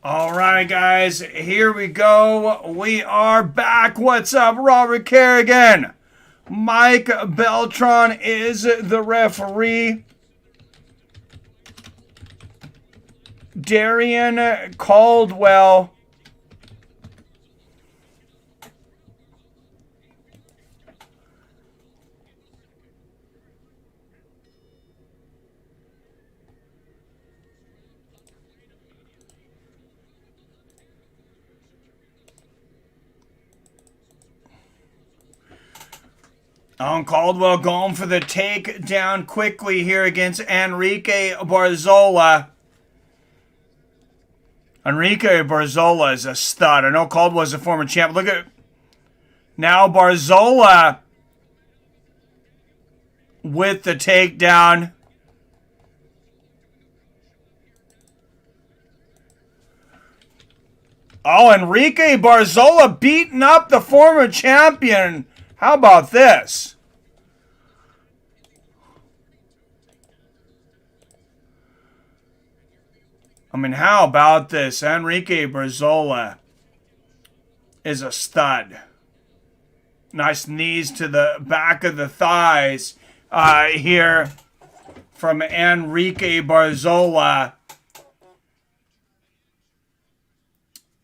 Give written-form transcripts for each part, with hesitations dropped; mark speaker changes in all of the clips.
Speaker 1: All right, guys, here we go. We are back. What's up, Robert Kerrigan? Mike Beltran is the referee. Darian Caldwell. Caldwell going for the takedown quickly here against Enrique Barzola. Enrique Barzola is a stud. I know Caldwell's a former champ. Look at now Barzola with the takedown. Oh, Enrique Barzola beating up the former champion. How about this? I mean, how about this? Enrique Barzola is a stud. Nice knees to the back of the thighs here from Enrique Barzola.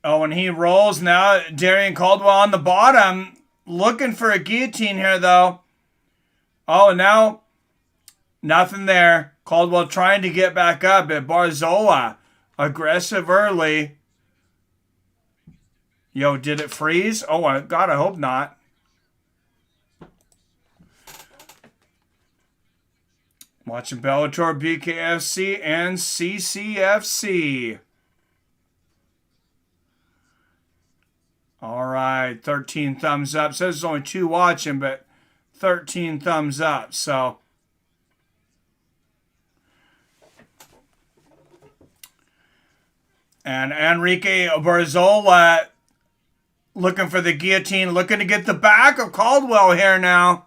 Speaker 1: Oh, and he rolls now. Darian Caldwell on the bottom. Looking for a guillotine here, though. Oh, and now nothing there. Caldwell trying to get back up. But Barzola aggressive early. Yo, did it freeze? Oh, God, I hope not. Watching Bellator, BKFC, and CCFC. All right, 13 thumbs up. Says there's only 2 watching, but 13 thumbs up. So, and Enrique Barzola looking for the guillotine, looking to get the back of Caldwell here now.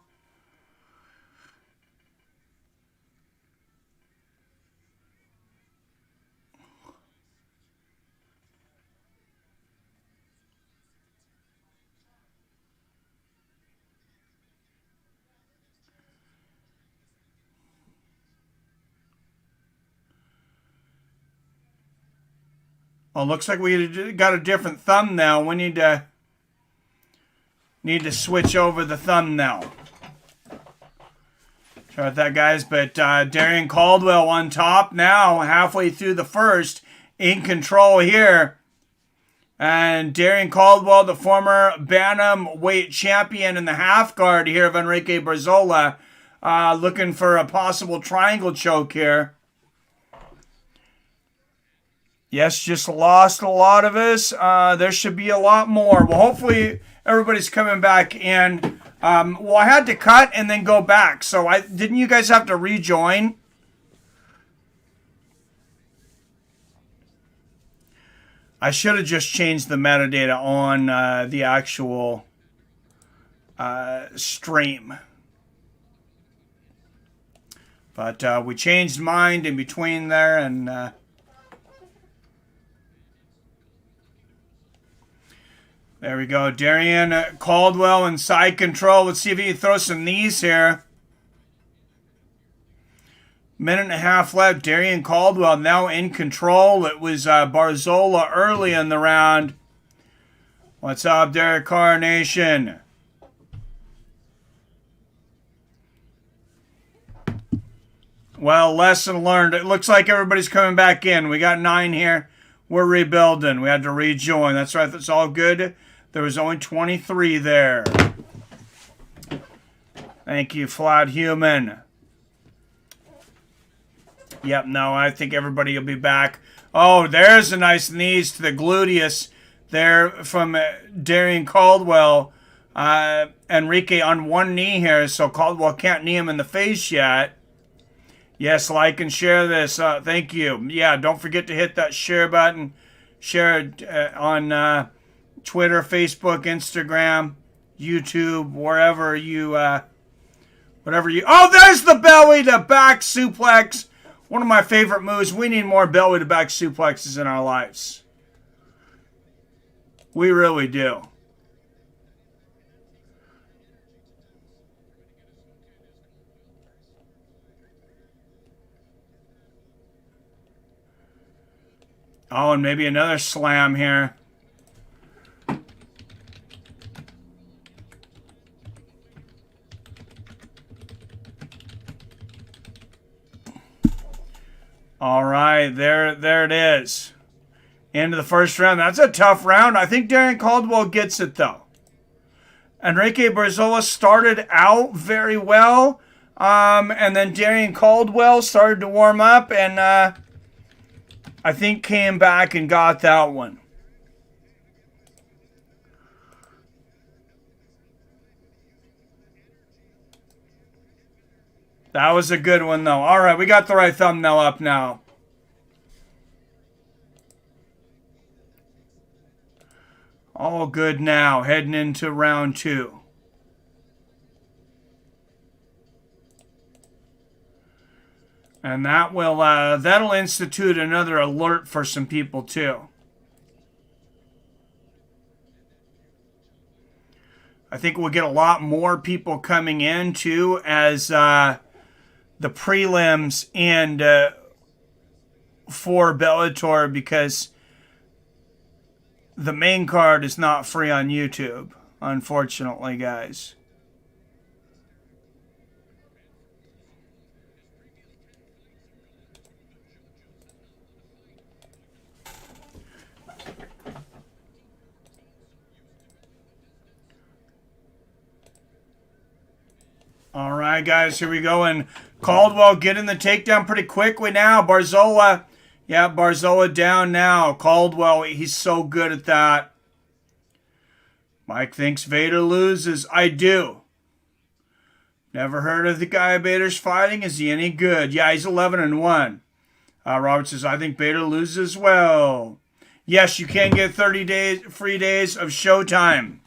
Speaker 1: Oh, looks like we got a different thumbnail. We need to switch over the thumbnail. Sorry about that, guys. But Darian Caldwell on top now, halfway through the first, in control here. And Darian Caldwell, the former bantamweight champion in the half guard here of Enrique Barzola, looking for a possible triangle choke here. Yes, just lost a lot of us. There should be a lot more. Well, hopefully everybody's coming back in. Well, I had to cut and then go back. So didn't you guys have to rejoin? I should have just changed the metadata on the actual stream. But we changed mine in between there and... There we go. Darian Caldwell in side control. Let's see if he can throw some knees here. Minute and a half left. Darian Caldwell now in control. It was Barzola early in the round. What's up, Derek Carnation? Well, lesson learned. It looks like everybody's coming back in. We got 9 here. We're rebuilding. We had to rejoin. That's right. That's all good. There was only 23 there. Thank you, Flat Human. Yep, no, I think everybody will be back. Oh, there's a nice knees to the gluteus there from Darian Caldwell. Enrique on one knee here, so Caldwell can't knee him in the face yet. Yes, like and share this. Thank you. Yeah, don't forget to hit that share button. Share it on Twitter, Facebook, Instagram, YouTube, wherever you, whatever you... Oh, there's the belly to back suplex. One of my favorite moves. We need more belly to back suplexes in our lives. We really do. Oh, and maybe another slam here. All right, there it is. Into the first round. That's a tough round. I think Darren Caldwell gets it, though. Enrique Barzola started out very well. And then Darren Caldwell started to warm up and I think came back and got that one. That was a good one, though. All right, we got the right thumbnail up now. All good now, heading into round 2. And that will that'll institute another alert for some people too. I think we'll get a lot more people coming in too as the prelims and for Bellator, because the main card is not free on YouTube, unfortunately, guys. All right, guys, here we go. And Caldwell getting the takedown pretty quickly now. Barzola. Yeah, Barzola down now. Caldwell, he's so good at that. Mike thinks Vader loses. I do. Never heard of the guy Bader's fighting. Is he any good? Yeah, he's 11-1. Robert says, I think Bader loses as well. Yes, you can get 30 free days of Showtime.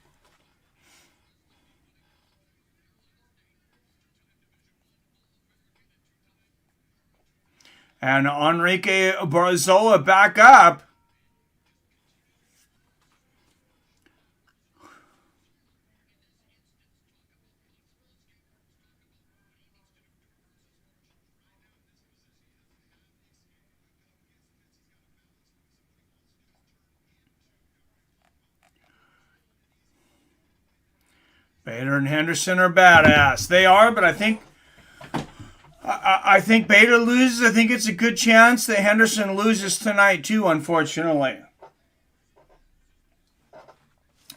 Speaker 1: And Enrique Barzola back up. Bader and Henderson are badass. They are, but I think Bader loses. I think it's a good chance that Henderson loses tonight too, unfortunately.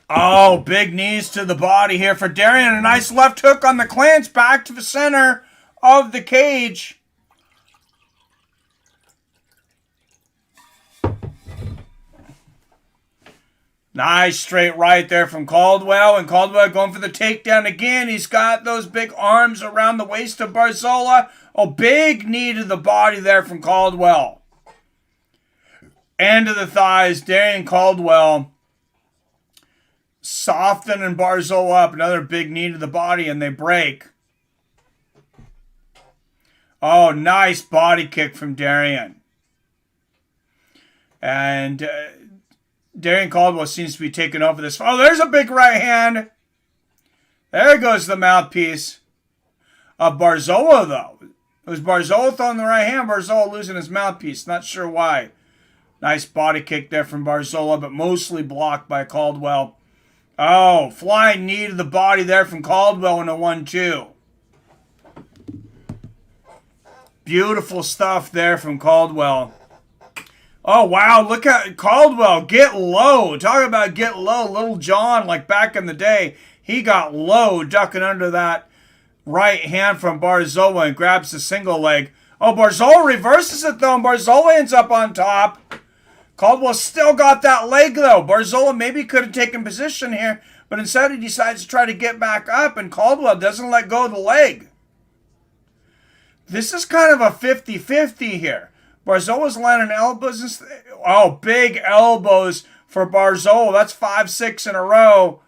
Speaker 1: Oh, big knees to the body here for Darian. A nice left hook on the clinch, back to the center of the cage. Nice straight right there from Caldwell. And Caldwell going for the takedown again. He's got those big arms around the waist of Barzola. Oh, big knee to the body there from Caldwell. And to the thighs. Darren Caldwell softening Barzola up. Another big knee to the body, and they break. Oh, nice body kick from Darian. And Darren Caldwell seems to be taking over this. Oh, there's a big right hand. There goes the mouthpiece of Barzola, though. It was Barzola throwing the right hand. Barzola losing his mouthpiece. Not sure why. Nice body kick there from Barzola, but mostly blocked by Caldwell. Oh, flying knee to the body there from Caldwell in a 1-2. Beautiful stuff there from Caldwell. Oh, wow, look at Caldwell. Get low. Talk about get low. Little John, like back in the day, he got low, ducking under that right hand from Barzola and grabs the single leg. Oh, Barzola reverses it, though, and Barzola ends up on top. Caldwell still got that leg, though. Barzola maybe could have taken position here, but instead he decides to try to get back up, and Caldwell doesn't let go of the leg. This is kind of a 50-50 here. Barzola's landing elbows. Oh, big elbows for Barzola. That's 5-6 in a row.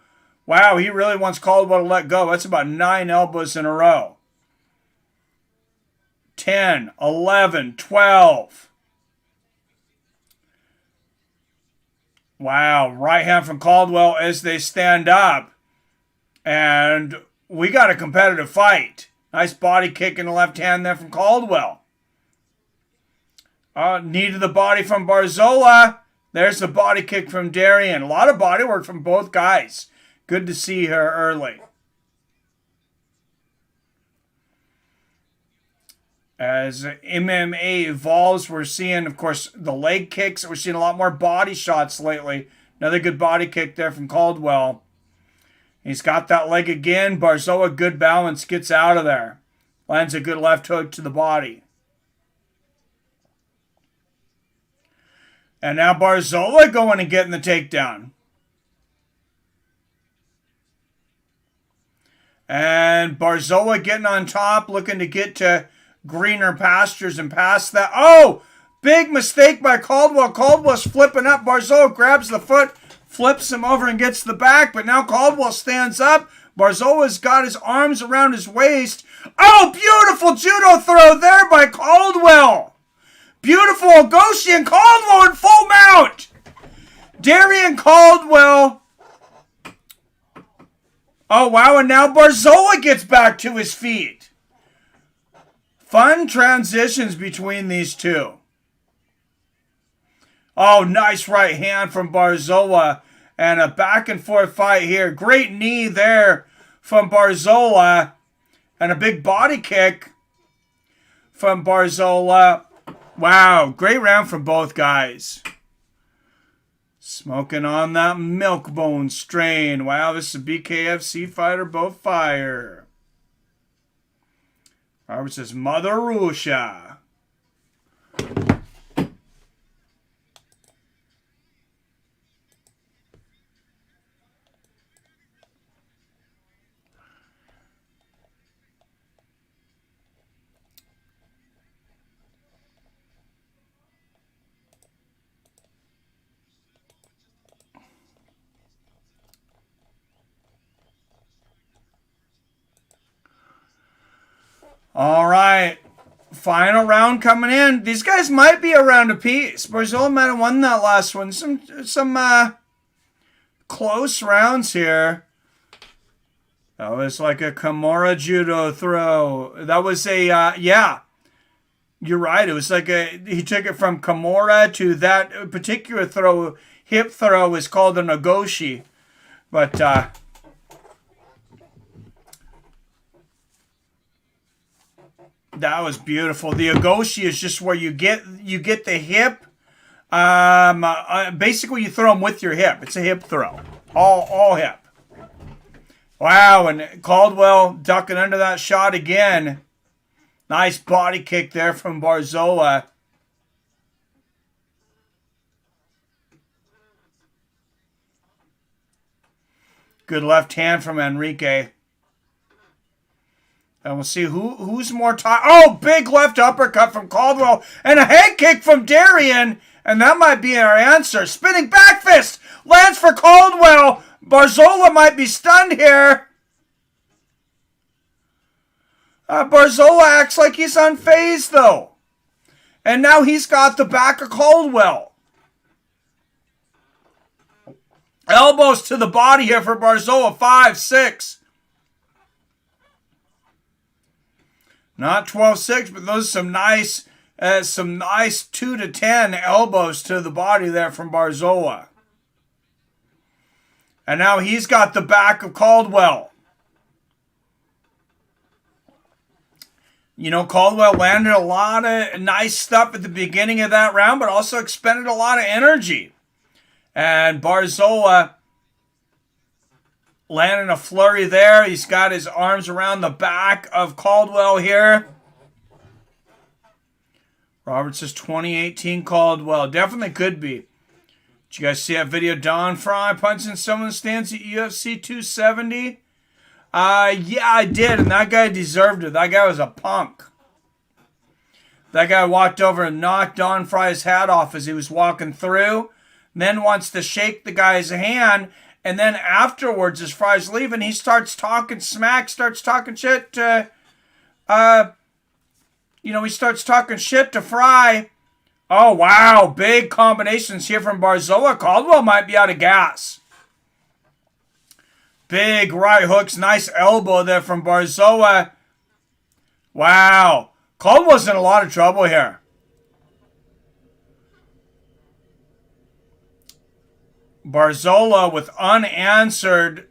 Speaker 1: Wow, he really wants Caldwell to let go. That's about 9 elbows in a row. 10, 11, 12. Wow, right hand from Caldwell as they stand up. And we got a competitive fight. Nice body kick in the left hand there from Caldwell. Knee to the body from Barzola. There's the body kick from Darian. A lot of body work from both guys. Good to see her early. As MMA evolves, we're seeing, of course, the leg kicks. We're seeing a lot more body shots lately. Another good body kick there from Caldwell. He's got that leg again. Barzola, good balance, gets out of there. Lands a good left hook to the body. And now Barzola going and getting the takedown. And Barzola getting on top, looking to get to greener pastures and past that. Oh, big mistake by Caldwell. Caldwell's flipping up. Barzola grabs the foot, flips him over and gets the back. But now Caldwell stands up. Barzola's got his arms around his waist. Oh, beautiful judo throw there by Caldwell. Beautiful Ogoshi and Caldwell in full mount. Darian Caldwell. Oh, wow, and now Barzola gets back to his feet. Fun transitions between these two. Oh, nice right hand from Barzola. And a back and forth fight here. Great knee there from Barzola. And a big body kick from Barzola. Wow, great round from both guys. Smoking on that milk bone strain. Wow, this is a BKFC fighter, both fire. Robert says, Mother Russia. All right. Final round coming in. These guys might be a round apiece. Barzola might have won that last one. Some close rounds here. That was like a Kimura judo throw. That was a, yeah. You're right. It was like he took it from Kimura to that particular throw. Hip throw is called a Nagoshi. But, that was beautiful. The Ogoshi is just where you get the hip. Basically, you throw them with your hip. It's a hip throw. All hip. Wow, and Caldwell ducking under that shot again. Nice body kick there from Barzola. Good left hand from Enrique. And we'll see who's more tired. Oh, big left uppercut from Caldwell. And a head kick from Darian. And that might be our answer. Spinning back fist. Lands for Caldwell. Barzola might be stunned here. Barzola acts like he's unfazed, though. And now he's got the back of Caldwell. Elbows to the body here for Barzola. 5, 6. Not 12-6, but those are some nice 2 to 10 elbows to the body there from Barzola. And now he's got the back of Caldwell. You know, Caldwell landed a lot of nice stuff at the beginning of that round, but also expended a lot of energy. And Barzola landing a flurry there. He's got his arms around the back of Caldwell here. Robert says 2018 Caldwell. Definitely could be. Did you guys see that video? Don Fry punching someone in the stands at UFC 270? Yeah, I did. And that guy deserved it. That guy was a punk. That guy walked over and knocked Don Fry's hat off as he was walking through. Then wants to shake the guy's hand. And then afterwards, as Fry's leaving, he starts talking smack, starts talking shit to, he starts talking shit to Fry. Oh, wow. Big combinations here from Barzola. Caldwell might be out of gas. Big right hooks. Nice elbow there from Barzola. Wow. Caldwell's in a lot of trouble here. Barzola with unanswered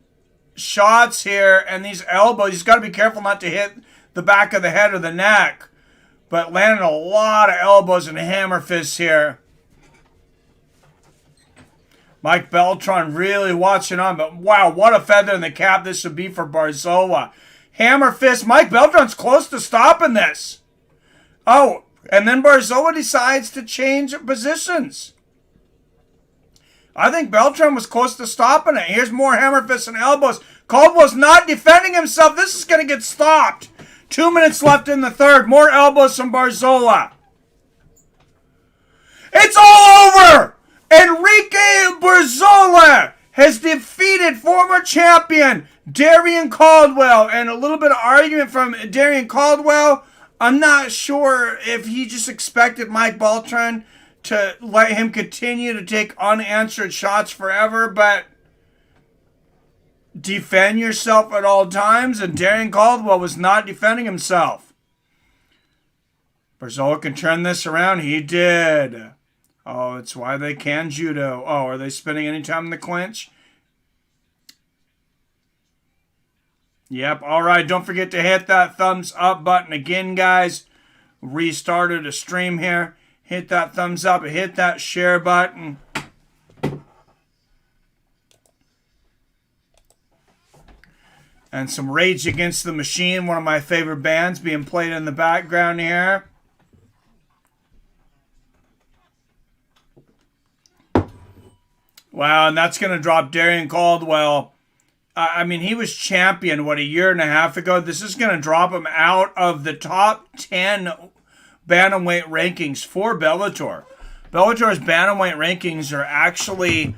Speaker 1: shots here. And these elbows, he's got to be careful not to hit the back of the head or the neck. But landing a lot of elbows and hammer fists here. Mike Beltran really watching on. But wow, what a feather in the cap this would be for Barzola. Hammer fist. Mike Beltran's close to stopping this. Oh, and then Barzola decides to change positions. I think Beltran was close to stopping it. Here's more hammer fists and elbows. Caldwell's not defending himself. This is going to get stopped. 2 minutes left in the third. More elbows from Barzola. It's all over! Enrique Barzola has defeated former champion Darrion Caldwell. And a little bit of argument from Darrion Caldwell. I'm not sure if he just expected Mike Beltran to let him continue to take unanswered shots forever, but defend yourself at all times, and Darrion Caldwell was not defending himself. Barzola can turn this around. He did. Oh, it's why they can judo. Oh, are they spinning anytime in the clinch? Yep. All right. Don't forget to hit that thumbs up button again, guys. Restarted a stream here. Hit that thumbs up. Hit that share button. And some Rage Against the Machine, one of my favorite bands, being played in the background here. Wow, and that's going to drop Darrion Caldwell. I mean, he was champion, what, a year and a half ago? This is going to drop him out of the top 10 bantamweight rankings for Bellator. Bellator's bantamweight rankings are actually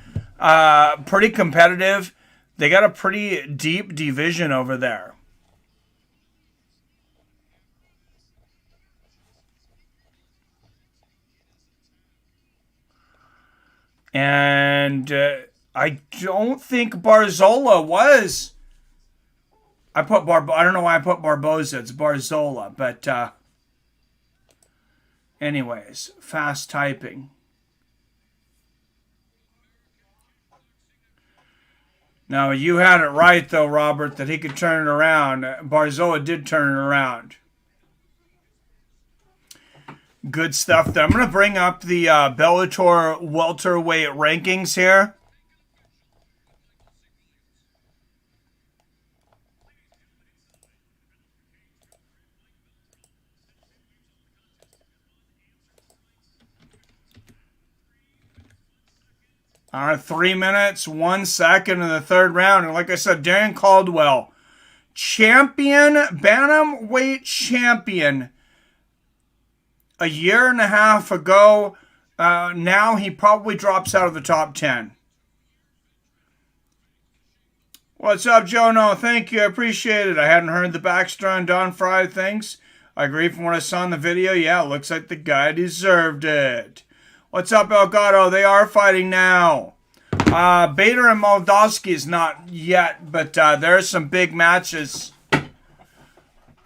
Speaker 1: pretty competitive. They got a pretty deep division over there. And I don't think Barzola was. I don't know why I put Barboza. It's Barzola, but anyways, fast typing. Now, you had it right, though, Robert, that he could turn it around. Barzola did turn it around. Good stuff there. I'm going to bring up the Bellator welterweight rankings here. All right, 3 minutes, 1 second in the third round. And like I said, Darrion Caldwell, champion, bantamweight champion, a year and a half ago. Now he probably drops out of the top 10. What's up, Joe? No, thank you. I appreciate it. I hadn't heard the backstory on Don Fry. Thanks. I agree from what I saw in the video. Yeah, it looks like the guy deserved it. What's up, Elgato? They are fighting now. Bader and Moldavsky is not yet, but there are some big matches.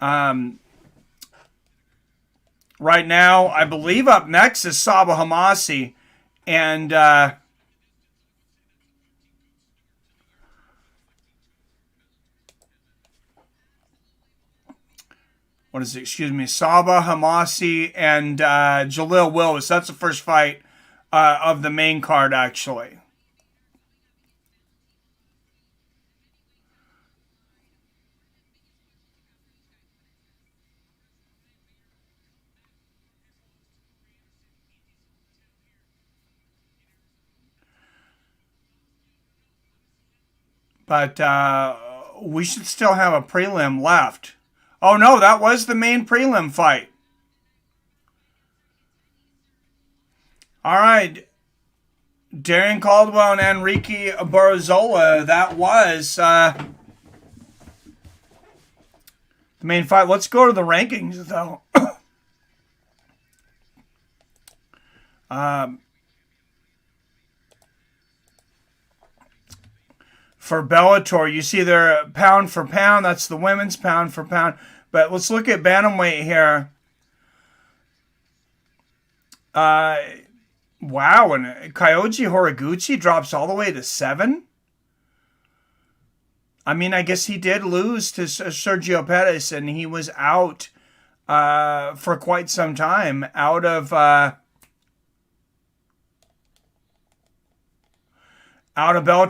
Speaker 1: Right now, I believe up next is Sabah Hamasi. And what is it? Excuse me. Sabah Hamasi and Jalil Willis. That's the first fight of the main card, actually. But we should still have a prelim left. Oh, no, that was the main prelim fight. All right. Darrion Caldwell and Enrique Barzola. That was the main fight. Let's go to the rankings, though. For Bellator, you see they're pound for pound. That's the women's pound for pound. But let's look at bantamweight here. Wow, and Kyoji Horiguchi drops all the way to 7. I mean, I guess he did lose to Sergio Pettis, and he was out for quite some time, out of Bellator.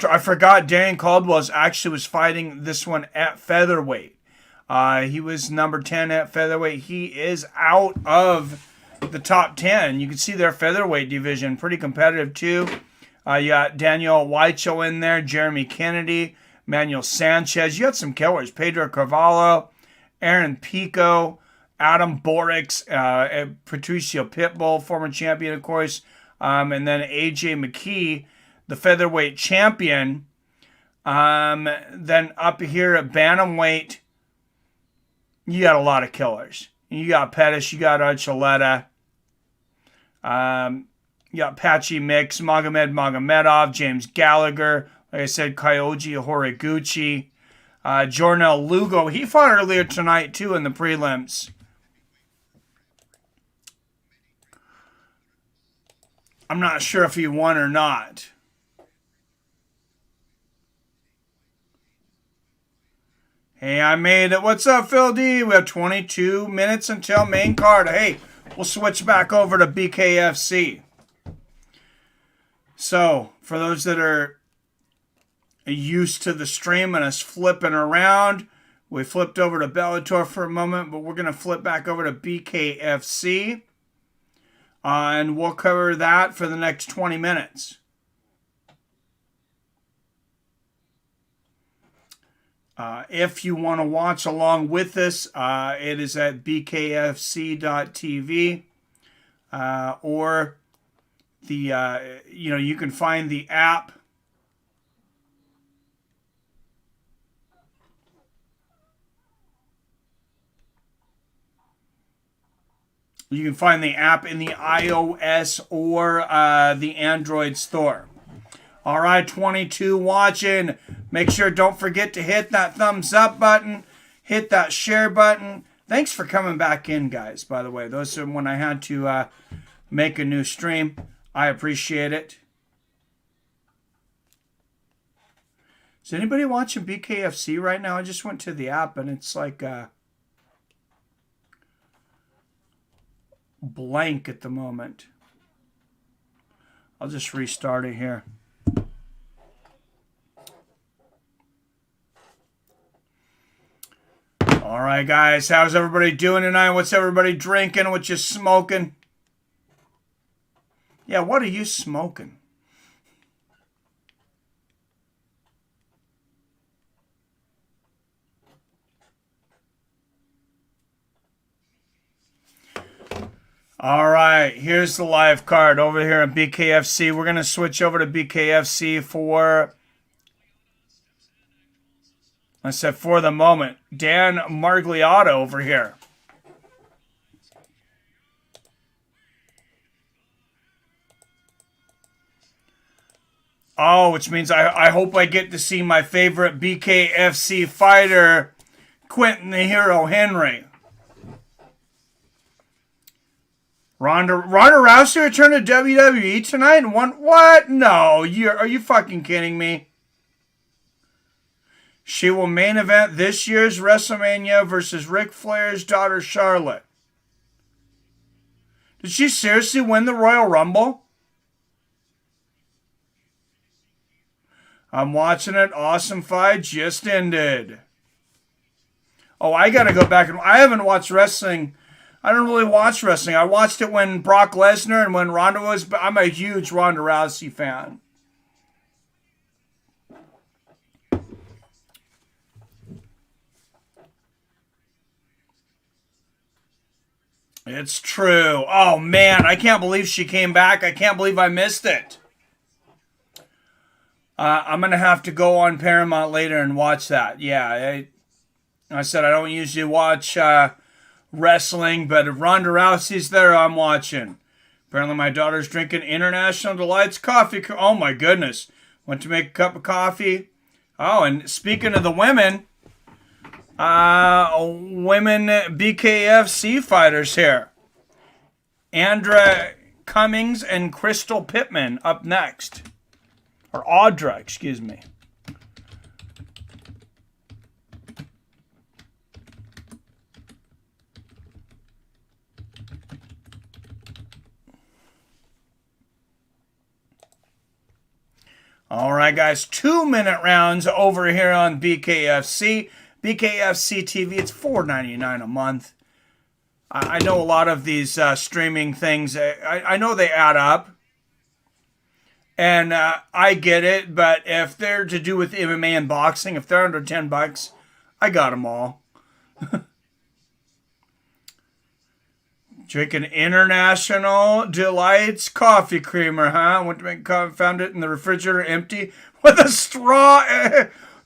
Speaker 1: I forgot Darren Caldwell actually was fighting this one at featherweight. He was number 10 at featherweight. He is out of the top 10. You can see their featherweight division pretty competitive too. You got Daniel Weichel in there, Jeremy Kennedy, Manuel Sanchez. You got some killers: Pedro Carvalho, Aaron Pico, Adam Borix, Patricio Pitbull, former champion, of course, and then AJ McKee, the featherweight champion. Then up here at bantamweight, you got a lot of killers. You got Pettis, you got Archuleta, you got Patchy Mix, Mamedov, James Gallagher, like I said, Kyoji Horiguchi, Jornel Lugo. He fought earlier tonight too in the prelims. I'm not sure if he won or not. Hey, I made it. What's up, Phil D? We have 22 minutes until main card. Hey, we'll switch back over to BKFC. So, for those that are used to the stream and us flipping around, we flipped over to Bellator for a moment, but we're going to flip back over to BKFC. And we'll cover that for the next 20 minutes. If you want to watch along with us, it is at bkfc.tv, or you can find the app. You can find the app in the iOS or the Android store. All right, 22 watching. Make sure, don't forget to hit that thumbs up button. Hit that share button. Thanks for coming back in, guys, by the way. Those are when I had to make a new stream. I appreciate it. Is anybody watching BKFC right now? I just went to the app and it's like blank at the moment. I'll just restart it here. All right, guys. How's everybody doing tonight? What's everybody drinking? What you smoking? Yeah, what are you smoking? All right, here's the live card over here at BKFC. We're going to switch over to BKFC for, I said for the moment, Dan Margliotto over here. Oh, which means I hope I get to see my favorite BKFC fighter, Quentin the Hero Henry. Ronda Rousey returned to WWE tonight and won. What? No, are you fucking kidding me? She will main event this year's WrestleMania versus Ric Flair's daughter Charlotte. Did she seriously win the Royal Rumble? I'm watching it. Awesome fight just ended. Oh, I gotta go back and I haven't watched wrestling. I don't really watch wrestling. I watched it when Brock Lesnar and when Ronda was. But I'm a huge Ronda Rousey fan. It's true. Oh man, I can't believe she came back. I can't believe I missed it. I'm going to have to go on Paramount later and watch that. Yeah, I said I don't usually watch wrestling, but if Ronda Rousey's there, I'm watching. Apparently my daughter's drinking International Delights coffee. Oh my goodness. Went to make a cup of coffee. Oh, and speaking of the women, women BKFC fighters here. Andra Cummings and Crystal Pittman up next. Or Audra, excuse me. All right, guys, 2-minute rounds over here on BKFC. BKFC TV, it's $4.99 a month. I know a lot of these streaming things, I know they add up. And I get it, but if they're to do with MMA and boxing, if they're under $10, I got them all. Drinking International Delights coffee creamer, huh? Went to make coffee, found it in the refrigerator empty with a straw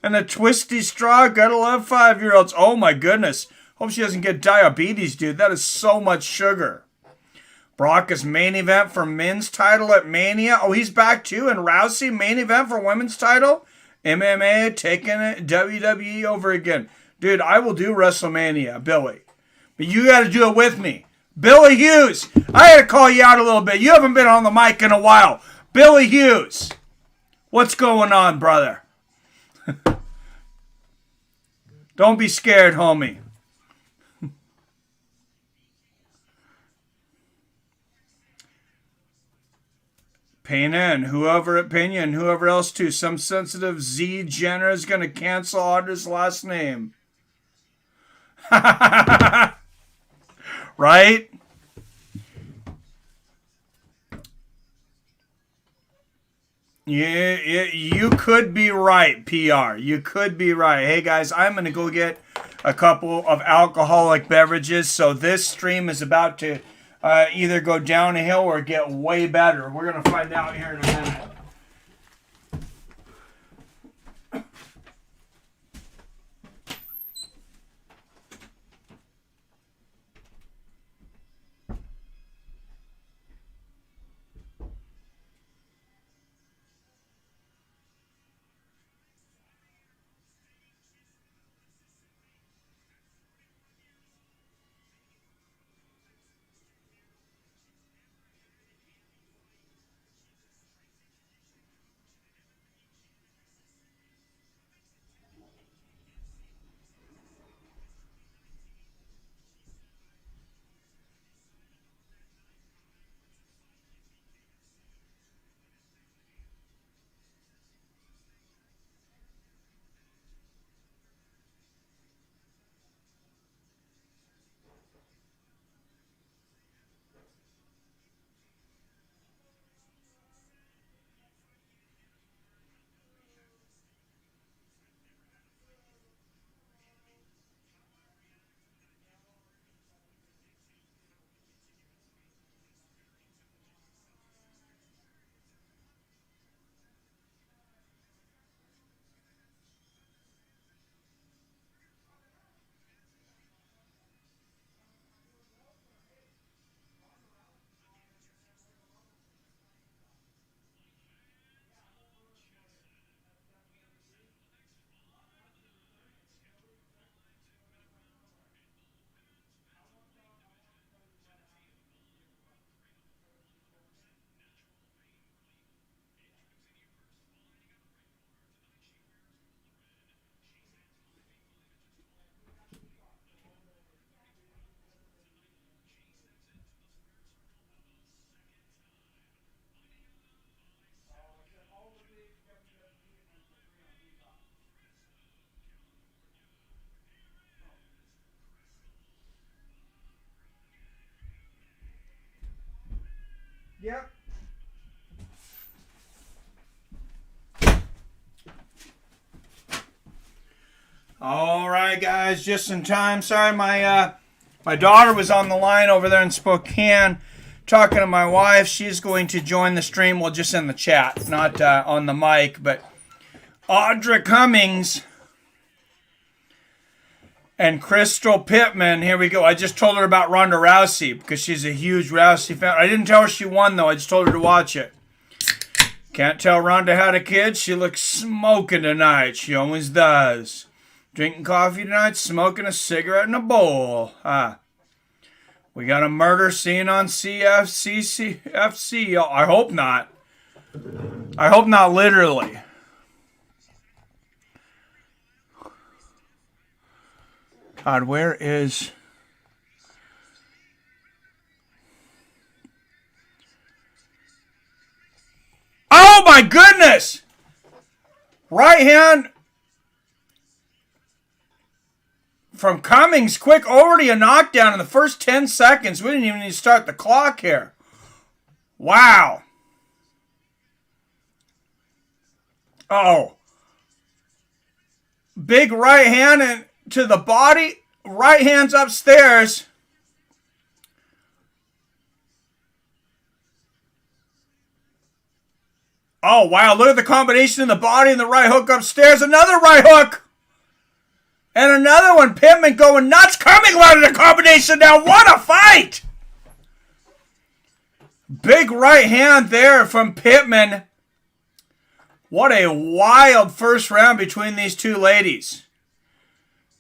Speaker 1: and a twisty straw. Gotta love 5-year-olds. Oh my goodness. Hope she doesn't get diabetes, dude. That is so much sugar. Brock's main event for men's title at Mania. Oh, he's back too. And Rousey, main event for women's title. MMA taking it, WWE over again. Dude, I will do WrestleMania, Billy. But you got to do it with me. Billy Hughes, I had to call you out a little bit. You haven't been on the mic in a while. Billy Hughes, what's going on, brother? Don't be scared, homie. Pena and whoever at Pena and whoever else too. Some sensitive Z Jenner is going to cancel Audra's last name. Right? Yeah, you could be right, PR. You could be right. Hey, guys, I'm going to go get a couple of alcoholic beverages. So this stream is about to either go downhill or get way better. We're going to find out here in a minute. Yep. All right, guys, just in time. Sorry, my daughter was on the line over there in Spokane talking to my wife. She's going to join the stream. Well, just in the chat, not on the mic. But Audra Cummings And Crystal Pittman, here we go. I just told her about Ronda Rousey because she's a huge Rousey fan. I didn't tell her she won, though. I just told her to watch it. Can't tell Ronda had a kid. She looks smoking tonight. She always does. Drinking coffee tonight, smoking a cigarette in a bowl. We got a murder scene on CFC. I hope not. I hope not literally. God, where is... Oh my goodness! Right hand from Cummings, quick, already a knockdown in the first 10 seconds. We didn't even need to start the clock here. Wow. Oh. Big right hand and to the body. Right hand's upstairs. Oh, wow. Look at the combination in the body and the right hook upstairs. Another right hook. And another one. Pittman going nuts. Coming out of the combination now. What a fight. Big right hand there from Pittman. What a wild first round between these two ladies.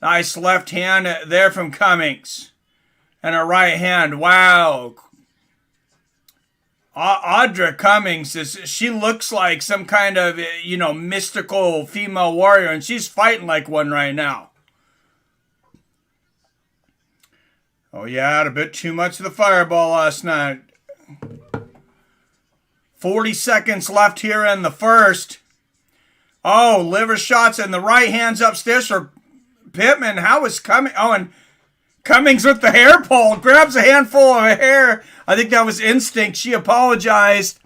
Speaker 1: Nice left hand there from Cummings. And a right hand. Wow. Audra Cummings, she looks like some kind of, mystical female warrior. And she's fighting like one right now. Oh, yeah, had a bit too much of the fireball last night. 40 seconds left here in the first. Oh, liver shots and the right hand's upstairs for Pittman. How is Cummings? Oh, and Cummings with the hair pull. Grabs a handful of hair. I think that was instinct. She apologized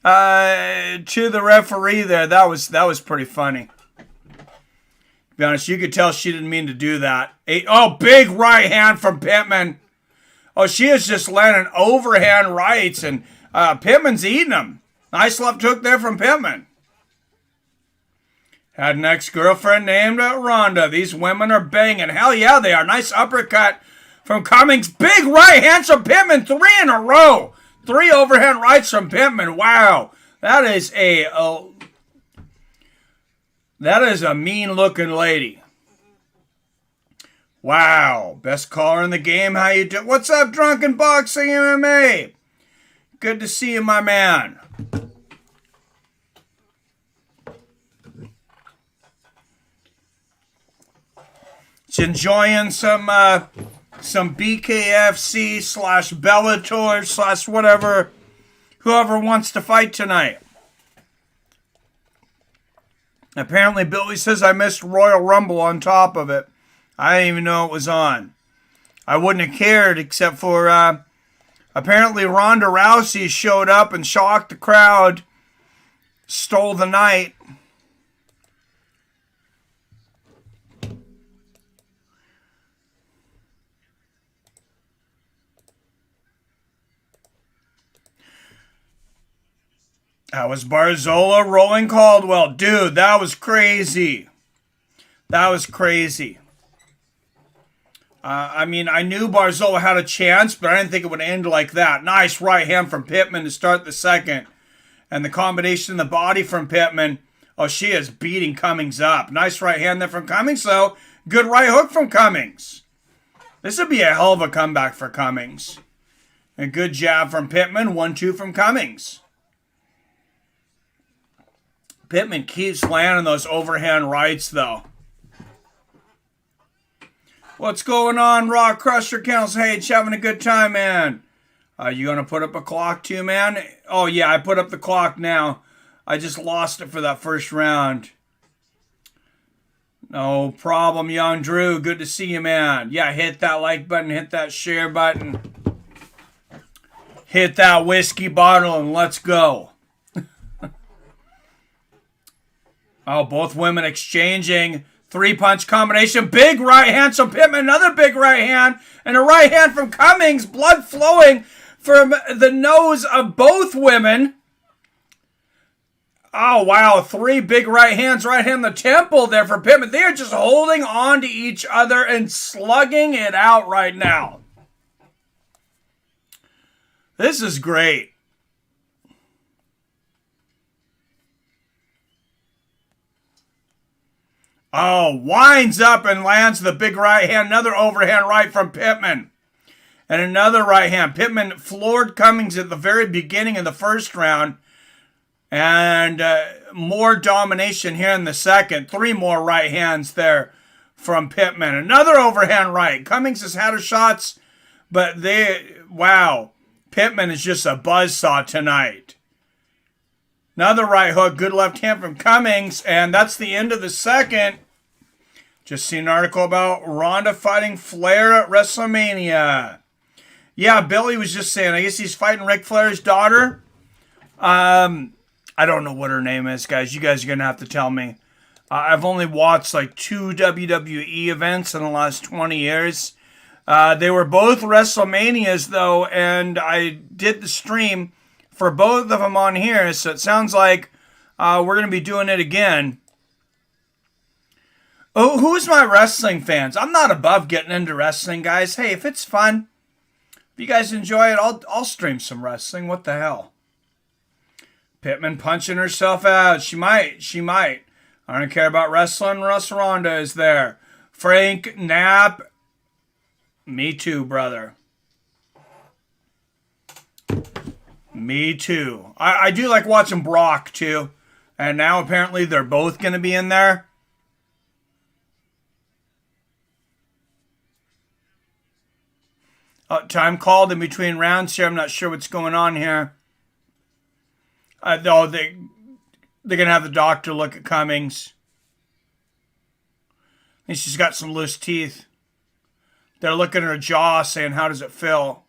Speaker 1: to the referee there. That was pretty funny. To be honest, you could tell she didn't mean to do that. Big right hand from Pittman. Oh, she is just landing overhand rights, and Pittman's eating them. Nice left hook there from Pittman. Had an ex-girlfriend named Ronda. These women are banging. Hell yeah, they are. Nice uppercut from Cummings. Big right hands from Pittman. 3 in a row. 3 overhand rights from Pittman. Wow. That is a mean-looking lady. Wow. Best caller in the game. How you doing? What's up, Drunken Boxing MMA? Good to see you, my man. Enjoying some BKFC / Bellator / whatever, whoever wants to fight tonight. Apparently Billy says I missed Royal Rumble on top of it. I didn't even know it was on. I wouldn't have cared except for apparently Ronda Rousey showed up and shocked the crowd, stole the night. That was Barzola rolling Caldwell. Dude, that was crazy. That was crazy. I knew Barzola had a chance, but I didn't think it would end like that. Nice right hand from Pittman to start the second. And the combination in the body from Pittman. Oh, she is beating Cummings up. Nice right hand there from Cummings, though. Good right hook from Cummings. This would be a hell of a comeback for Cummings. A good jab from Pittman. 1-2 from Cummings. Pittman keeps landing those overhand rights, though. What's going on, Raw Crusher Kennels? Hey, it's having a good time, man. You going to put up a clock too, man? Oh, yeah, I put up the clock now. I just lost it for that first round. No problem, Young Drew. Good to see you, man. Yeah, hit that like button, hit that share button. Hit that whiskey bottle, and let's go. Oh, both women exchanging. 3-punch combination. Big right hand from Pittman. Another big right hand. And a right hand from Cummings. Blood flowing from the nose of both women. Oh, wow. 3 big right hands right in the temple there for Pittman. They are just holding on to each other and slugging it out right now. This is great. Oh, winds up and lands the big right hand. Another overhand right from Pittman. And another right hand. Pittman floored Cummings at the very beginning of the first round. And more domination here in the second. 3 more right hands there from Pittman. Another overhand right. Cummings has had her shots, but wow. Pittman is just a buzzsaw tonight. Another right hook. Good left hand from Cummings. And that's the end of the second. Just seen an article about Ronda fighting Flair at WrestleMania. Yeah, Billy was just saying, I guess he's fighting Ric Flair's daughter. I don't know what her name is, guys. You guys are going to have to tell me. I've only watched like 2 WWE events in the last 20 years. They were both WrestleManias, though, and I did the stream for both of them on here, so it sounds like we're going to be doing it again. Oh, who's my wrestling fans? I'm not above getting into wrestling, guys. Hey, if it's fun, if you guys enjoy it, I'll stream some wrestling. What the hell? Pittman punching herself out. She might. I don't care about wrestling. Ronda is there. Frank Knapp. Me too, brother. Me too. I do like watching Brock, too. And now apparently they're both going to be in there. Time called in between rounds here. I'm not sure what's going on here. They're going to have the doctor look at Cummings. And she's got some loose teeth. They're looking at her jaw saying, how does it feel?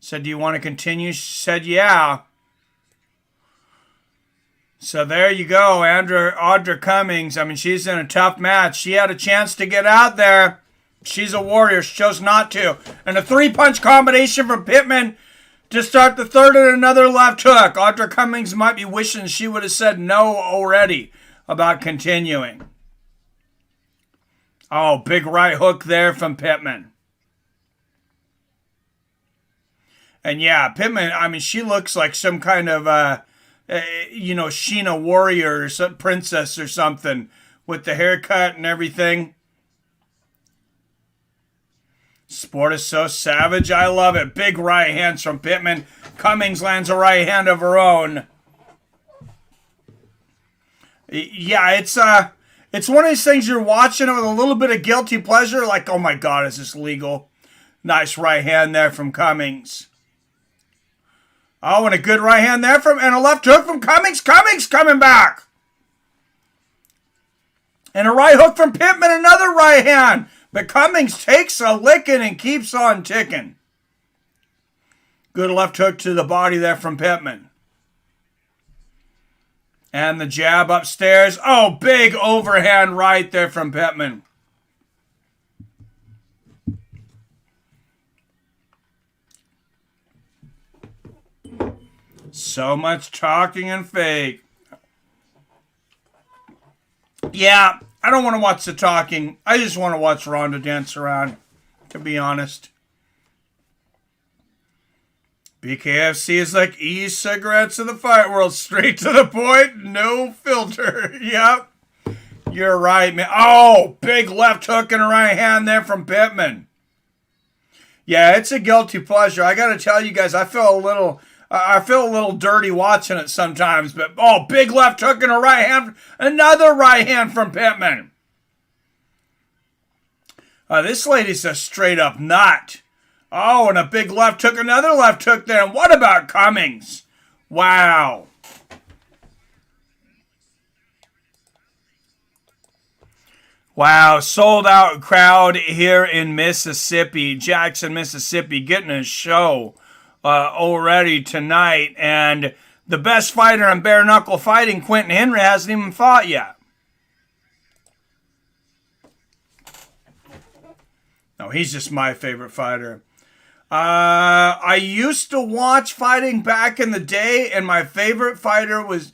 Speaker 1: Said, do you want to continue? She said, yeah. So there you go, Audra Cummings. I mean, she's in a tough match. She had a chance to get out there. She's a warrior. She chose not to. And a 3-punch combination from Pittman to start the third and another left hook. Audra Cummings might be wishing she would have said no already about continuing. Oh, big right hook there from Pittman. And yeah, Pittman, I mean, she looks like some kind of, Sheena warrior or some princess or something with the haircut and everything. Sport is so savage. I love it. Big right hands from Pittman. Cummings lands a right hand of her own. Yeah, it's one of these things you're watching it with a little bit of guilty pleasure. Like, oh my God, is this legal? Nice right hand there from Cummings. Oh, and a good right hand there and a left hook from Cummings. Cummings coming back. And a right hook from Pittman, another right hand. But Cummings takes a licking and keeps on ticking. Good left hook to the body there from Pittman. And the jab upstairs. Oh, big overhand right there from Pittman. So much talking and fake. Yeah, I don't want to watch the talking. I just want to watch Ronda dance around, to be honest. BKFC is like e-cigarettes in the fight world. Straight to the point, no filter. Yep. You're right, man. Oh, big left hook and a right hand there from Pittman. Yeah, it's a guilty pleasure. I got to tell you guys, I feel a little dirty watching it sometimes. But, oh, big left hook and a right hand. Another right hand from Pittman. This lady's a straight up nut. Oh, and a big left hook, another left hook there. And what about Cummings? Wow. Wow, sold out crowd here in Mississippi, Jackson, Mississippi, getting a show already tonight. And the best fighter in bare knuckle fighting, Quentin Henry, hasn't even fought yet. No, he's just my favorite fighter. I used to watch fighting back in the day, and my favorite wrestler was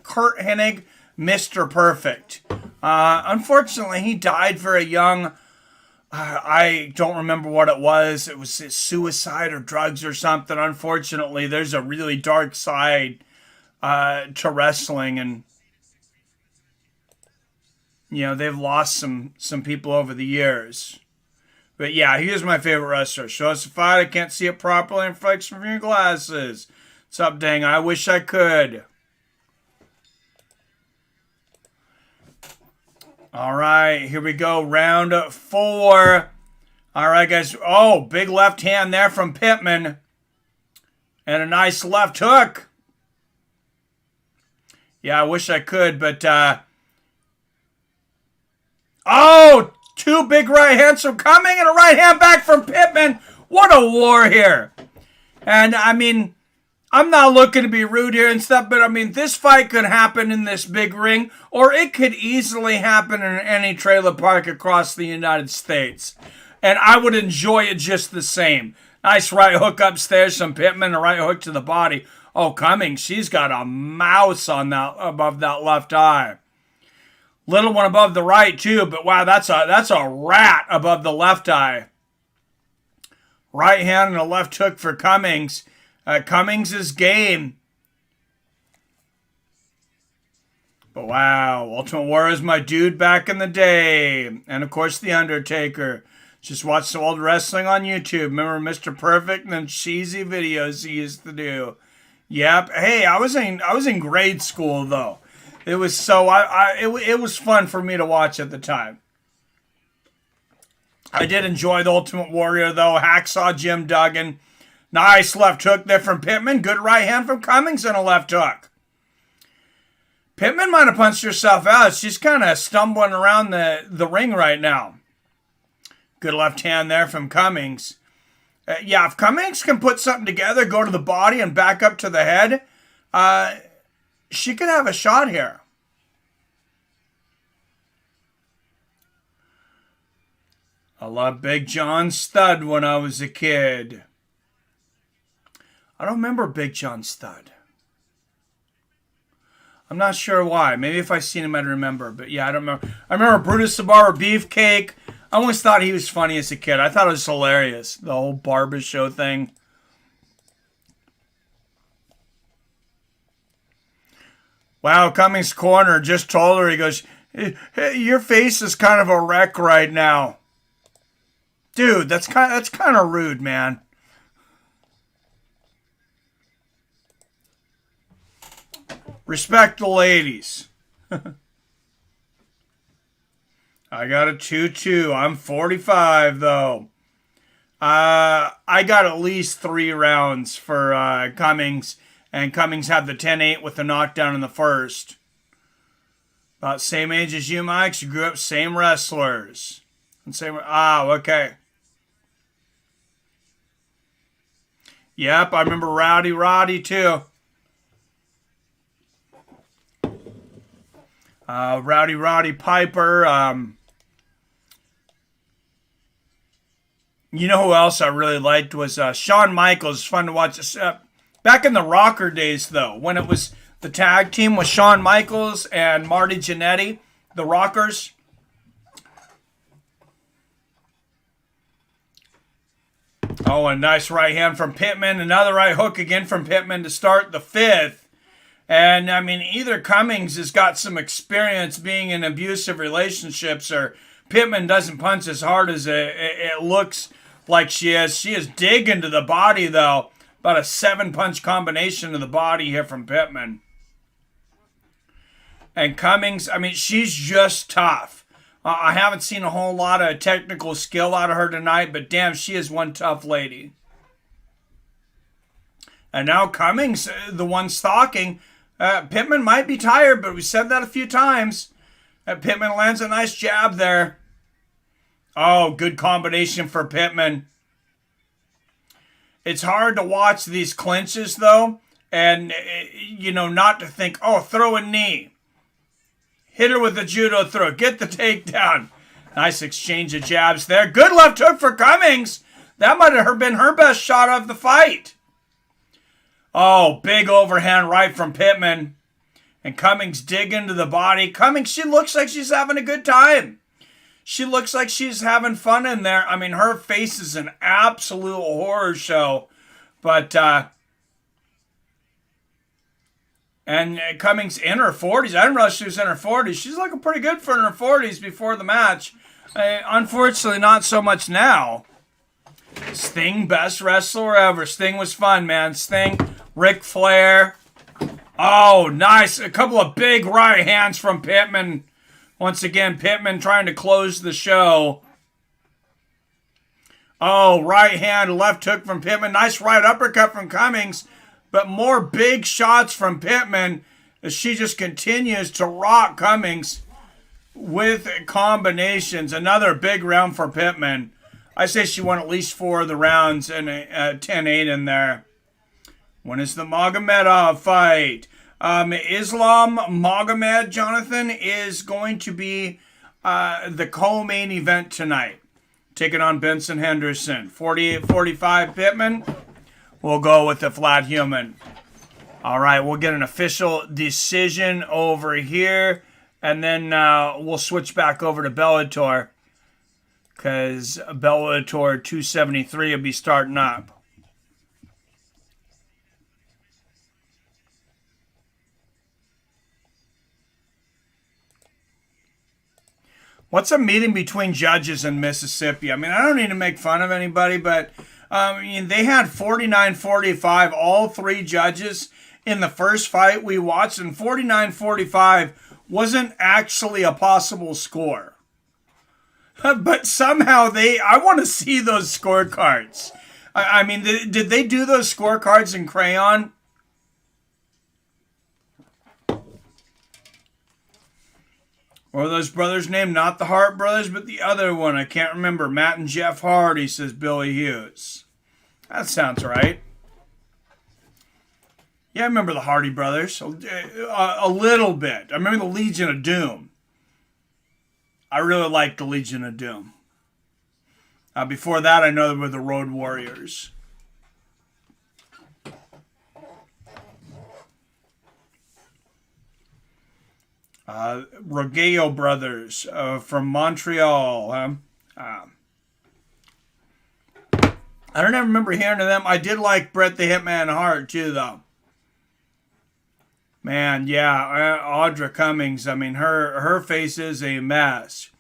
Speaker 1: Kurt Hennig, Mr. Perfect. Unfortunately, he died very young. I don't remember what it was. It was suicide or drugs or something. Unfortunately, there's a really dark side to wrestling, and they've lost some people over the years. But yeah, he is my favorite wrestler. Show us a fight. I can't see it properly. Reflection from your glasses. What's up, dang? I wish I could. All right, here we go. Round 4. All right, guys. Oh, big left hand there from Pittman. And a nice left hook. Yeah, I wish I could, but... Oh, 2 big right hands from Cumming and a right hand back from Pittman. What a war here. And, I mean, I'm not looking to be rude here and stuff, but, I mean, this fight could happen in this big ring, or it could easily happen in any trailer park across the United States. And I would enjoy it just the same. Nice right hook upstairs from Pittman, a right hook to the body. Oh, Cumming, she's got a mouse on that above that left eye. Little one above the right, too, but wow, that's a rat above the left eye. Right hand and a left hook for Cummings. Cummings' game. But wow, Ultimate Warrior's my dude back in the day. And of course, The Undertaker. Just watch some old wrestling on YouTube. Remember Mr. Perfect and them cheesy videos he used to do. Yep. Hey, I was in grade school though. It was it was fun for me to watch at the time. I did enjoy the Ultimate Warrior though. Hacksaw Jim Duggan. Nice left hook there from Pittman. Good right hand from Cummings and a left hook. Pittman might have punched herself out. She's kind of stumbling around the ring right now. Good left hand there from Cummings. Yeah, if Cummings can put something together, go to the body and back up to the head, she could have a shot here. I loved Big John Studd when I was a kid. I don't remember Big John Studd. I'm not sure why. Maybe if I seen him, I'd remember. But yeah, I don't remember. I remember Brutus the Barber Beefcake. I always thought he was funny as a kid. I thought it was hilarious, the whole barber show thing. Wow, Cummings' corner just told her, he goes, hey, your face is kind of a wreck right now. Dude, that's kind of rude, man. Respect the ladies. I got a 2-2. I'm 45, though. I got at least 3 rounds for Cummings, and Cummings had the 10-8 with the knockdown in the first. About same age as you, Mike. You grew up same wrestlers. And same. Okay. Yep, I remember Rowdy Roddy, too. Rowdy Roddy Piper. You know who else I really liked was Shawn Michaels. Fun to watch this. Back in the Rocker days, though, when it was the tag team with Shawn Michaels and Marty Jannetty, the Rockers. Oh, a nice right hand from Pittman. Another right hook again from Pittman to start the 5th. And, I mean, either Cummings has got some experience being in abusive relationships, or Pittman doesn't punch as hard as it looks like she is. She is digging to the body, though. About a 7-punch combination to the body here from Pittman. And Cummings, I mean, she's just tough. I haven't seen a whole lot of technical skill out of her tonight, but damn, she is one tough lady. And now Cummings, the one stalking. Pittman might be tired, but we said that a few times. Pittman lands a nice jab there. Oh, good combination for Pittman. It's hard to watch these clinches, though, and, not to think, oh, throw a knee. Hit her with the judo throw. Get the takedown. Nice exchange of jabs there. Good left hook for Cummings. That might have been her best shot of the fight. Oh, big overhand right from Pittman. And Cummings dig into the body. Cummings, she looks like she's having a good time. She looks like she's having fun in there. I mean, her face is an absolute horror show. But, and Cummings in her 40s. I didn't realize she was in her 40s. She's looking pretty good for in her 40s before the match. Unfortunately, not so much now. Sting, best wrestler ever. Sting was fun, man. Sting, Ric Flair. Oh, nice. A couple of big right hands from Pittman. Once again, Pittman trying to close the show. Oh, right hand, left hook from Pittman. Nice right uppercut from Cummings. But more big shots from Pittman as she just continues to rock Cummings with combinations. Another big round for Pittman. I say she won at least 4 of the rounds and a 10-8 in there. When is the Mamedov fight? Islam Magomed, Jonathan, is going to be the co-main event tonight. Taking on Benson Henderson. 48-45 Pittman. We'll go with the flat human. All right, we'll get an official decision over here. And then we'll switch back over to Bellator. Because Bellator 273 will be starting up. What's a meeting between judges in Mississippi? I mean, I don't need to make fun of anybody, but they had 49-45, all 3 judges in the first fight we watched, and 49-45 wasn't actually a possible score. But somehow I want to see those scorecards. I mean, did they do those scorecards in crayon? Or those brothers named not the Hart brothers, but the other one. I can't remember. Matt and Jeff Hardy, says Billy Hughes. That sounds right. Yeah, I remember the Hardy brothers. A little bit. I remember the Legion of Doom. I really liked the Legion of Doom. Before that, I know they were the Road Warriors. Rogello brothers from Montreal. I don't ever remember hearing of them. I did like Bret the Hitman Hart too, though. Man, yeah, Audra Cummings. I mean, her face is a mess.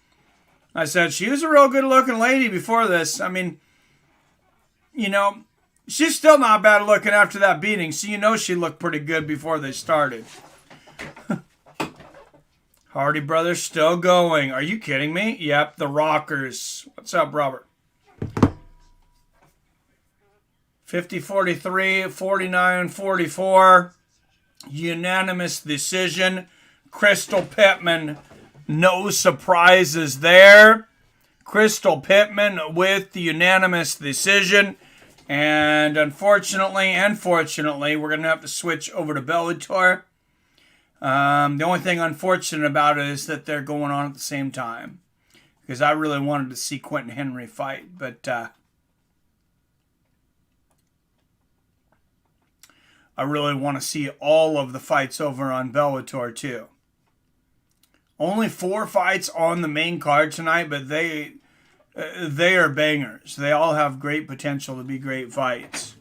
Speaker 1: I said she was a real good-looking lady before this. I mean, she's still not bad looking after that beating. So she looked pretty good before they started. Hardy brothers still going. Are you kidding me? Yep, the Rockers. What's up, Robert? 50-43, 49-44. Unanimous decision. Crystal Pittman, no surprises there. Crystal Pittman with the unanimous decision. And unfortunately and fortunately, we're going to have to switch over to Bellator. The only thing unfortunate about it is that they're going on at the same time. Because I really wanted to see Quentin Henry fight. But I really want to see all of the fights over on Bellator too. Only 4 fights on the main card tonight, but they are bangers. They all have great potential to be great fights.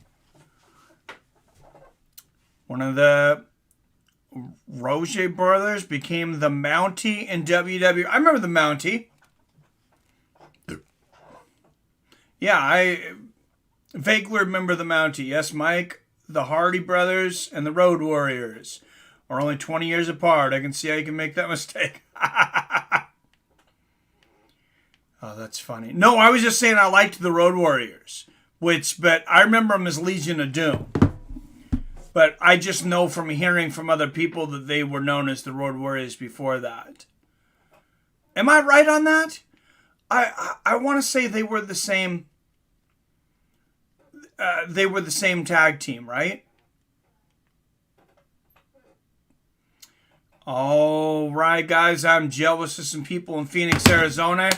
Speaker 1: One of the Roger brothers became the Mountie in WWE. I remember the Mountie. Yeah, I vaguely remember the Mountie. Yes, Mike, the Hardy brothers and the Road Warriors are only 20 years apart. I can see how you can make that mistake. Oh, that's funny. No, I was just saying I liked the Road Warriors, but I remember them as Legion of Doom. But I just know from hearing from other people that they were known as the Road Warriors before that. Am I right on that? I want to say they were the same. They were the same tag team, right? All right, guys. I'm jealous of some people in Phoenix, Arizona,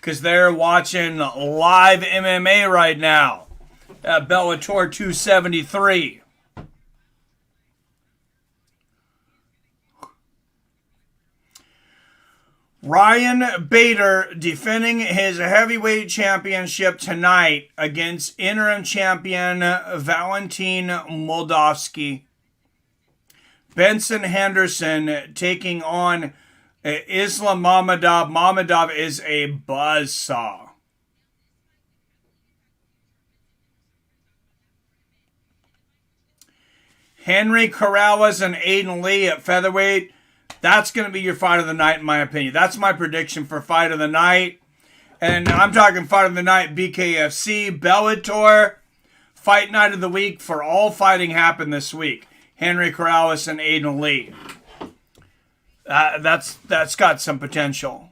Speaker 1: because they're watching live MMA right now at Bellator 273. Ryan Bader defending his heavyweight championship tonight against interim champion Valentin Moldavsky. Benson Henderson taking on Islam Mamedov. Mamedov is a buzzsaw. Henry Corrales and Aiden Lee at featherweight. That's going to be your fight of the night, in my opinion. That's my prediction for fight of the night. And I'm talking fight of the night, BKFC, Bellator, fight night of the week for all fighting happened this week. Henry Corrales and Aiden Lee. That's got some potential.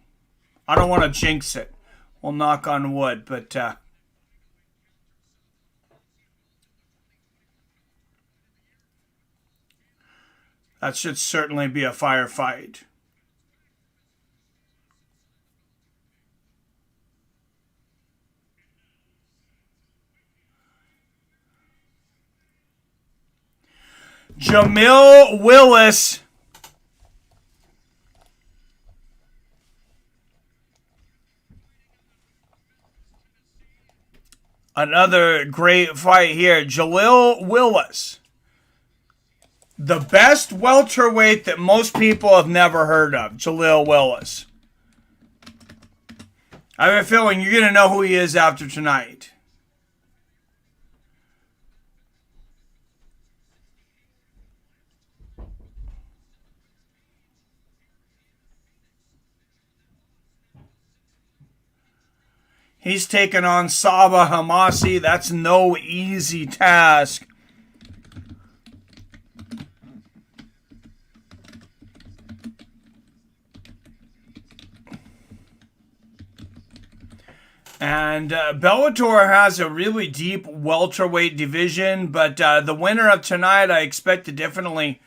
Speaker 1: I don't want to jinx it. We'll knock on wood, but that should certainly be a firefight. Jamil Willis another great fight here. Jalil Willis, the best welterweight that most people have never heard of. Jalil Willis. I have a feeling you're going to know who he is after tonight. He's taken on Sabah Hamasi. That's no easy task. And Bellator has a really deep welterweight division, but the winner of tonight I expect to definitely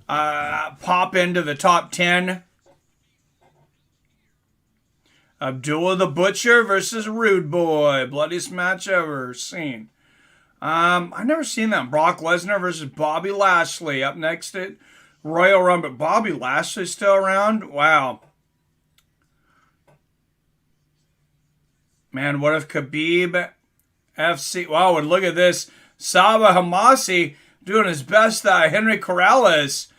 Speaker 1: pop into the top 10. Abdullah the Butcher versus Rude Boy. Bloodiest match ever seen. I've never seen that. Brock Lesnar versus Bobby Lashley. Up next at Royal Rumble. Bobby Lashley still around? Wow. Man, what if Khabib FC... Wow, and look at this. Sabah Hamasi doing his best Henry Corrales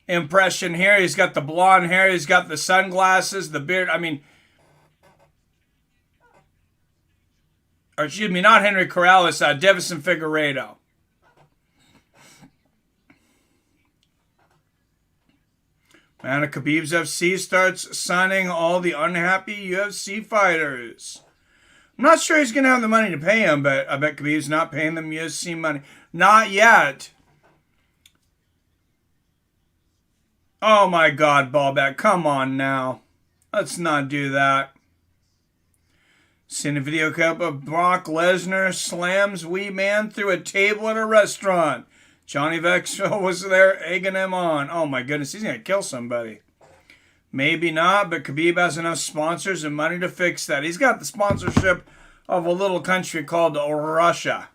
Speaker 1: impression here. He's got the blonde hair. He's got the sunglasses, the beard. I mean... Or excuse me, not Henry Corrales. Davison Figueiredo. Man, Khabib's FC starts signing all the unhappy UFC fighters. I'm not sure he's going to have the money to pay him, but I bet Khabib's not paying them UFC money. Not yet. Oh my God, Ballback. Come on now. Let's not do that. Seen a video clip of Brock Lesnar slams Wee Man through a table at a restaurant. Johnny Vexel was there egging him on. Oh my goodness, he's going to kill somebody. Maybe not, but Khabib has enough sponsors and money to fix that. He's got the sponsorship of a little country called Russia.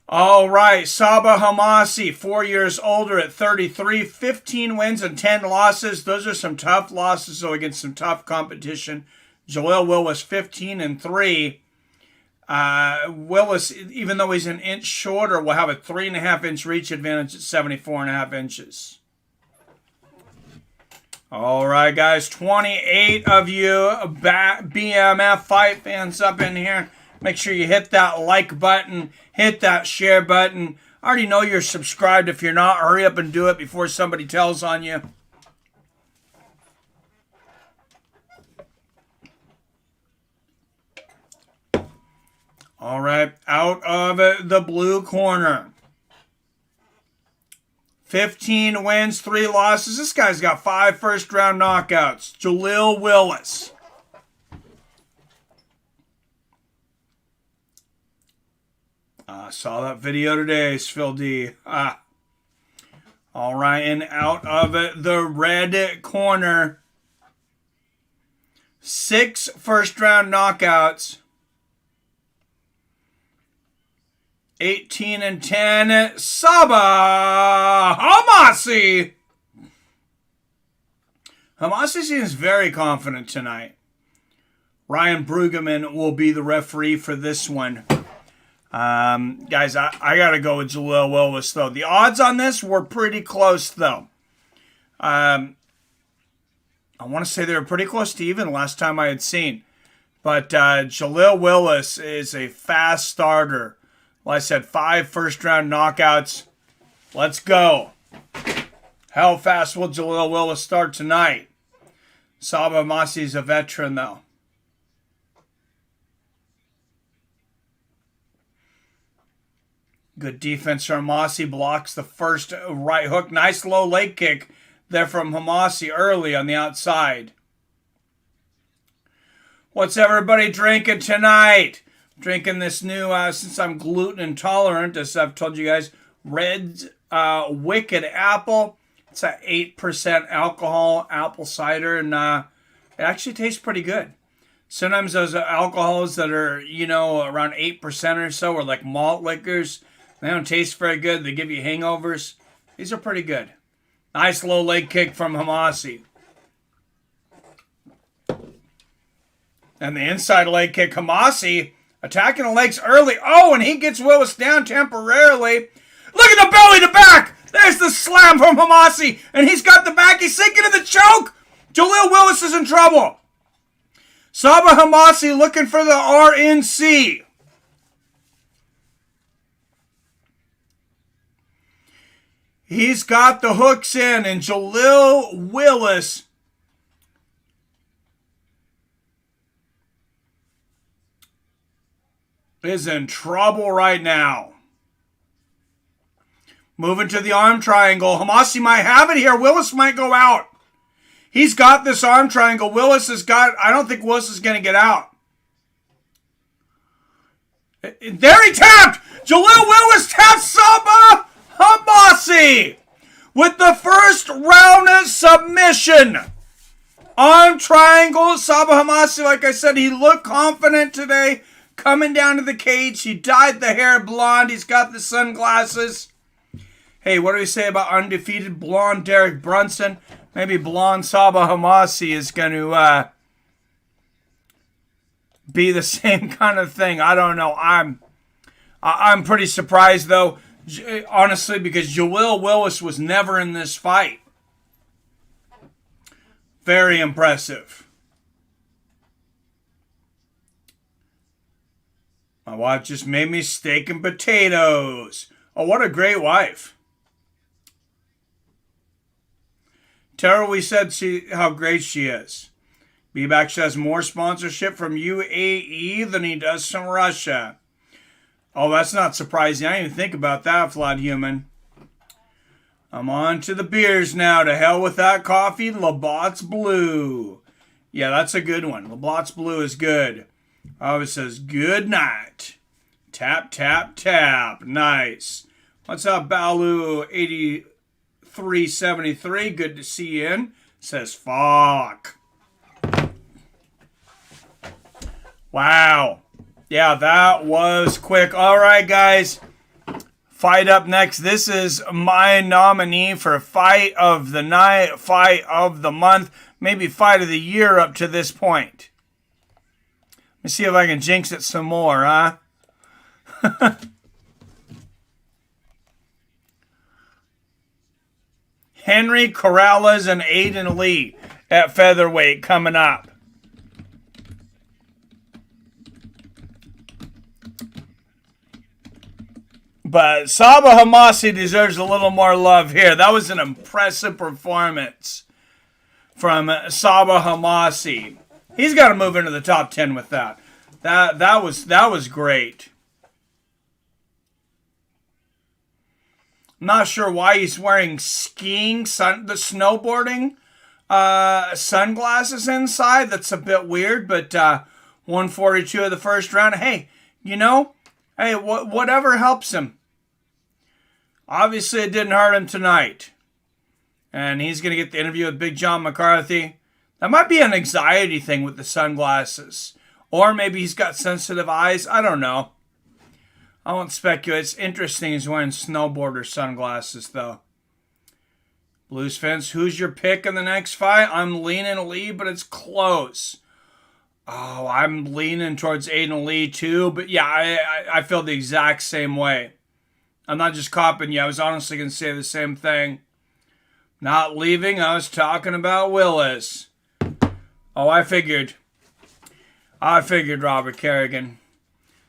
Speaker 1: All right, Sabah Hamasi, 4 years older at 33, 15 wins and 10 losses. Those are some tough losses, so against some tough competition. Jalil Willis, 15-3. Willis, even though he's an inch shorter, will have a 3.5-inch reach advantage at 74.5 inches. All right, guys, 28 of you BMF fight fans up in here. Make sure you hit that like button, hit that share button. I already know you're subscribed. If you're not, hurry up and do it before somebody tells on you. All right, out of the blue corner. 15 wins, 3 losses. This guy's got 5 first-round knockouts. Jalil Willis. I saw that video today, Phil D. All right, and out of the red corner. 6 first-round knockouts. 18-10, Saba Hamasi. Hamasi seems very confident tonight. Ryan Brueggemann will be the referee for this one. Guys, I got to go with Jaleel Willis, though. The odds on this were pretty close, though. I want to say they were pretty close to even last time I had seen. But Jaleel Willis is a fast starter. Like I said, 5 first-round knockouts. Let's go. How fast will Jaleel Willis start tonight? Saba Hamasi's a veteran, though. Good defense from Hamasi. Blocks the first right hook. Nice low leg kick there from Hamasi early on the outside. What's everybody drinking tonight? Drinking this new, since I'm gluten intolerant, as I've told you guys, Red's Wicked Apple. It's at 8% alcohol, apple cider, and it actually tastes pretty good. Sometimes those alcohols that are, around 8% or so, are like malt liquors. They don't taste very good. They give you hangovers. These are pretty good. Nice low leg kick from Hamasi. And the inside leg kick, Hamasi attacking the legs early. Oh, and he gets Willis down temporarily. Look at the belly to back. There's the slam from Hamasi. And he's got the back. He's sinking to the choke. Jaleel Willis is in trouble. Saba Hamasi looking for the RNC. He's got the hooks in, and Jaleel Willis is in trouble right now. Moving to the arm triangle. Hamasi might have it here. Willis might go out. He's got this arm triangle. Willis has got... I don't think Willis is going to get out. There he tapped! Jaleel Willis taps Saba Hamasi with the first round submission. Arm triangle. Saba Hamasi, like I said, he looked confident today. Coming down to the cage. He dyed the hair blonde. He's got the sunglasses. Hey, what do we say about undefeated blonde Derek Brunson? Maybe blonde Saba Hamasi is going to be the same kind of thing. I don't know. I'm pretty surprised, though, honestly, because Jaleel Willis was never in this fight. Very impressive. My wife just made me steak and potatoes. Oh, what a great wife. Tara, we said how great she is. B-Back has more sponsorship from UAE than he does from Russia. Oh, that's not surprising. I didn't even think about that, Flawed Human. I'm on to the beers now. To hell with that coffee. Labatt's Blue. Yeah, that's a good one. Labatt's Blue is good. Oh, it says, good night. Tap, tap, tap. Nice. What's up, Balu8373? Good to see you in. Says, fuck. Wow. Yeah, that was quick. All right, guys. Fight up next. This is my nominee for Fight of the Night, Fight of the Month, maybe Fight of the Year up to this point. Let me see if I can jinx it some more, huh? Henry Corrales and Aiden Lee at featherweight coming up. But Saba Hamasi deserves a little more love here. That was an impressive performance from Saba Hamasi. He's got to move into the top 10 with that. That was great. I'm not sure why he's wearing the snowboarding sunglasses inside. That's a bit weird, but 142 of the first round. Hey, whatever helps him. Obviously, it didn't hurt him tonight. And he's going to get the interview with Big John McCarthy. That might be an anxiety thing with the sunglasses. Or maybe he's got sensitive eyes. I don't know. I won't speculate. It's interesting he's wearing snowboarder sunglasses, though. Blues fans, who's your pick in the next fight? I'm leaning Lee, but it's close. Oh, I'm leaning towards Aiden Lee, too. But yeah, I feel the exact same way. I'm not just copying you. I was honestly going to say the same thing. Not leaving. I was talking about Willis. Oh, I figured, Robert Kerrigan.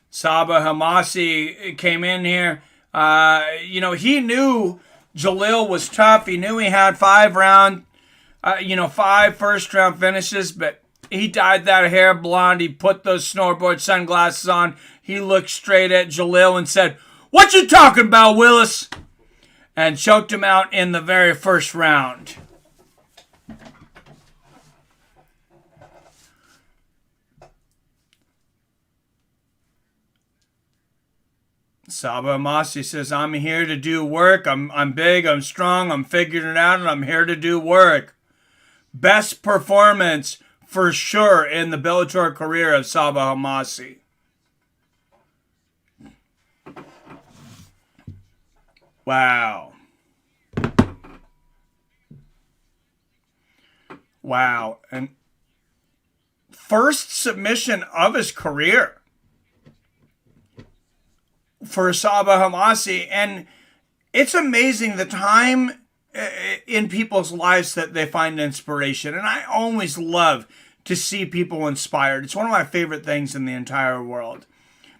Speaker 1: Saba Hamasi came in here. He knew Jalil was tough. He knew he had 5 first-round finishes, but he dyed that hair blonde. He put those snowboard sunglasses on. He looked straight at Jalil and said, "What you talking about, Willis?" And choked him out in the very first round. Saba Amasi says, "I'm here to do work. I'm big, I'm strong, I'm figuring it out, and I'm here to do work." Best performance for sure in the Bellator career of Saba Hamasi. Wow. And first submission of his career for Saba Hamasi. And it's amazing the time in people's lives that they find inspiration. And I always love to see people inspired. It's one of my favorite things in the entire world.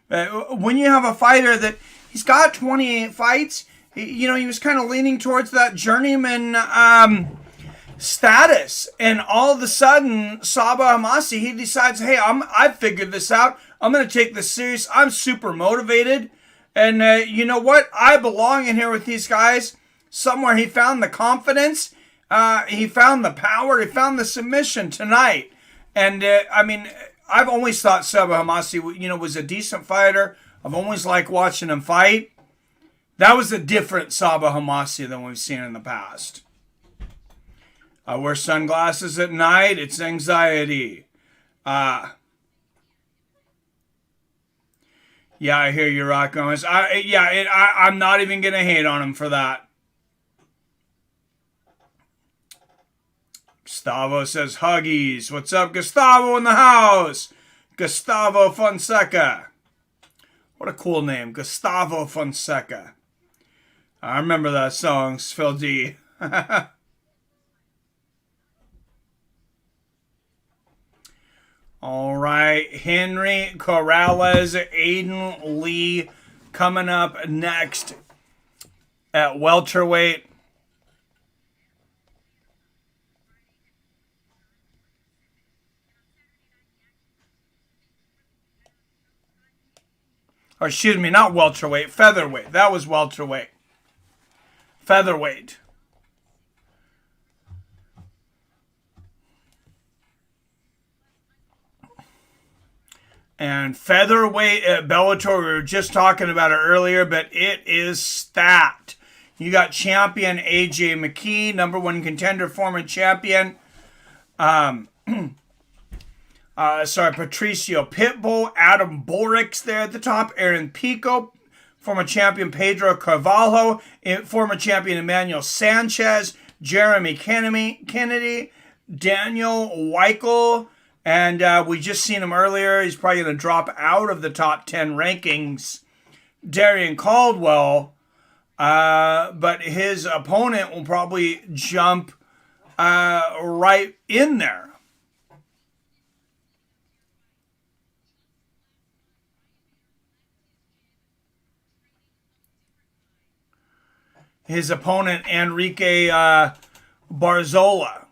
Speaker 1: When you have a fighter that he's got 28 fights, he was kind of leaning towards that journeyman status. And all of a sudden, Saba Hamasi, he decides, hey, I figured this out. I'm going to take this serious. I'm super motivated. And you know what? I belong in here with these guys. Somewhere he found the confidence. He found the power. He found the submission tonight. And, I've always thought Saba Hamasi, was a decent fighter. I've always liked watching him fight. That was a different Saba Hamasi than we've seen in the past. I wear sunglasses at night. It's anxiety. Yeah, I hear you, Rock Gomez. I'm not even going to hate on him for that. Gustavo says, Huggies. What's up, Gustavo in the house? Gustavo Fonseca. What a cool name, Gustavo Fonseca. I remember that song, Phil D. All right, Henry Corrales, Aiden Lee coming up next at welterweight. Or excuse me, not welterweight, featherweight. That was welterweight. Featherweight. And featherweight at Bellator, we were just talking about it earlier, but it is stacked. You got champion AJ McKee, number 1 contender, former champion. Patricio Pitbull, Adam Borix there at the top, Aaron Pico, former champion Pedro Carvalho, former champion Emmanuel Sanchez, Jeremy Kennedy, Daniel Weichel, and we just seen him earlier. He's probably going to drop out of the top 10 rankings. Darian Caldwell, but his opponent will probably jump right in there. His opponent, Enrique Barzola.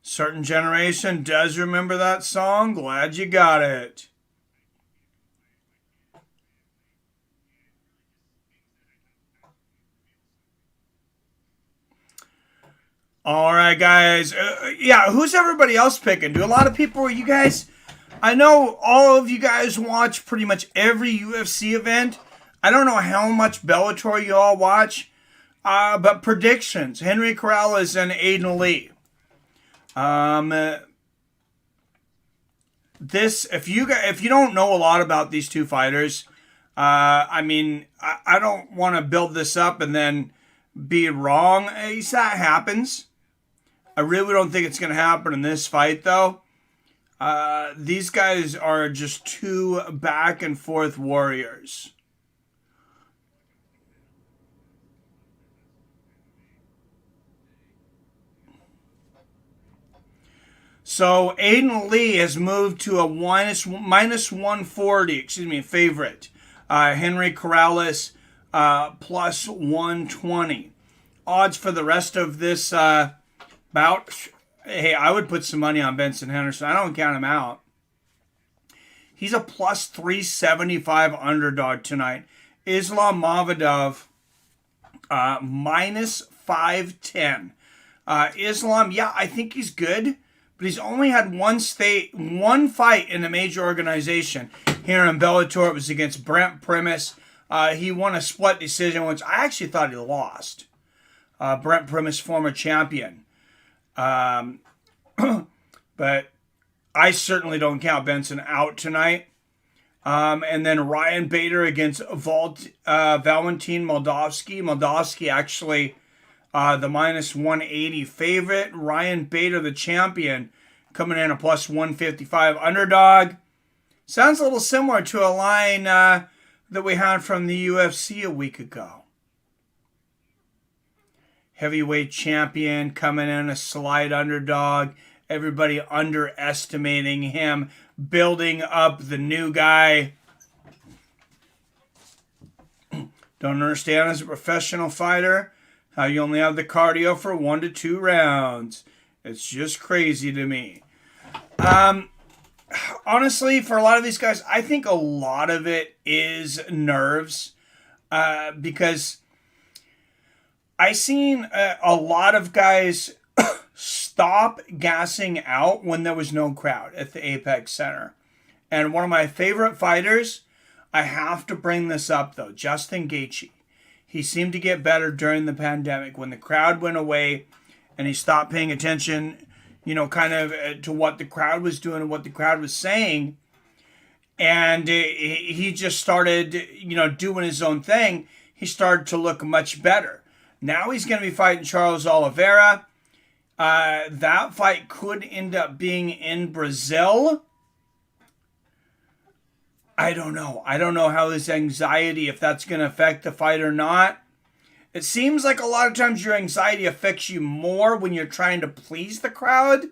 Speaker 1: Certain generation does remember that song. Glad you got it. All right, guys. Who's everybody else picking? Do a lot of people, you guys... I know all of you guys watch pretty much every UFC event. I don't know how much Bellator you all watch. But predictions: Henry Corrales and Aiden Lee. If you don't know a lot about these two fighters, I don't want to build this up and then be wrong. That happens. I really don't think it's going to happen in this fight, though. These guys are just two back and forth warriors. So Aiden Lee has moved to a minus 140, favorite. Henry Corrales plus 120. Odds for the rest of this bout. Hey, I would put some money on Benson Henderson. I don't count him out. He's a plus 375 underdog tonight. Islam Mamedov minus 510. Islam, yeah, I think he's good, but he's only had one fight in a major organization. Here in Bellator, it was against Brent Primus. He won a split decision, which I actually thought he lost. Brent Primus, former champion. But I certainly don't count Benson out tonight. And then Ryan Bader against Valentin Moldavsky. Moldavsky actually the minus 180 favorite. Ryan Bader, the champion, coming in a plus 155 underdog. Sounds a little similar to a line that we had from the UFC a week ago. Heavyweight champion coming in a slight underdog. Everybody underestimating him. Building up the new guy. Don't understand as a professional fighter how you only have the cardio for 1 to 2 rounds. It's just crazy to me. Honestly, for a lot of these guys, I think a lot of it is nerves. Because I seen a lot of guys stop gassing out when there was no crowd at the Apex Center. And one of my favorite fighters, I have to bring this up though, Justin Gaethje. He seemed to get better during the pandemic when the crowd went away and he stopped paying attention, to what the crowd was doing and what the crowd was saying. And he just started, doing his own thing. He started to look much better. Now he's going to be fighting Charles Oliveira. That fight could end up being in Brazil. I don't know. I don't know how this anxiety, if that's going to affect the fight or not. It seems like a lot of times your anxiety affects you more when you're trying to please the crowd.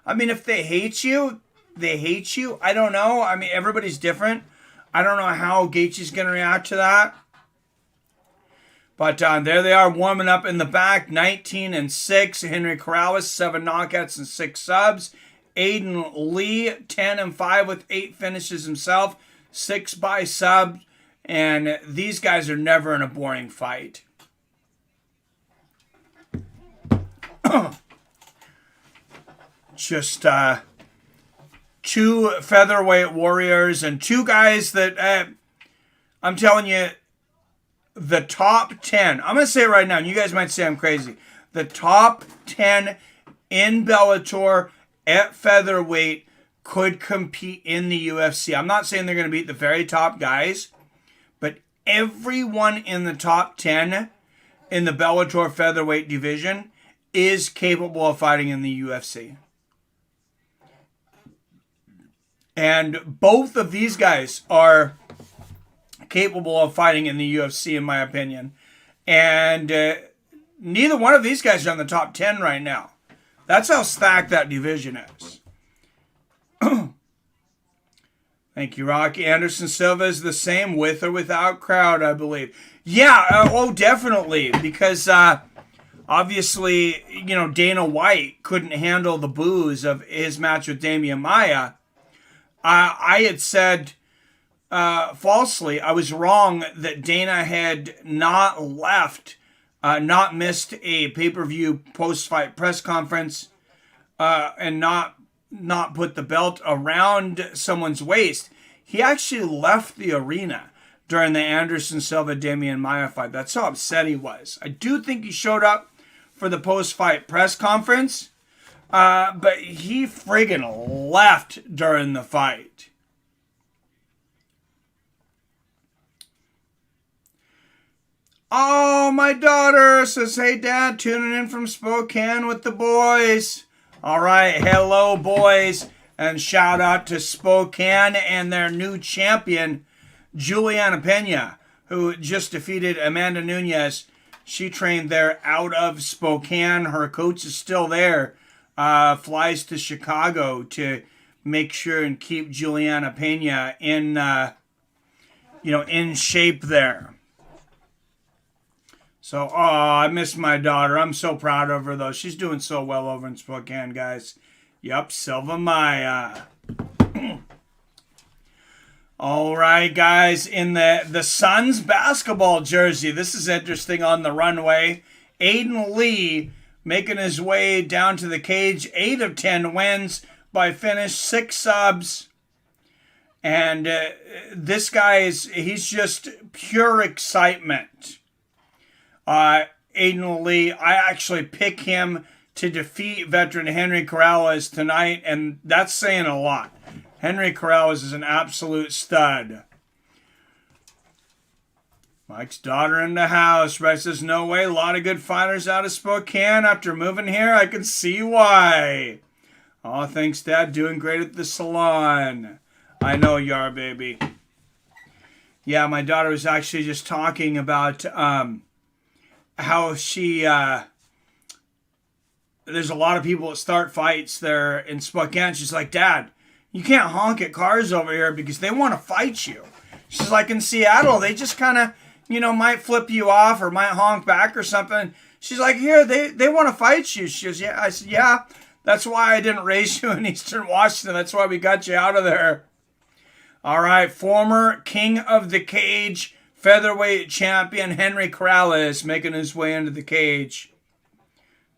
Speaker 1: I mean, if they hate you, they hate you. I don't know. I mean, everybody's different. I don't know how Gaethje's going to react to that. But there they are warming up in the back, 19-6. Henry Corrales, 7 knockouts and 6 subs. Aiden Lee, 10-5 with 8 finishes himself, 6 by sub. And these guys are never in a boring fight. Just 2 featherweight warriors and 2 guys that I'm telling you, the top 10, I'm going to say it right now, and you guys might say I'm crazy. The top 10 in Bellator at featherweight could compete in the UFC. I'm not saying they're going to beat the very top guys, but everyone in the top 10 in the Bellator featherweight division is capable of fighting in the UFC. And both of these guys are capable of fighting in the UFC, in my opinion. And neither one of these guys are in the top 10 right now. That's how stacked that division is. Thank you, Rocky. Anderson Silva is the same with or without crowd, I believe. Yeah, definitely. Because obviously, Dana White couldn't handle the boos of his match with Damian Maia. I had said falsely, I was wrong that Dana had not missed a pay-per-view post-fight press conference and not put the belt around someone's waist. He actually left the arena. during the Anderson Silva Damian Maia fight. That's how upset he was. I do think he showed up for the post-fight press conference, but he friggin' left during the fight. Oh, my daughter says, hey, Dad, tuning in from Spokane with the boys. All right, hello, boys. And shout out to Spokane and their new champion, Juliana Pena, who just defeated Amanda Nunes. She trained there out of Spokane. Her coach is still there. Flies to Chicago to make sure and keep Juliana Pena in shape there. So, I miss my daughter. I'm so proud of her, though. She's doing so well over in Spokane, guys. Yup, Silva Maya. All right, guys. In the Suns basketball jersey, this is interesting on the runway. Aiden Lee making his way down to the cage. 8 of 10 wins by finish, 6 subs. And this guy he's just pure excitement. Aiden Lee, I actually pick him to defeat veteran Henry Corrales tonight, and that's saying a lot. Henry Corrales is an absolute stud. Mike's daughter in the house. Rex says, no way, a lot of good fighters out of Spokane. After moving here, I can see why. Oh, thanks, Dad. Doing great at the salon. I know you are, baby. Yeah, my daughter was actually just talking about how she, there's a lot of people that start fights there in Spokane. She's like, Dad, you can't honk at cars over here because they want to fight you. She's like, in Seattle, they just kind of, might flip you off or might honk back or something. She's like, here, they want to fight you. She goes, yeah. I said, yeah, that's why I didn't raise you in Eastern Washington. That's why we got you out of there. All right, former King of the Cage featherweight champion Henry Corrales making his way into the cage.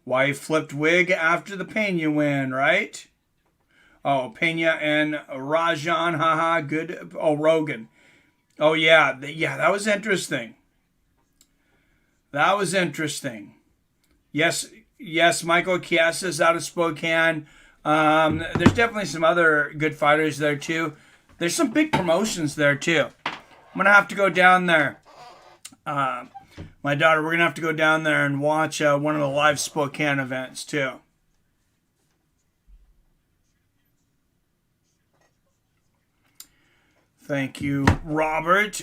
Speaker 1: Why he flipped wig after the Pena win, right? Oh, Pena and Rajan, haha, good. Oh, Rogan. Oh, yeah, that was interesting. That was interesting. Yes, Michael Chiesa is out of Spokane. There's definitely some other good fighters there, too. There's some big promotions there, too. I'm going to have to go down there. My daughter, we're going to have to go down there and watch one of the live Spokane events, too. Thank you, Robert.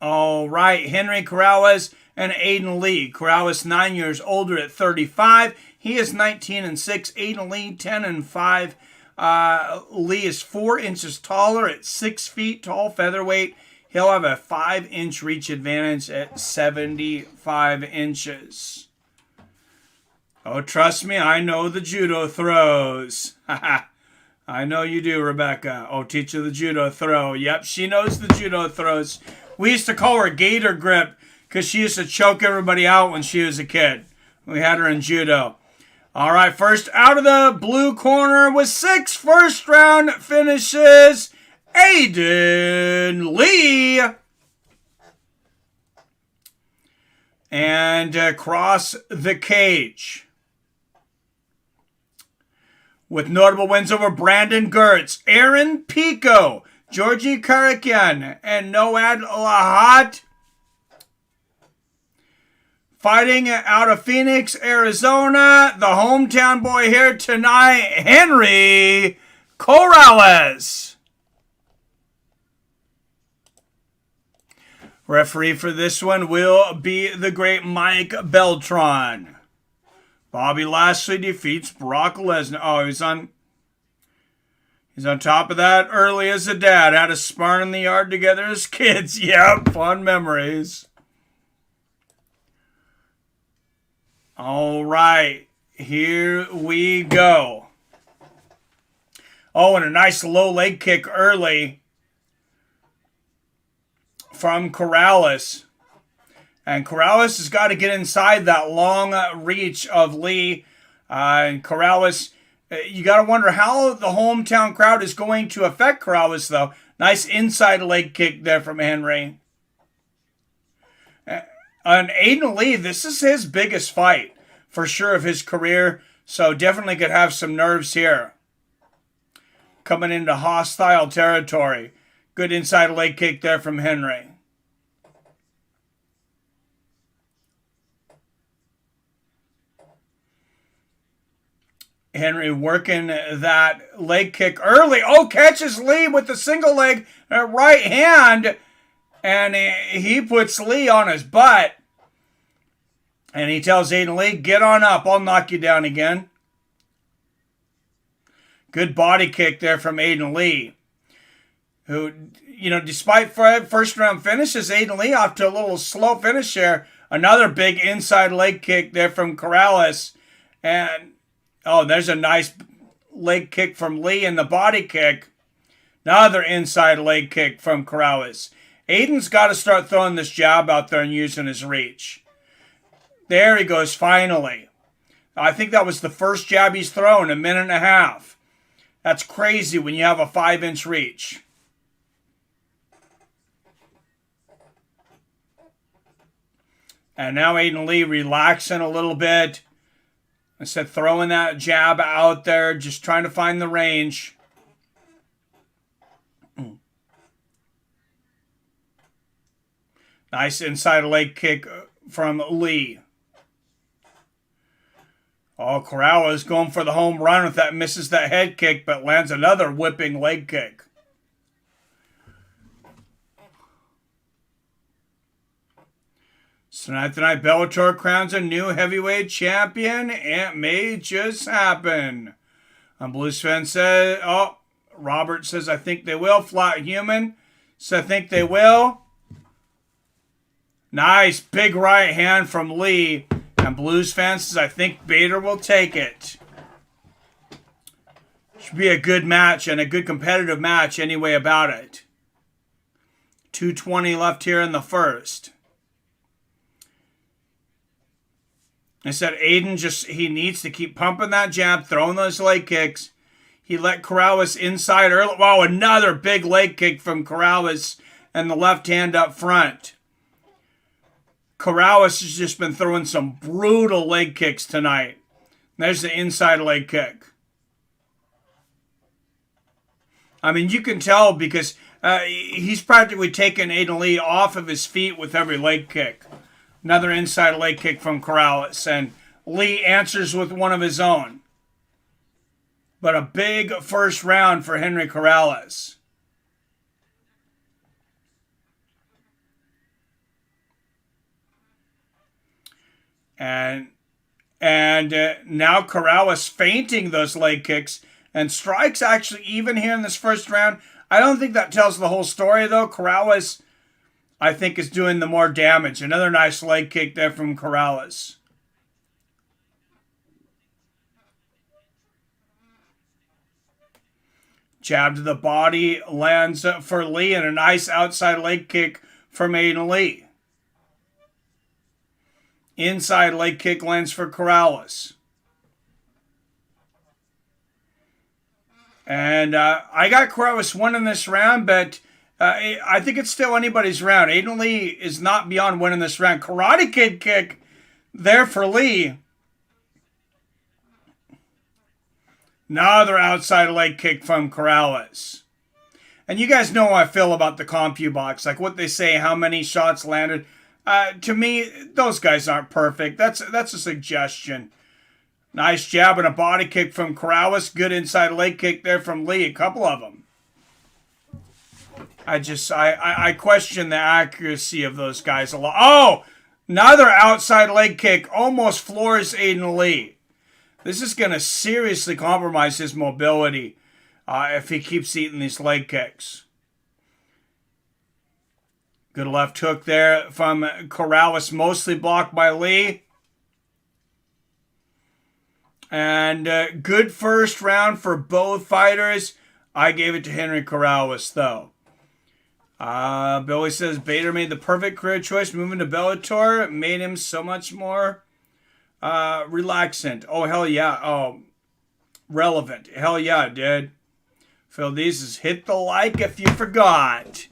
Speaker 1: All right, Henry Corrales and Aiden Lee. Corrales 9 years older at 35. He is 19-6. Aiden Lee 10-5. Lee is 4 inches taller at 6 feet tall, featherweight. He'll have a 5-inch reach advantage at 75 inches. Oh, trust me, I know the judo throws. I know you do, Rebecca. Oh, teach her the judo throw. Yep, she knows the judo throws. We used to call her Gator Grip because she used to choke everybody out when she was a kid. We had her in judo. All right, first out of the blue corner with 6 first-round finishes, Aiden Lee. And across the cage, with notable wins over Brandon Gertz, Aaron Pico, Georgi Karakian, and Noad Lahat. Fighting out of Phoenix, Arizona, the hometown boy here tonight, Henry Corrales. Referee for this one will be the great Mike Beltran. Bobby Lashley defeats Brock Lesnar. Oh, he's on top of that early as a dad. Had a sparring in the yard together as kids. Yep, fun memories. All right, here we go. Oh, and a nice low leg kick early from Corrales. And Corrales has got to get inside that long reach of Lee. And Corrales, you got to wonder how the hometown crowd is going to affect Corrales, though. Nice inside leg kick there from Henry. And Aiden Lee, this is his biggest fight for sure of his career. So definitely could have some nerves here. Coming into hostile territory. Good inside leg kick there from Henry. Henry working that leg kick early. Oh, catches Lee with the single leg right hand. And he puts Lee on his butt. And he tells Aiden Lee, get on up. I'll knock you down again. Good body kick there from Aiden Lee. Who, despite first round finishes, Aiden Lee off to a little slow finish there. Another big inside leg kick there from Corrales. And, there's a nice leg kick from Lee and the body kick. Another inside leg kick from Corrales. Aiden's got to start throwing this jab out there and using his reach. There he goes, finally. I think that was the first jab he's thrown in a minute and a half. That's crazy when you have a 5-inch reach. And now Aiden Lee relaxing a little bit. Instead of throwing that jab out there, just trying to find the range. Nice inside leg kick from Lee. Oh, Corrales going for the home run with that, misses that head kick, but lands another whipping leg kick. So tonight, Bellator crowns a new heavyweight champion. It may just happen. Blues fan says, Robert says, I think they will. Flat Human says, I think they will. Nice big right hand from Lee. And Blues fans says, I think Bader will take it. Should be a good match and a good competitive match anyway about it. 2:20 left here in the first. I said Aiden he needs to keep pumping that jab, throwing those leg kicks. He let Corrales inside early. Wow, another big leg kick from Corrales and the left hand up front. Corrales has just been throwing some brutal leg kicks tonight. There's the inside leg kick. I mean, you can tell because he's practically taken Aiden Lee off of his feet with every leg kick. Another inside leg kick from Corrales. And Lee answers with one of his own. But a big first round for Henry Corrales. And now Corrales feinting those leg kicks and strikes actually even here in this first round. I don't think that tells the whole story though. Corrales, I think, is doing the more damage. Another nice leg kick there from Corrales. Jab to the body lands for Lee and a nice outside leg kick from Aiden Lee. Inside leg kick lands for Corrales. And I got Corrales winning this round, but I think it's still anybody's round. Aiden Lee is not beyond winning this round. Karate Kid kick there for Lee. Another outside leg kick from Corrales. And you guys know how I feel about the CompuBox. Like what they say, how many shots landed. To me, those guys aren't perfect. That's a suggestion. Nice jab and a body kick from Corrales. Good inside leg kick there from Lee. A couple of them. I question the accuracy of those guys a lot. Oh! Another outside leg kick. Almost floors Aiden Lee. This is going to seriously compromise his mobility if he keeps eating these leg kicks. Good left hook there from Corrales, mostly blocked by Lee. And good first round for both fighters. I gave it to Henry Corrales, though. Billy says Bader made the perfect career choice. Moving to Bellator, it made him so much more relaxant. Oh, hell yeah. Oh, relevant. Hell yeah, dude. Phil, these is hit the like if you forgot.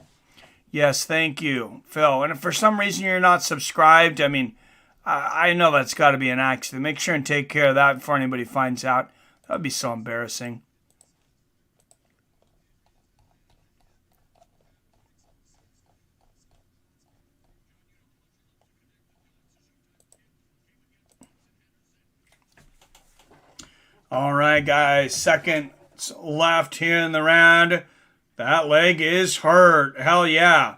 Speaker 1: Yes, thank you, Phil. And if for some reason you're not subscribed, I mean, I know that's got to be an accident. Make sure and take care of that before anybody finds out. That would be so embarrassing. All right, guys. Seconds left here in the round. That leg is hurt. Hell yeah.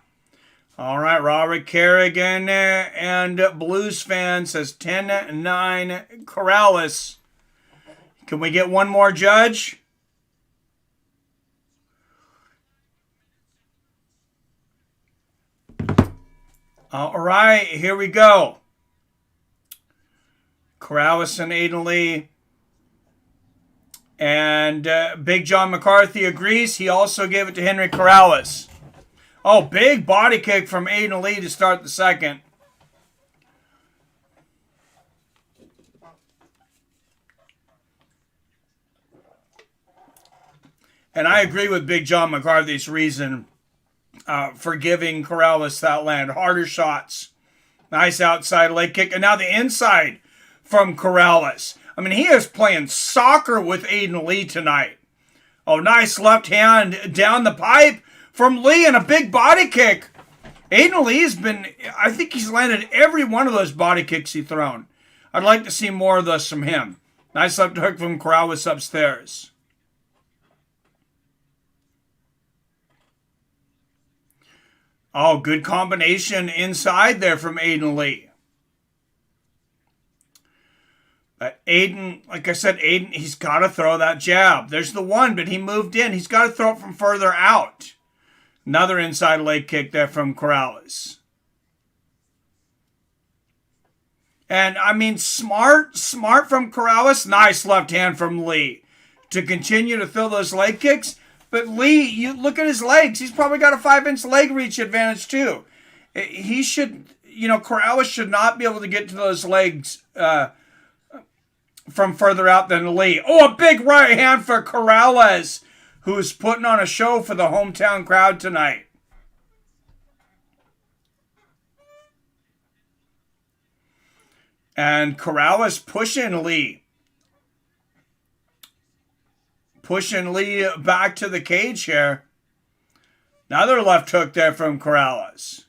Speaker 1: All right, Robert Kerrigan and Blues fan says 10-9 Corrales. Can we get one more judge? All right, here we go. Corrales and Aiden Lee. And Big John McCarthy agrees. He also gave it to Henry Corrales. Oh, big body kick from Aiden Lee to start the second. And I agree with Big John McCarthy's reason for giving Corrales that land. Harder shots. Nice outside leg kick. And now the inside from Corrales. I mean, he is playing soccer with Aiden Lee tonight. Oh, nice left hand down the pipe from Lee and a big body kick. Aiden Lee has been, I think he's landed every one of those body kicks he's thrown. I'd like to see more of those from him. Nice left hook from Corrales upstairs. Oh, good combination inside there from Aiden Lee. Aiden, like I said, Aiden, he's got to throw that jab. There's the one, but he moved in. He's got to throw it from further out. Another inside leg kick there from Corrales. And, I mean, smart from Corrales. Nice left hand from Lee to continue to throw those leg kicks. But Lee, you look at his legs. He's probably got a 5-inch leg reach advantage, too. He should, Corrales should not be able to get to those legs from further out than Lee. Oh, a big right hand for Corrales, who's putting on a show for the hometown crowd tonight. And Corrales pushing Lee. Pushing Lee back to the cage here. Another left hook there from Corrales.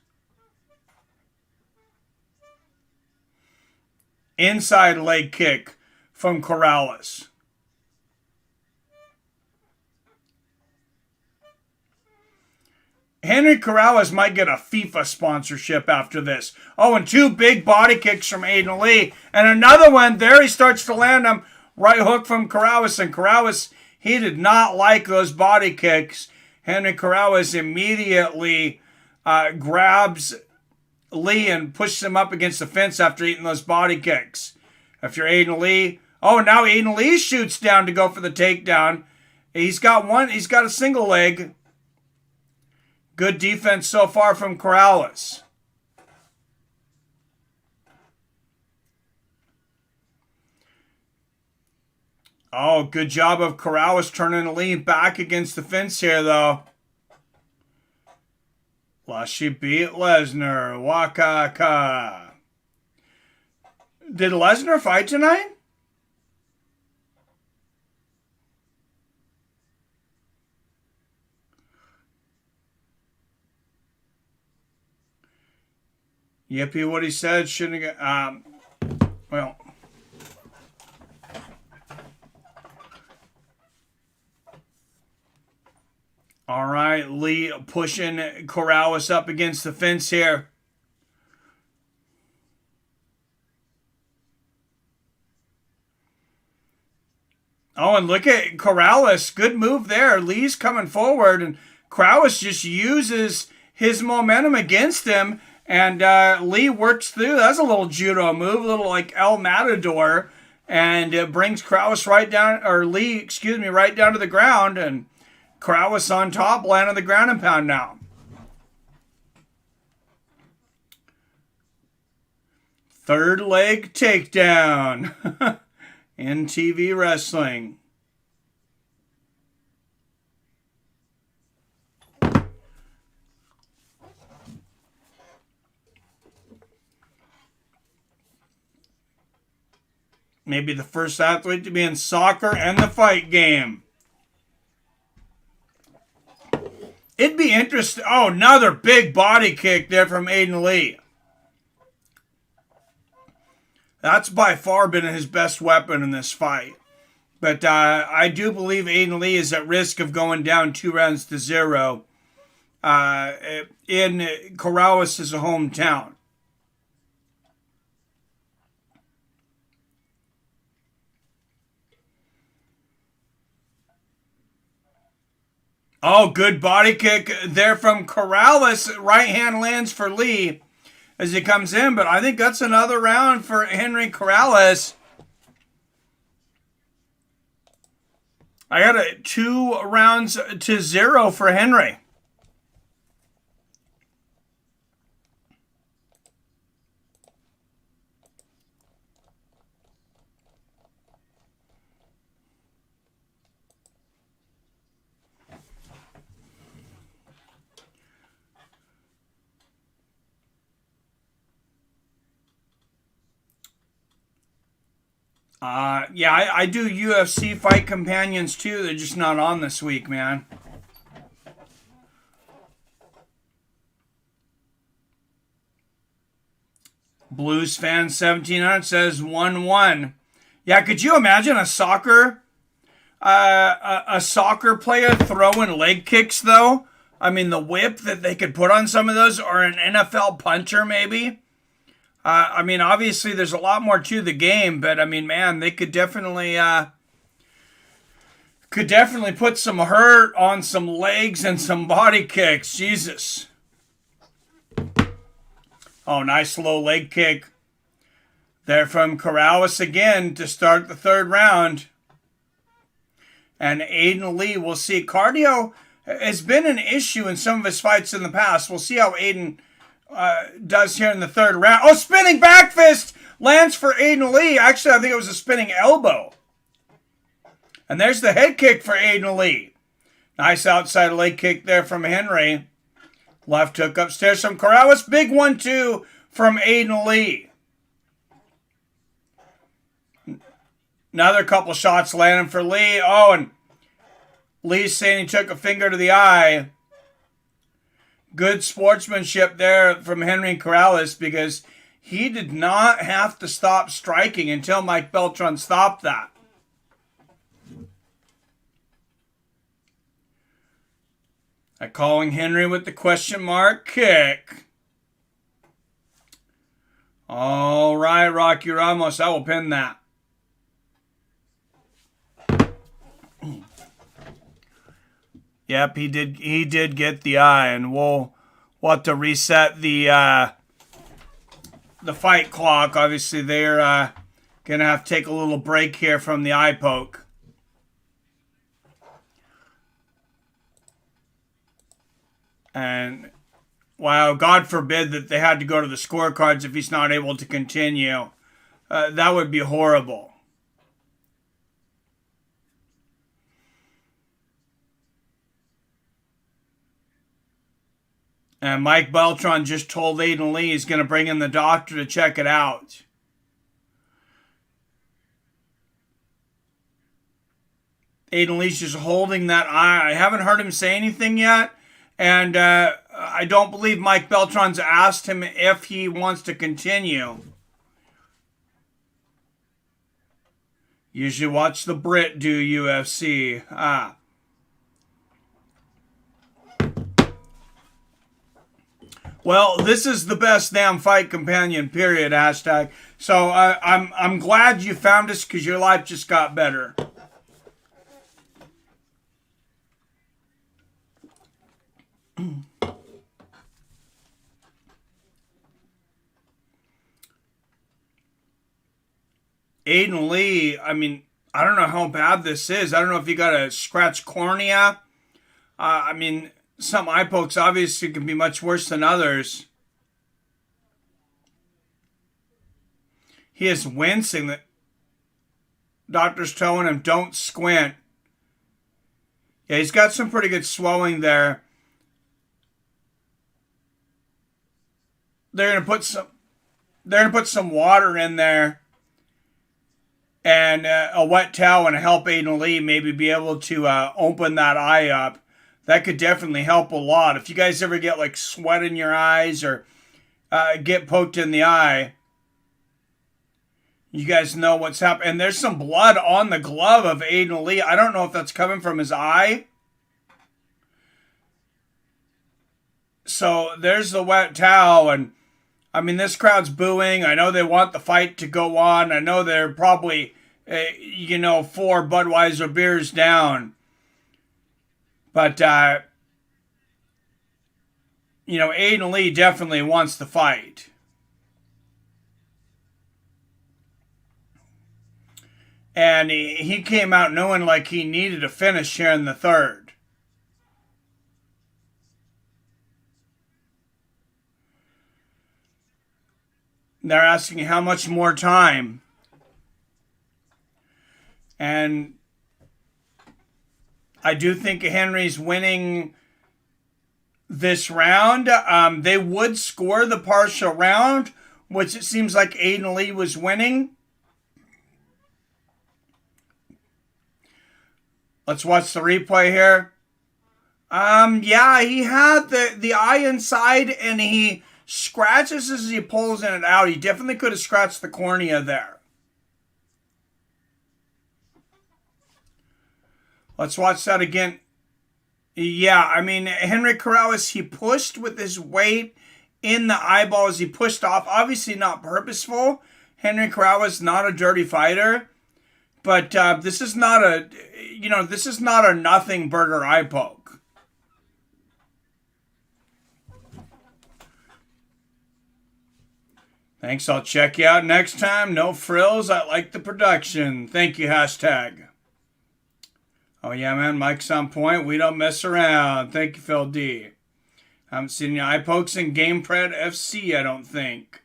Speaker 1: Inside leg kick from Corrales. Henry Corrales might get a FIFA sponsorship after this. Oh, and two big body kicks from Aiden Lee. And another one, there he starts to land him. Right hook from Corrales. And Corrales, he did not like those body kicks. Henry Corrales immediately grabs Lee and pushes him up against the fence after eating those body kicks. If you're Aiden Lee, oh, now Aiden Lee shoots down to go for the takedown. He's got a single leg. Good defense so far from Corrales. Oh, good job of Corrales turning Lee back against the fence here, though. Lashley beat Lesnar. Wakaka. Did Lesnar fight tonight? Yippee, what he said shouldn't have well. All right, Lee pushing Corrales up against the fence here. Oh, and look at Corrales. Good move there. Lee's coming forward, and Corrales just uses his momentum against him. And Lee works through. That's a little judo move, a little like El Matador, and it brings Corrales right down to the ground, and Corrales on top, landing the ground and pound now. Third leg takedown in TV wrestling. Maybe the first athlete to be in soccer and the fight game. It'd be interesting. Oh, another big body kick there from Aiden Lee. That's by far been his best weapon in this fight. But I do believe Aiden Lee is at risk of going down 2-0 in Corrales' hometown. Oh, good body kick there from Corrales. Right hand lands for Lee as he comes in. But I think that's another round for Henry Corrales. I got 2-0 for Henry. Yeah, I do UFC fight companions too. They're just not on this week, man. Blues fan 1700 says 1-1. Yeah, could you imagine a soccer player throwing leg kicks though? I mean, the whip that they could put on some of those, or an NFL puncher maybe. I mean, obviously, there's a lot more to the game, but I mean, man, they could definitely put some hurt on some legs and some body kicks. Jesus. Oh, nice low leg kick there from Corrales again to start the third round. And Aiden Lee, we'll see. Cardio has been an issue in some of his fights in the past. We'll see how Aiden does here in the third round. Oh, spinning back fist lands for Aiden Lee. Actually, I think it was a spinning elbow. And there's the head kick for Aiden Lee. Nice outside leg kick there from Henry. Left hook upstairs from Corrales. Big 1-2 from Aiden Lee. Another couple shots landing for Lee. Oh, and Lee's saying he took a finger to the eye. Good sportsmanship there from Henry Corrales, because he did not have to stop striking until Mike Beltran stopped that. Calling Henry with the question mark kick. All right, Rocky Ramos, I will pin that. Yep, he did get the eye, and we'll have to reset the fight clock. Obviously, they're gonna have to take a little break here from the eye poke. And wow, God forbid that they had to go to the scorecards if he's not able to continue. That would be horrible. And Mike Beltran just told Aiden Lee he's going to bring in the doctor to check it out. Aiden Lee's just holding that eye. I haven't heard him say anything yet. And I don't believe Mike Beltran's asked him if he wants to continue. Usually watch the Brit do UFC. Well, this is the best damn fight companion, period, hashtag. So I'm glad you found us, because your life just got better. Aiden Lee, I mean, I don't know how bad this is. I don't know if you got a scratched cornea. I mean, some eye pokes obviously can be much worse than others. He is wincing. The doctor's telling him, don't squint. Yeah, he's got some pretty good swelling there. They're gonna put some water in there. and a wet towel and help Aiden Lee maybe be able to open that eye up. That could definitely help a lot. If you guys ever get like sweat in your eyes or get poked in the eye, you guys know what's happening. And there's some blood on the glove of Aiden Lee. I don't know if that's coming from his eye. So there's the wet towel. And I mean, this crowd's booing. I know they want the fight to go on. I know they're probably, 4 Budweiser beers down. But, Aiden Lee definitely wants the fight. And he came out knowing like he needed a finish here in the third. They're asking how much more time. And I do think Henry's winning this round. They would score the partial round, which it seems like Aiden Lee was winning. Let's watch the replay here. He had the eye inside and he scratches as he pulls it out. He definitely could have scratched the cornea there. Let's watch that again. Yeah, I mean, Henry Corrales, he pushed with his weight in the eyeballs. He pushed off. Obviously not purposeful. Henry Corrales, not a dirty fighter. But this is not a nothing burger eye poke. Thanks, I'll check you out next time. No frills, I like the production. Thank you, hashtag. Oh yeah, man, Mike's on point. We don't mess around. Thank you, Phil D. Haven't seen any eye pokes in GamePred FC, I don't think.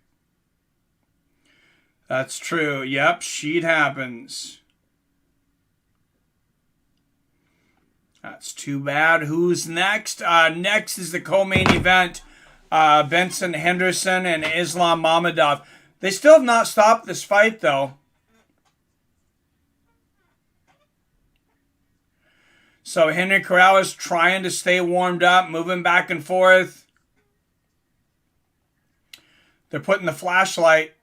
Speaker 1: That's true. Yep, sheet happens. That's too bad. Who's next? Next is the co-main event. Benson, Henderson, and Islam Mamedov. They still have not stopped this fight, though. So Henry Corrales trying to stay warmed up, moving back and forth. They're putting the flashlight.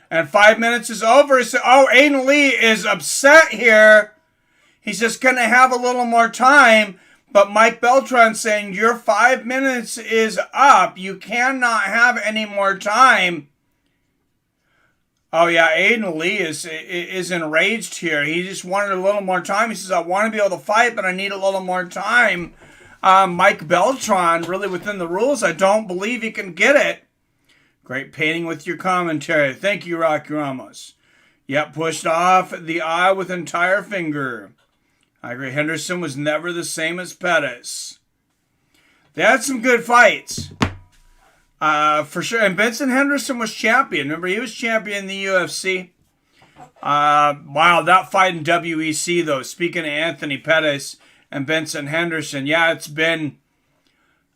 Speaker 1: And 5 minutes is over. So, Aiden Lee is upset here. He's just going to have a little more time. But Mike Beltran saying, your 5 minutes is up. You cannot have any more time. Oh, yeah, Aiden Lee is enraged here. He just wanted a little more time. He says, I want to be able to fight, but I need a little more time. Mike Beltran, really within the rules. I don't believe he can get it. Great painting with your commentary. Thank you, Rocky Ramos. Yep, pushed off the eye with entire finger. I agree. Henderson was never the same as Pettis. They had some good fights. For sure. And Benson Henderson was champion. Remember, he was champion in the UFC. Wow, that fight in WEC, though. Speaking of Anthony Pettis and Benson Henderson, yeah, it's been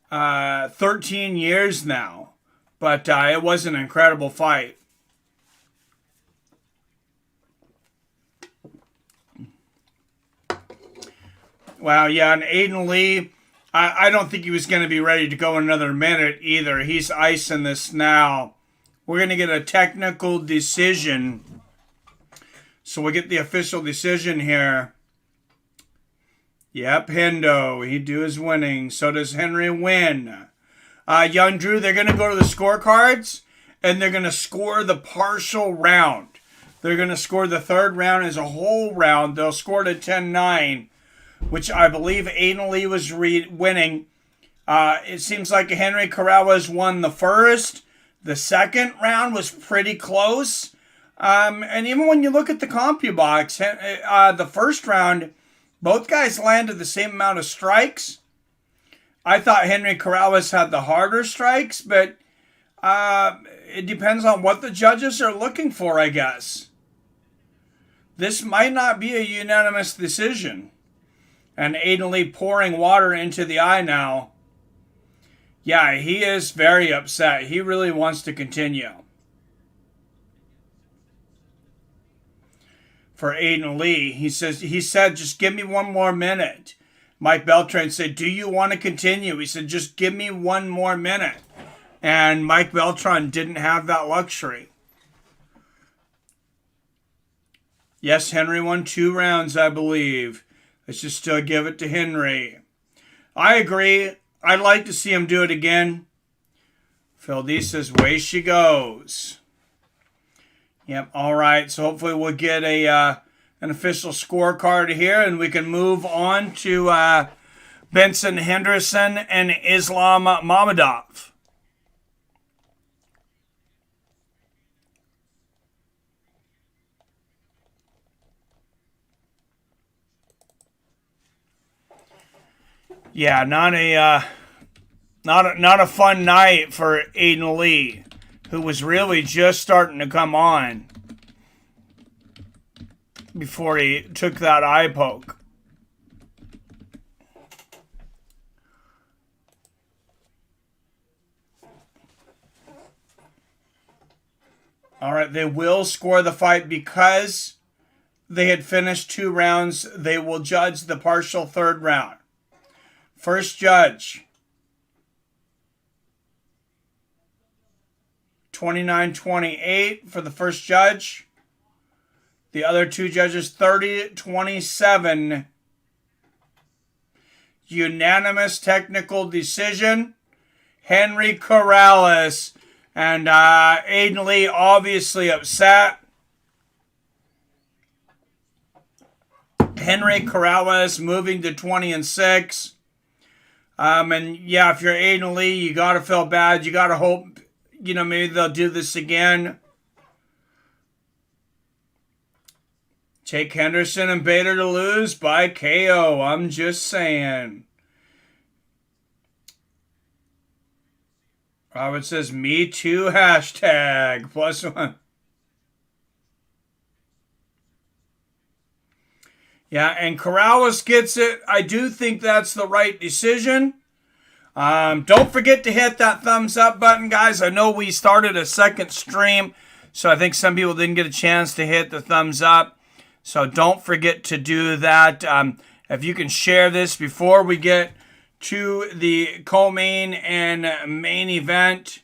Speaker 1: 13 years now. But it was an incredible fight. Wow, yeah, and Aiden Lee, I don't think he was going to be ready to go another minute either. He's icing this now. We're going to get a technical decision. So we get the official decision here. Yep, Hendo, he do his winning. So does Henry win. Young Drew, they're going to go to the scorecards, and they're going to score the partial round. They're going to score the third round as a whole round. They'll score to 10-9, which I believe Aiden Lee was winning. It seems like Henry Corrales won the first. The second round was pretty close. And even when you look at the CompuBox, the first round, both guys landed the same amount of strikes. I thought Henry Corrales had the harder strikes, but it depends on what the judges are looking for, I guess. This might not be a unanimous decision. And Aiden Lee pouring water into the eye now. Yeah, he is very upset. He really wants to continue. For Aiden Lee, he said, just give me one more minute. Mike Beltran said, do you want to continue? He said, just give me one more minute. And Mike Beltran didn't have that luxury. Yes, Henry won 2 rounds, I believe. Let's just still give it to Henry. I agree. I'd like to see him do it again. Phil D says, way she goes. Yep, all right. So hopefully we'll get an official scorecard here, and we can move on to Benson Henderson and Islam Mamedov. Yeah, not a fun night for Aiden Lee, who was really just starting to come on before he took that eye poke. All right, they will score the fight because they had finished 2 rounds. They will judge the partial 3rd round. First judge, 29-28 for the first judge. The other 2 judges, 30-27. Unanimous technical decision. Henry Corrales. And Aiden Lee obviously upset. Henry Corrales moving to 20-6. And yeah, if you're Aiden Lee, you got to feel bad. You got to hope, maybe they'll do this again. Take Henderson and Bader to lose by KO. I'm just saying. Robert says, me too, hashtag. +1. Yeah, and Corrales gets it. I do think that's the right decision. Don't forget to hit that thumbs up button, guys. I know we started a second stream, so I think some people didn't get a chance to hit the thumbs up. So don't forget to do that. If you can share this before we get to the co-main and main event.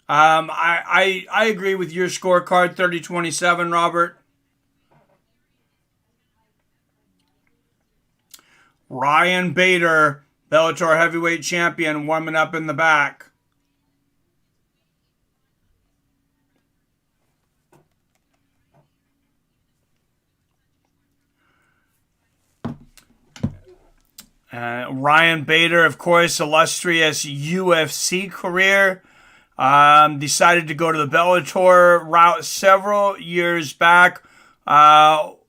Speaker 1: I agree with your scorecard, 30-27, Robert. Ryan Bader, Bellator heavyweight champion, warming up in the back. Ryan Bader, of course, illustrious UFC career. Decided to go to the Bellator route several years back.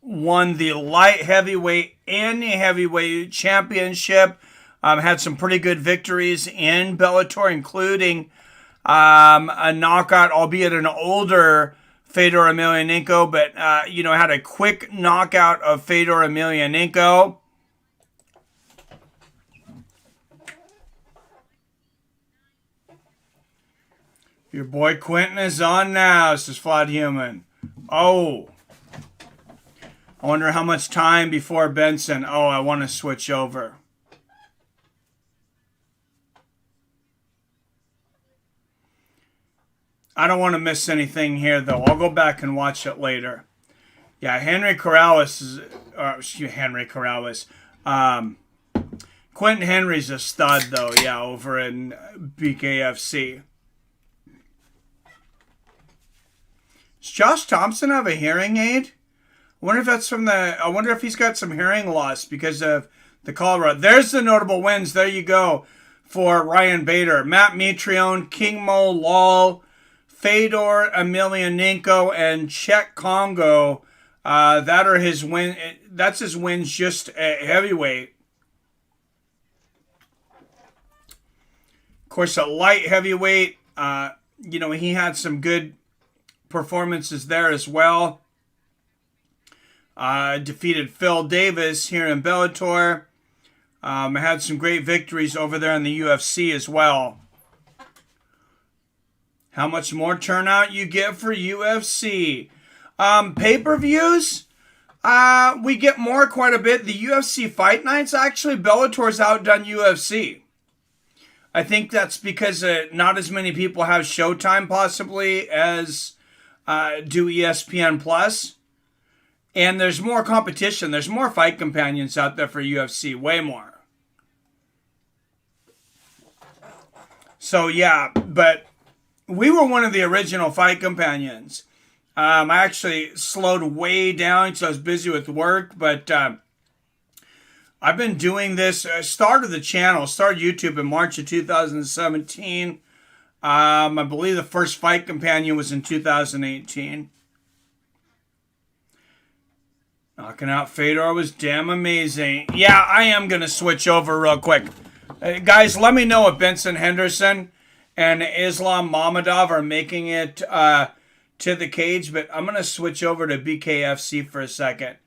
Speaker 1: Won the light heavyweight and the heavyweight championship. Had some pretty good victories in Bellator, including a knockout, albeit an older Fedor Emelianenko, but had a quick knockout of Fedor Emelianenko. Your boy Quentin is on now, says Flawed Human. Oh. I wonder how much time before Benson. Oh, I want to switch over. I don't want to miss anything here, though. I'll go back and watch it later. Yeah, Henry Corrales Quentin Henry's a stud, though, yeah, over in BKFC. Does Josh Thompson have a hearing aid? I wonder if he's got some hearing loss because of the Colorado. There's the notable wins. There you go for Ryan Bader. Matt Mitrione, King Mo Lawal, Fedor Emelianenko, and Czech Congo. That are his win. That's his wins just at heavyweight. Of course, at light heavyweight, he had some good performances there as well. Defeated Phil Davis here in Bellator. Had some great victories over there in the UFC as well. How much more turnout you get for UFC? Pay-per-views? We get more quite a bit. The UFC fight nights, actually, Bellator's outdone UFC. I think that's because not as many people have Showtime, possibly, as do ESPN Plus. And there's more competition. There's more fight companions out there for UFC. Way more. So, yeah. But we were one of the original fight companions. I actually slowed way down because I was busy with work. But I've been doing this. I started the channel, started YouTube in March of 2017. I believe the first fight companion was in 2018. Knocking out Fedor was damn amazing. Yeah, I am going to switch over real quick. Guys, let me know if Benson Henderson and Islam Mamedov are making it to the cage, but I'm going to switch over to BKFC for a second.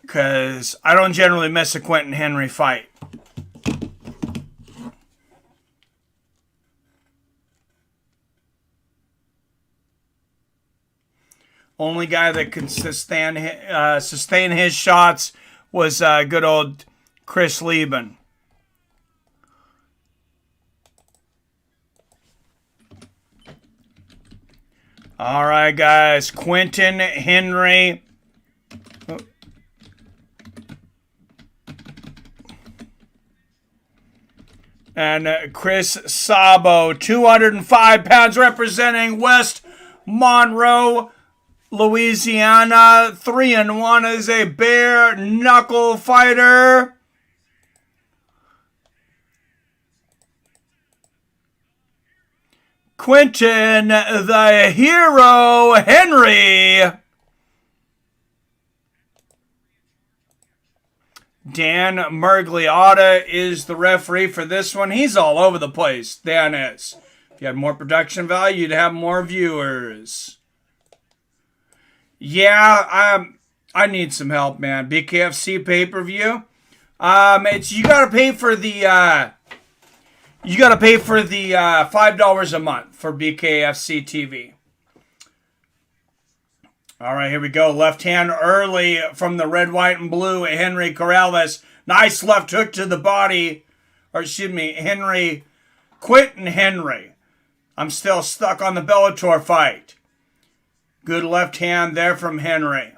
Speaker 1: Because I don't generally miss a Quentin Henry fight. Only guy that could sustain his shots was good old Chris Lieben. All right, guys. Quentin Henry. And Chris Sabo, 205 pounds, representing West Monroe, Louisiana. 3-1 is a bare knuckle fighter. Quentin the Hero Henry. Dan Mergliotta is the referee for this one. He's all over the place. Dan is. If you had more production value, you'd have more viewers. Yeah, I need some help, man. BKFC pay-per-view. You gotta pay for the $5 a month for BKFC TV. All right, here we go. Left hand early from the red, white, and blue. Henry Corrales. Nice left hook to the body. Or excuse me, Quentin Henry. I'm still stuck on the Bellator fight. Good left hand there from Henry.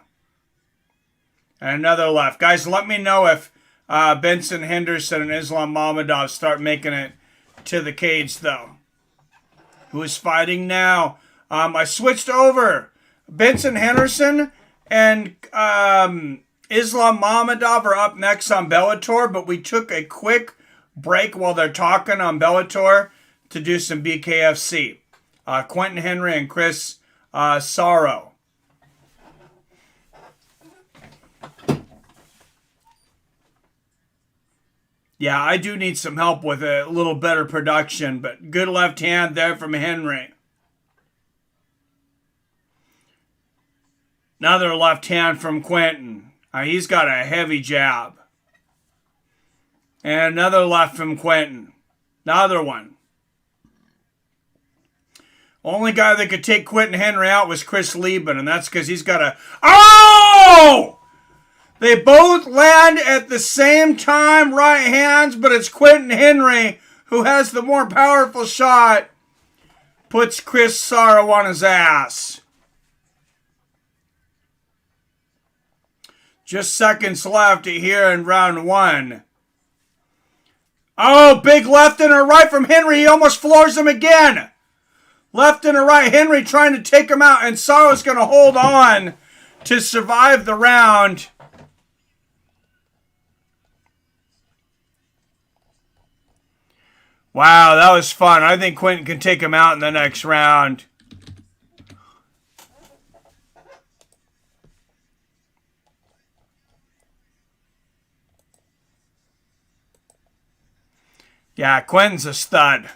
Speaker 1: And another left. Guys, let me know if Benson Henderson and Islam Mamedov start making it to the cage, though. Who is fighting now? I switched over. Benson Henderson and Islam Mamedov are up next on Bellator, but we took a quick break while they're talking on Bellator to do some BKFC. Quentin Henry and Chris Sorrow. Yeah, I do need some help with a little better production, but good left hand there from Henry. Another left hand from Quentin. He's got a heavy jab. And another left from Quentin. Another one. Only guy that could take Quentin Henry out was Chris Lieben, and that's because he's got a... Oh! They both land at the same time, right hands, but it's Quentin Henry who has the more powerful shot. Puts Chris Sorrow on his ass. Just seconds left here in round one. Oh, big left and a right from Henry. He almost floors him again. Left and a right. Henry trying to take him out, and Sorrow's going to hold on to survive the round. Wow, that was fun. I think Quentin can take him out in the next round. Yeah, Quentin's a stud.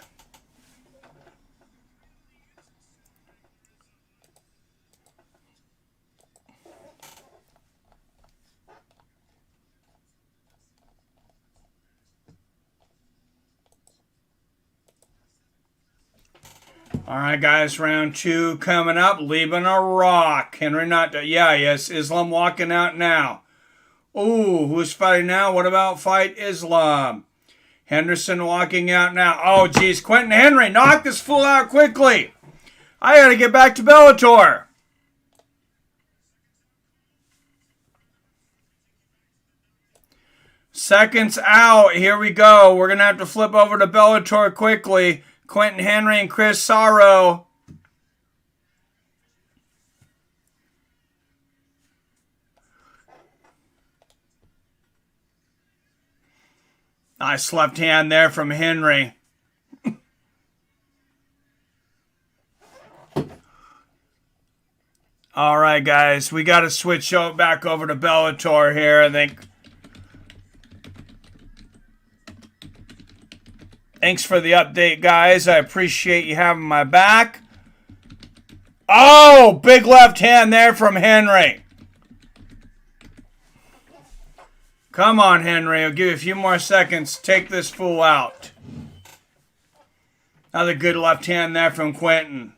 Speaker 1: All right, guys, round 2 coming up. Leaving a rock. Henry not... Yeah, yes, Islam walking out now. Ooh, who's fighting now? What about fight Islam? Henderson walking out now. Oh, geez, Quentin Henry, knock this fool out quickly. I got to get back to Bellator. Seconds out. Here we go. We're going to have to flip over to Bellator quickly. Quentin Henry and Chris Sarro. Nice left hand there from Henry. All right, guys. We got to switch back over to Bellator here, I think. Thanks for the update, guys. I appreciate you having my back. Oh, big left hand there from Henry. Come on, Henry. I'll give you a few more seconds. Take this fool out. Another good left hand there from Quentin.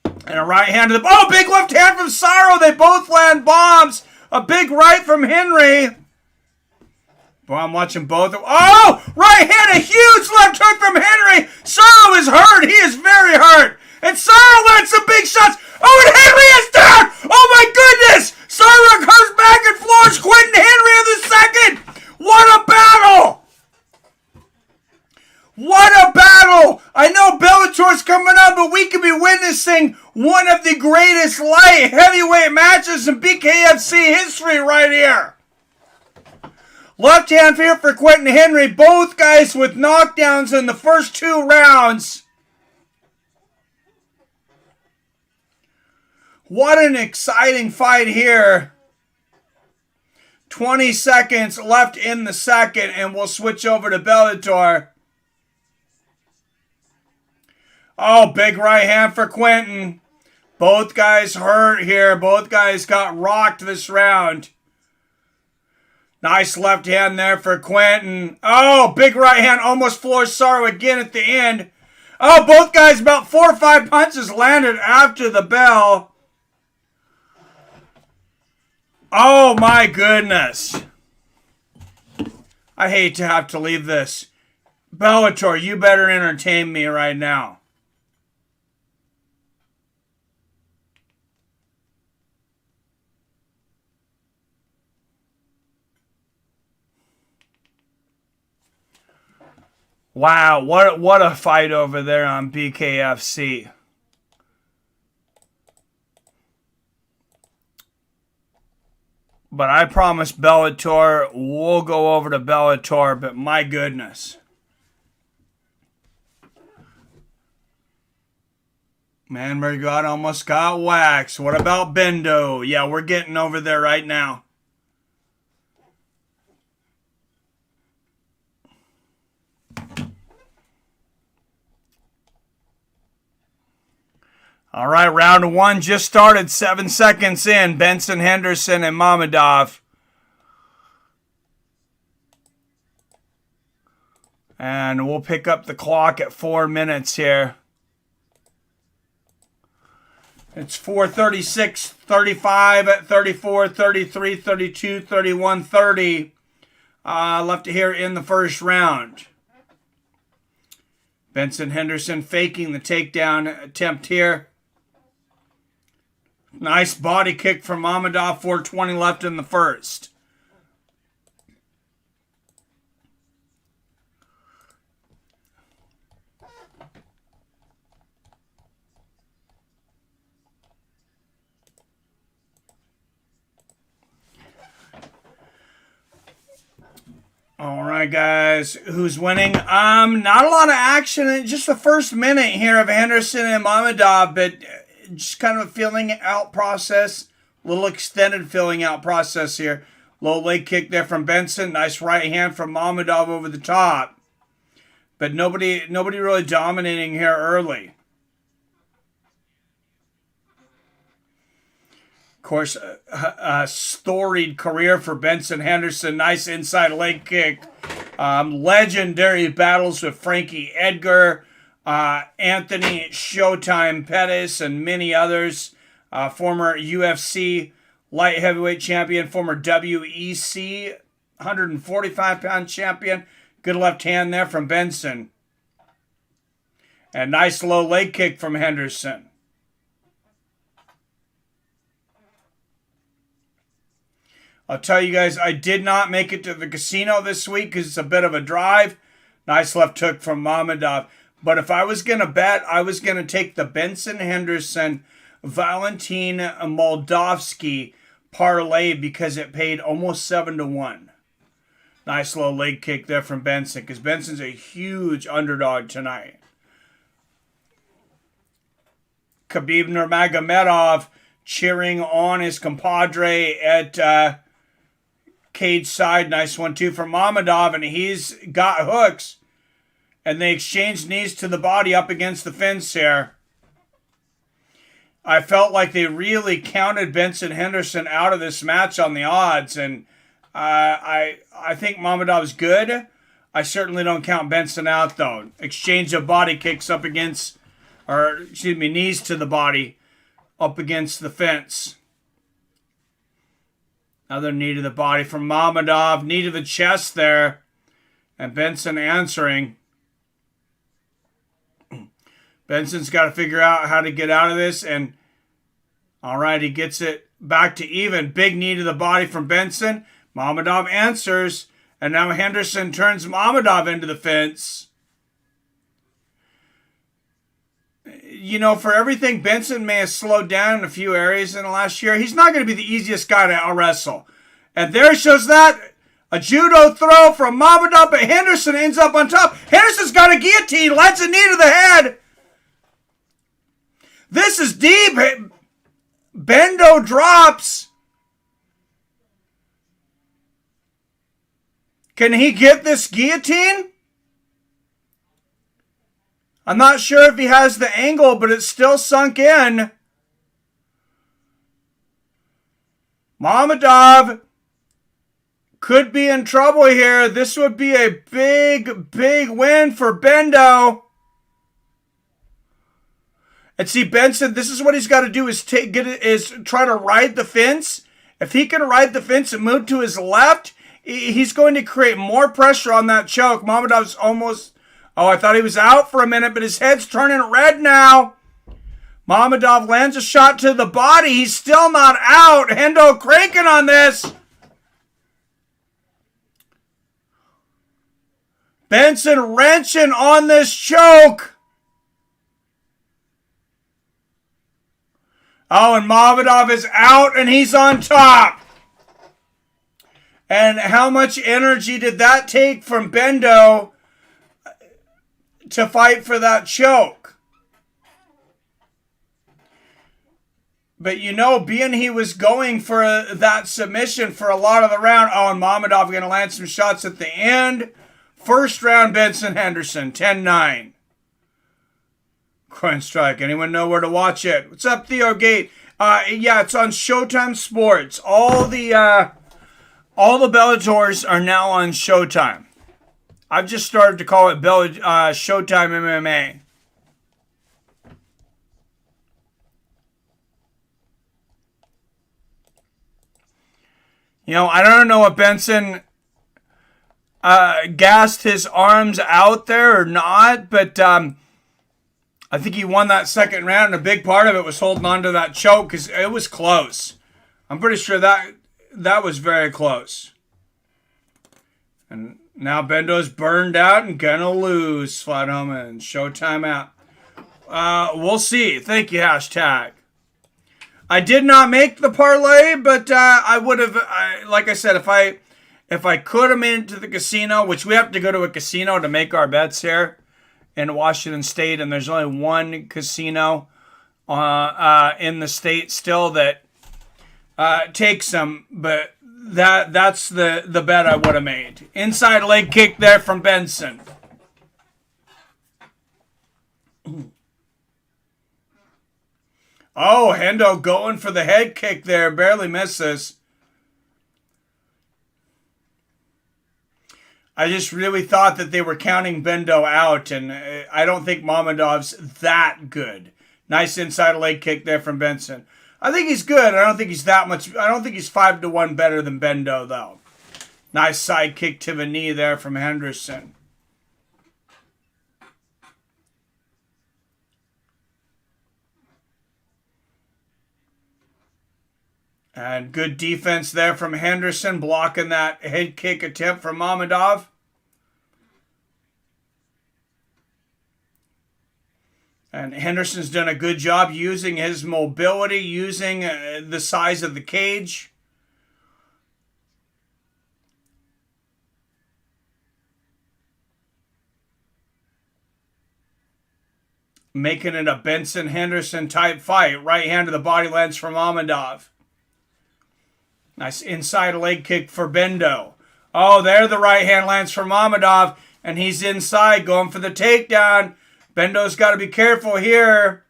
Speaker 1: And a right hand to the... Oh, big left hand from Sarro. They both land bombs. A big right from Henry. Boy, I'm watching both. Oh, right hand. A huge left hook from Henry. Sarro is hurt. He is very hurt. And Sarro lands some big shots. Oh, and Henry is down. Oh, my goodness. Sarro comes back and floors Quentin Henry in the second. What a battle. What a battle. I know Bellator's coming up, but we could be witnessing one of the greatest light heavyweight matches in BKFC history right here. Left hand here for Quentin Henry. Both guys with knockdowns in the first 2 rounds. What an exciting fight here. 20 seconds left in the second, and we'll switch over to Bellator. Oh, big right hand for Quentin. Both guys hurt here. Both guys got rocked this round. Nice left hand there for Quentin. Oh, big right hand. Almost floors Sarro again at the end. Oh, both guys about 4 or 5 punches landed after the bell. Oh, my goodness. I hate to have to leave this. Bellator, you better entertain me right now. Wow, what a fight over there on BKFC. But I promise Bellator, we'll go over to Bellator, but my goodness. Man, Mergod almost got waxed. What about Bendo? Yeah, we're getting over there right now. All right, round 1 just started. 7 seconds in. Benson, Henderson, and Mamedov. And we'll pick up the clock at 4 minutes here. It's 4:36, 35, 34, 33, 32, 31, 30. Left to here in the first round. Benson, Henderson faking the takedown attempt here. Nice body kick from Mamedov. 4:20 left in the first. All right, guys. Who's winning? Not a lot of action in just the first minute here of Henderson and Mamedov, but just kind of a filling out process. A little extended filling out process here. Low leg kick there from Benson. Nice right hand from Mamedov over the top. But nobody really dominating here early. Of course, a storied career for Benson Henderson. Nice inside leg kick. Legendary battles with Frankie Edgar. Anthony Showtime Pettis and many others. Former UFC light heavyweight champion, former WEC 145-pound champion. Good left hand there from Benson. And nice low leg kick from Henderson. I'll tell you guys, I did not make it to the casino this week because it's a bit of a drive. Nice left hook from Mamedov. But if I was going to bet, I was going to take the Benson Henderson Valentin Moldavsky parlay because it paid almost 7-1. Nice low leg kick there from Benson because Benson's a huge underdog tonight. Khabib Nurmagomedov cheering on his compadre at cage side. Nice 1-2 from Mamedov, and he's got hooks. And they exchanged knees to the body up against the fence here. I felt like they really counted Benson Henderson out of this match on the odds, and I think Mamedov's good. I certainly don't count Benson out, though. Exchange of body kicks up against, knees to the body up against the fence. Another knee to the body from Mamedov. Knee to the chest there. And Benson answering. Benson's got to figure out how to get out of this. And all right, he gets it back to even. Big knee to the body from Benson. Mamedov answers. And now Henderson turns Mamedov into the fence. You know, for everything, Benson may have slowed down in a few areas in the last year. He's not going to be the easiest guy to out-wrestle. And there shows that. A judo throw from Mamedov, but Henderson ends up on top. Henderson's got a guillotine, lands a knee to the head. This is deep. Bendo drops. Can he get this guillotine? I'm not sure if he has the angle, but it's still sunk in. Mamedov could be in trouble here. This would be a big, big win for Bendo. And see, Benson, this is what he's got to do is try to ride the fence. If he can ride the fence and move to his left, he's going to create more pressure on that choke. Mamedov's almost... Oh, I thought he was out for a minute, but his head's turning red now. Mamedov lands a shot to the body. He's still not out. Hendo cranking on this. Benson wrenching on this choke. Oh, and Mamedov is out, and he's on top. And how much energy did that take from Bendo to fight for that choke? But you know, being he was going for that submission for a lot of the round. Oh, and Mamedov going to land some shots at the end. First round, Benson Henderson, 10-9. Coin strike. Anyone know where to watch it? What's up, Theo Gate? Yeah, it's on Showtime Sports. All the Bellators are now on Showtime. I've just started to call it Showtime MMA. You know, I don't know what Benson gassed his arms out there or not, but I think he won that second round, and a big part of it was holding on to that choke because it was close. I'm pretty sure that was very close. And now Bendo's burned out and gonna lose. Flat home and Showtime out. We'll see. Thank you, hashtag. I did not make the parlay, but I would have, like I said, if I could have made it to the casino, which we have to go to a casino to make our bets here in Washington State, and there's only one casino in the state still that takes them, but that's the bet I would have made. Inside leg kick there from Benson. Oh, Hendo going for the head kick there. Barely misses. I just really thought that they were counting Bendo out, and I don't think Mamedov's that good. Nice inside leg kick there from Benson. I think he's good. I don't think he's that much. I don't think he's 5-1 better than Bendo, though. Nice side kick to the knee there from Henderson. And good defense there from Henderson, blocking that head kick attempt from Mamedov. And Henderson's done a good job using his mobility, using the size of the cage. Making it a Benson-Henderson type fight. Right hand to the body lands from Mamedov. Nice inside leg kick for Bendo. Oh, there the right hand lands for Mamedov. And he's inside going for the takedown. Bendo's got to be careful here.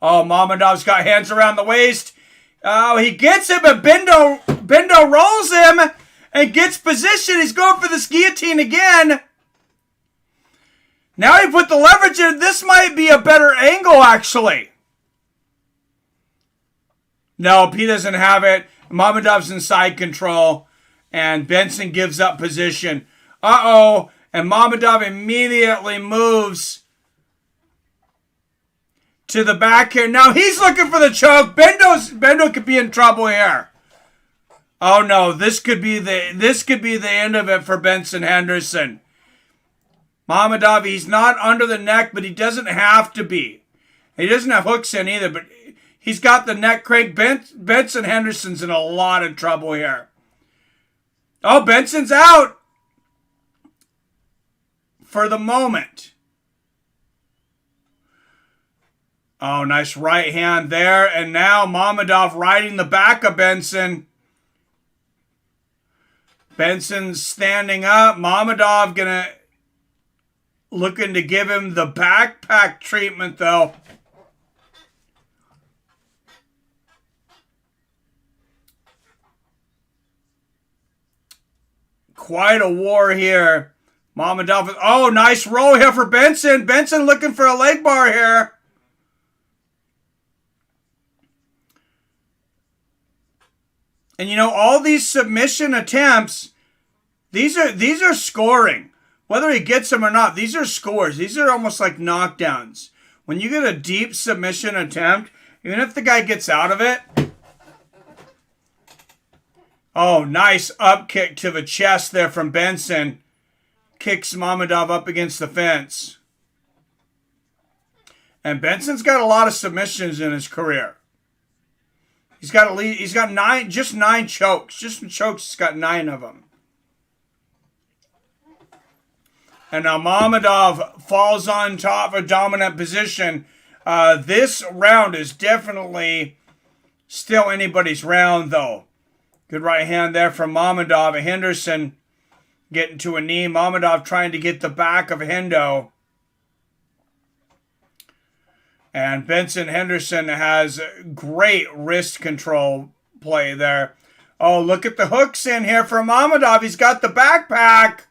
Speaker 1: Oh, Mamedov's got hands around the waist. Oh, he gets it, but Bendo rolls him and gets position. He's going for the guillotine again. Now he put the leverage in. This might be a better angle, actually. Nope, he doesn't have it. Mamedov's in side control, and Benson gives up position. Uh-oh, and Mamedov immediately moves to the back here. Now he's looking for the choke. Bendo could be in trouble here. Oh no, this could be the end of it for Benson Henderson. Mamedov, he's not under the neck, but he doesn't have to be. He doesn't have hooks in either, but he's got the neck crank. Benson Henderson's in a lot of trouble here. Oh, Benson's out for the moment. Oh, nice right hand there. And now Mamedov riding the back of Benson. Benson's standing up. Mamedov looking to give him the backpack treatment, though. Quite a war here. Mamedov. Oh, nice roll here for Benson. Benson looking for a leg bar here. And you know, all these submission attempts, these are scoring. Whether he gets them or not, these are scores. These are almost like knockdowns. When you get a deep submission attempt, even if the guy gets out of it. Oh, nice up kick to the chest there from Benson. Kicks Mamedov up against the fence. And Benson's got a lot of submissions in his career. He's got nine chokes. Just in chokes, he's got 9 of them. And now Mamedov falls on top of a dominant position. This round is definitely still anybody's round, though. Good right hand there from Mamedov. Henderson getting to a knee. Mamedov trying to get the back of Hendo. And Benson Henderson has great wrist control play there. Oh, look at the hooks in here for Mamedov. He's got the backpack.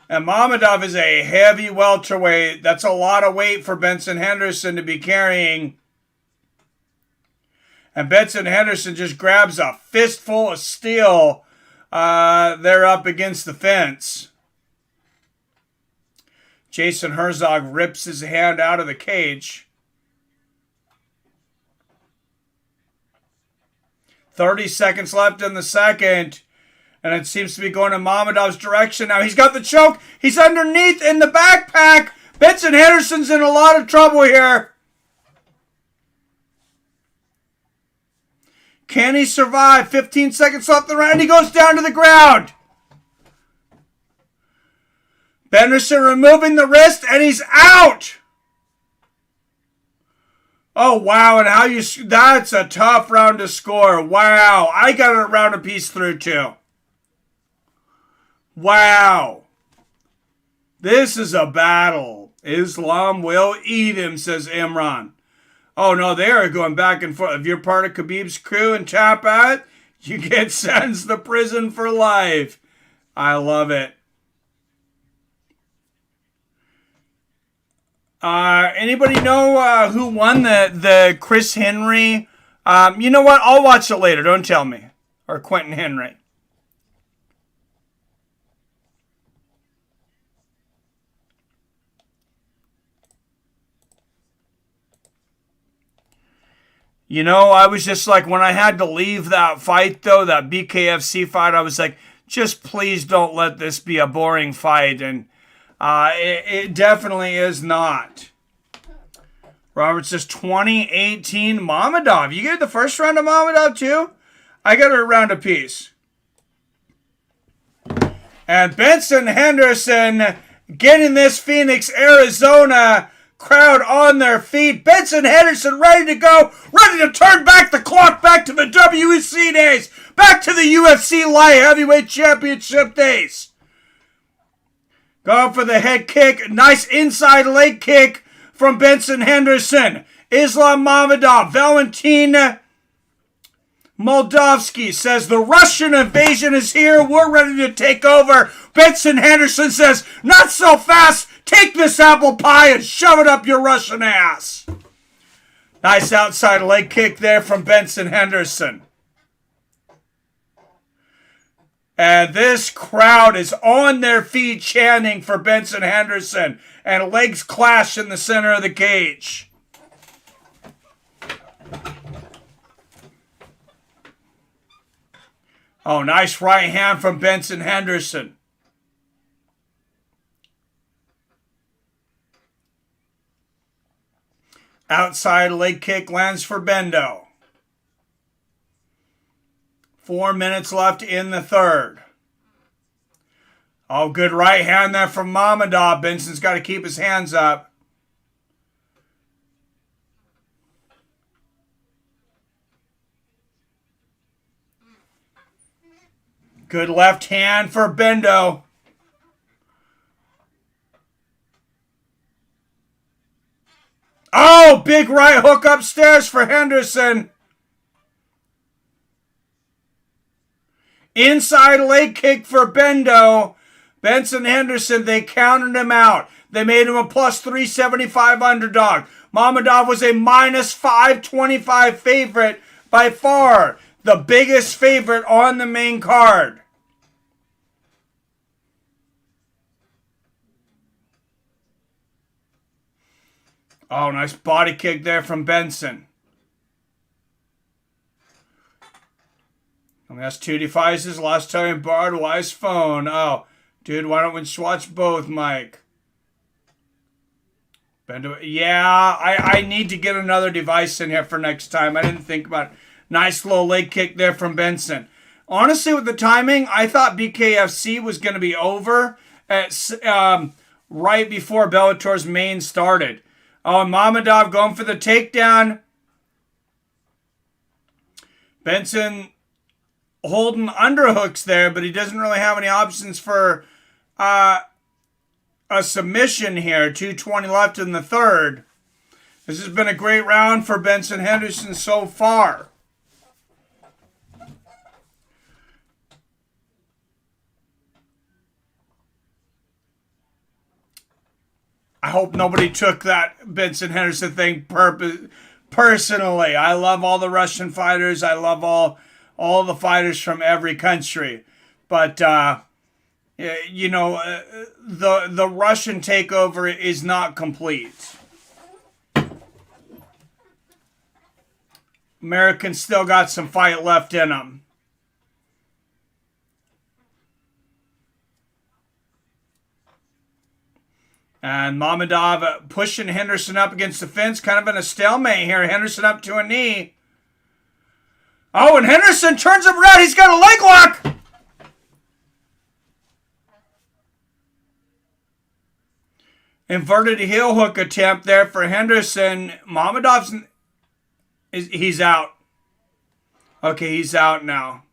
Speaker 1: And Mamedov is a heavy welterweight. That's a lot of weight for Benson Henderson to be carrying. And Benson Henderson just grabs a fistful of steel there up against the fence. Jason Herzog rips his hand out of the cage. 30 seconds left in the second. And it seems to be going in Mamedov's direction now. He's got the choke. He's underneath in the backpack. Benson Henderson's in a lot of trouble here. Can he survive? 15 seconds left in the round. He goes down to the ground. Henderson removing the wrist, and he's out. Oh, wow, and that's a tough round to score. Wow, I got a round apiece through, too. Wow. This is a battle. Islam will eat him, says Imran. Oh, no, they are going back and forth. If you're part of Khabib's crew and tap out, you get sentenced to prison for life. I love it. Anybody know who won the Chris Henry? You know what? I'll watch it later. Don't tell me. Or Quentin Henry. You know, I was just like, when I had to leave that fight, though, that BKFC fight, I was like, just please don't let this be a boring fight. And it definitely is not. Robert says 2018 Mamedov. You get the first round of Mamedov, too? I got a round apiece. And Benson Henderson getting this Phoenix, Arizona crowd on their feet. Benson Henderson ready to go, ready to turn back the clock back to the WEC days, back to the UFC Light Heavyweight Championship days. Going for the head kick. Nice inside leg kick from Benson Henderson. Islam Mamedov, Valentin Moldavsky says the Russian invasion is here. We're ready to take over. Benson Henderson says, not so fast. Take this apple pie and shove it up your Russian ass. Nice outside leg kick there from Benson Henderson. And this crowd is on their feet chanting for Benson Henderson. And legs clash in the center of the cage. Oh, nice right hand from Benson Henderson. Outside leg kick lands for Bendo. 4 minutes left in the third. Oh, good right hand there from Mamedov. Benson's got to keep his hands up. Good left hand for Bendo. Oh, big right hook upstairs for Henderson. Inside leg kick for Bendo. Benson Henderson, they counted him out. They made him a plus 375 underdog. Mamedov was a minus 525 favorite, by far the biggest favorite on the main card. Oh, nice body kick there from Benson. And that's 2 devices. Last time borrowed wife's phone. Oh, dude, why don't we swatch both, Mike? Bendo. Yeah, I need to get another device in here for next time. I didn't think about it. Nice low leg kick there from Benson. Honestly, with the timing, I thought BKFC was going to be over at right before Bellator's main started. Oh, Mamedov going for the takedown. Benson holding underhooks there, but he doesn't really have any options for a submission here. 2:20 left in the third. This has been a great round for Benson Henderson so far. I hope nobody took that Benson Henderson thing personally. I love all the Russian fighters. I love all the fighters from every country. But, you know, the Russian takeover is not complete. Americans still got some fight left in them. And Mamedov pushing Henderson up against the fence, kind of in a stalemate here. Henderson up to a knee. Oh, and Henderson turns him around. He's got a leg lock. Inverted heel hook attempt there for Henderson. Mamedov's he's out. Okay, he's out now.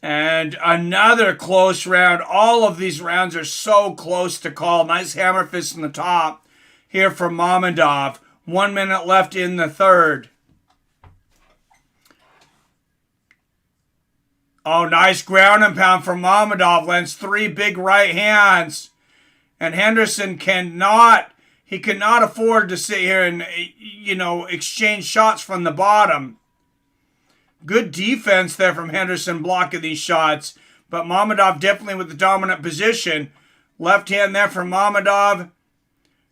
Speaker 1: And another close round. All of these rounds are so close to call. Nice hammer fist in the top here from Mamedov. 1 minute left in the third. Oh, nice ground and pound from Mamedov. Lands 3 big right hands. And Henderson cannot afford to sit here and, exchange shots from the bottom. Good defense there from Henderson blocking these shots. But Mamedov definitely with the dominant position. Left hand there from Mamedov.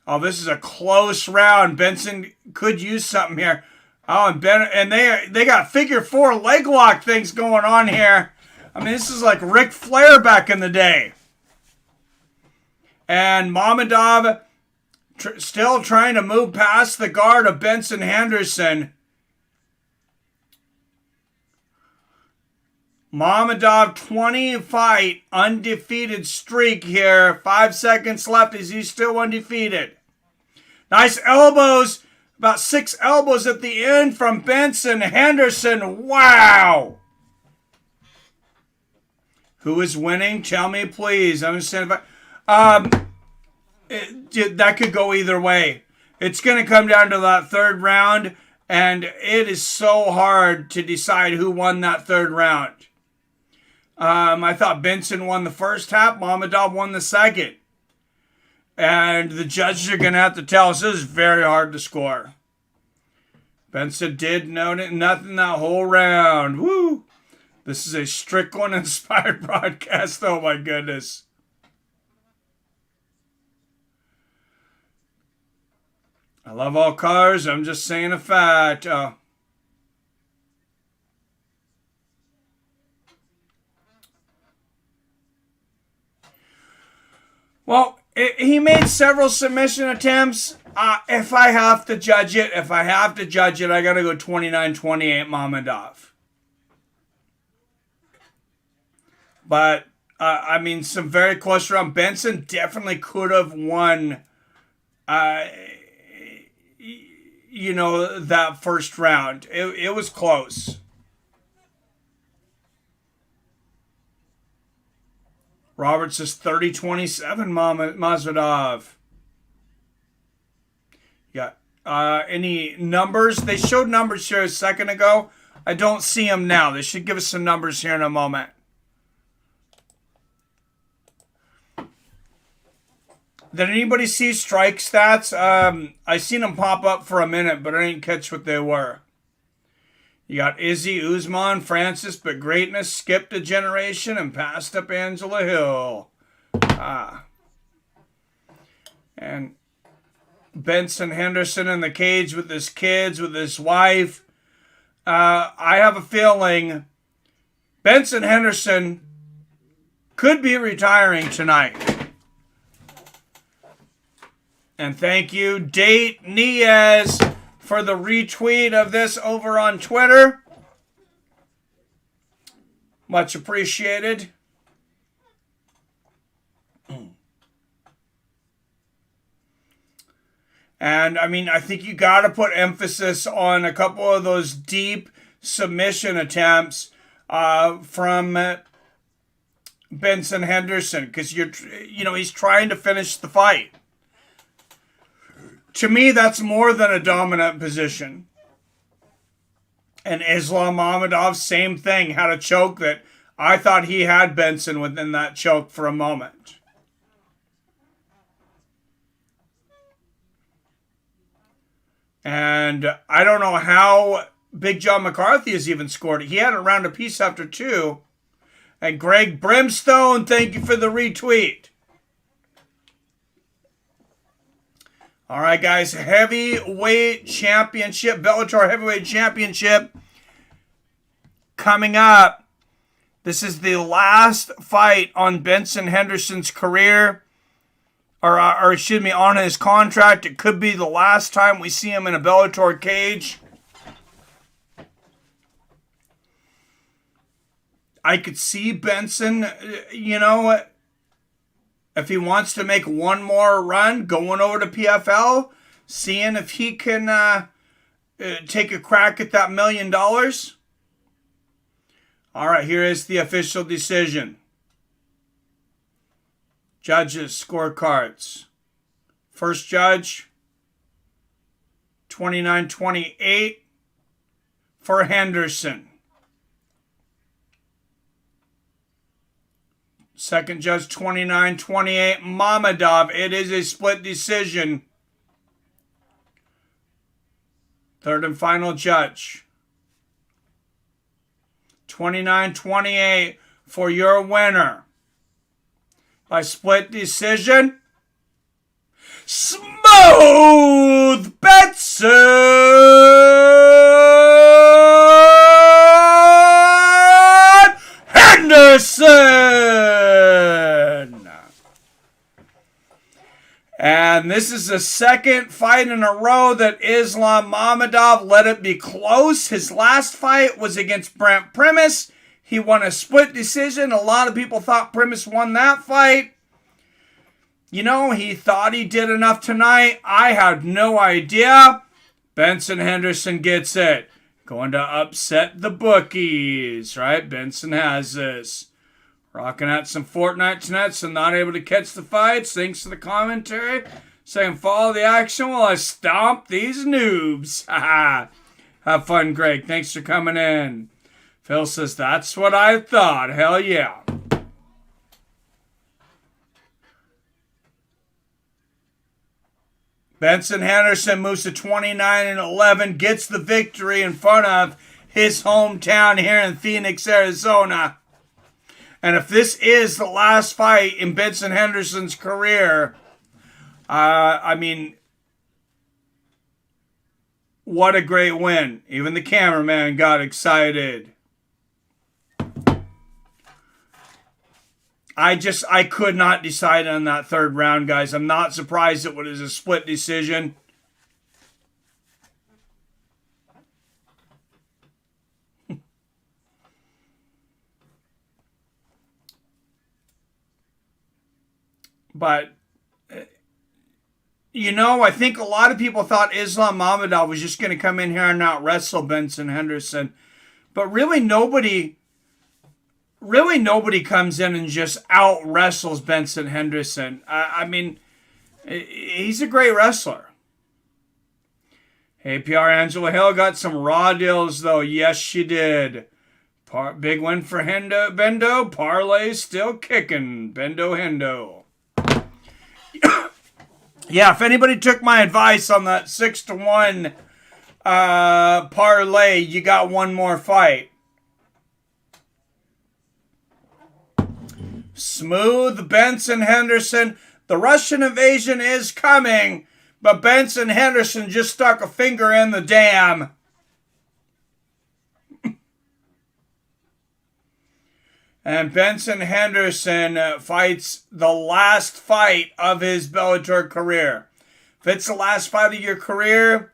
Speaker 1: Oh, this is a close round. Benson could use something here. Oh, and they got figure 4 leg lock things going on here. I mean, this is like Ric Flair back in the day. And Mamedov still trying to move past the guard of Benson Henderson. Mamedov 20-fight undefeated streak here. 5 seconds left as he's still undefeated. Nice elbows. About 6 elbows at the end from Benson Henderson. Wow. Who is winning? Tell me, please. I'm just saying, that could go either way. It's going to come down to that third round, and it is so hard to decide who won that third round. I thought Benson won the first half. Mamedov won the second. And the judges are going to have to tell us this is very hard to score. Benson did nothing that whole round. Woo! This is a Strickland-inspired broadcast. Oh, my goodness. I love all colors. I'm just saying a fact. Well, he made several submission attempts. If I have to judge it, I got to go 29-28 Mamedov. But, some very close round. Benson definitely could have won, that first round. It was close. Roberts is 30-27, Mamedov. Yeah. Any numbers? They showed numbers here a second ago. I don't see them now. They should give us some numbers here in a moment. Did anybody see strike stats? I seen them pop up for a minute, but I didn't catch what they were. You got Izzy, Usman, Francis, but greatness skipped a generation and passed up Angela Hill. And Benson Henderson in the cage with his kids, with his wife. I have a feeling Benson Henderson could be retiring tonight. And thank you, Date Niaz, for the retweet of this over on Twitter. Much appreciated. And, I think you got to put emphasis on a couple of those deep submission attempts from Benson Henderson, because he's trying to finish the fight. To me, that's more than a dominant position. And Islam Mamedov, same thing, had a choke that I thought he had Benson within that choke for a moment. And I don't know how Big John McCarthy has even scored it. He had a round apiece after 2. And Greg Brimstone, thank you for the retweet. All right, guys, heavyweight championship, Bellator heavyweight championship coming up. This is the last fight on Benson Henderson's career, or excuse me, on his contract. It could be the last time we see him in a Bellator cage. I could see Benson, if he wants to make one more run, going over to PFL, seeing if he can take a crack at that $1 million. All right, here is the official decision. Judges, scorecards. First judge, 29-28 for Henderson. Second judge, 29-28, Mamedov. It is a split decision. Third and final judge, 29-28 for your winner. By split decision, Smooth Benson Henderson. And this is the second fight in a row that Islam Mamedov let it be close. His last fight was against Brent Primus. He won a split decision. A lot of people thought Primus won that fight. You know, he thought he did enough tonight. I had no idea. Benson Henderson gets it. Going to upset the bookies, right? Benson has this. Rocking out some Fortnite tonight, so not able to catch the fights. Thanks to the commentary. Saying follow the action while I stomp these noobs. Have fun, Greg. Thanks for coming in. Phil says, that's what I thought. Hell yeah. Benson Henderson moves to 29-11, gets the victory in front of his hometown here in Phoenix, Arizona. And if this is the last fight in Benson Henderson's career, I mean, what a great win. Even the cameraman got excited. I could not decide on that third round, guys. I'm not surprised it was a split decision. But, you know, I think a lot of people thought Islam Mamedov was just going to come in here and not wrestle Benson Henderson. But really nobody comes in and just out-wrestles Benson Henderson. I mean, he's a great wrestler. Hey, PR Angela Hill got some raw deals, though. Yes, she did. Big win for Bendo. Parlay still kicking. Bendo Hendo. Yeah, if anybody took my advice on that 6-1 parlay, you got one more fight. Smooth Benson Henderson. The Russian invasion is coming, but Benson Henderson just stuck a finger in the dam. And Benson Henderson fights the last fight of his Bellator career. If it's the last fight of your career,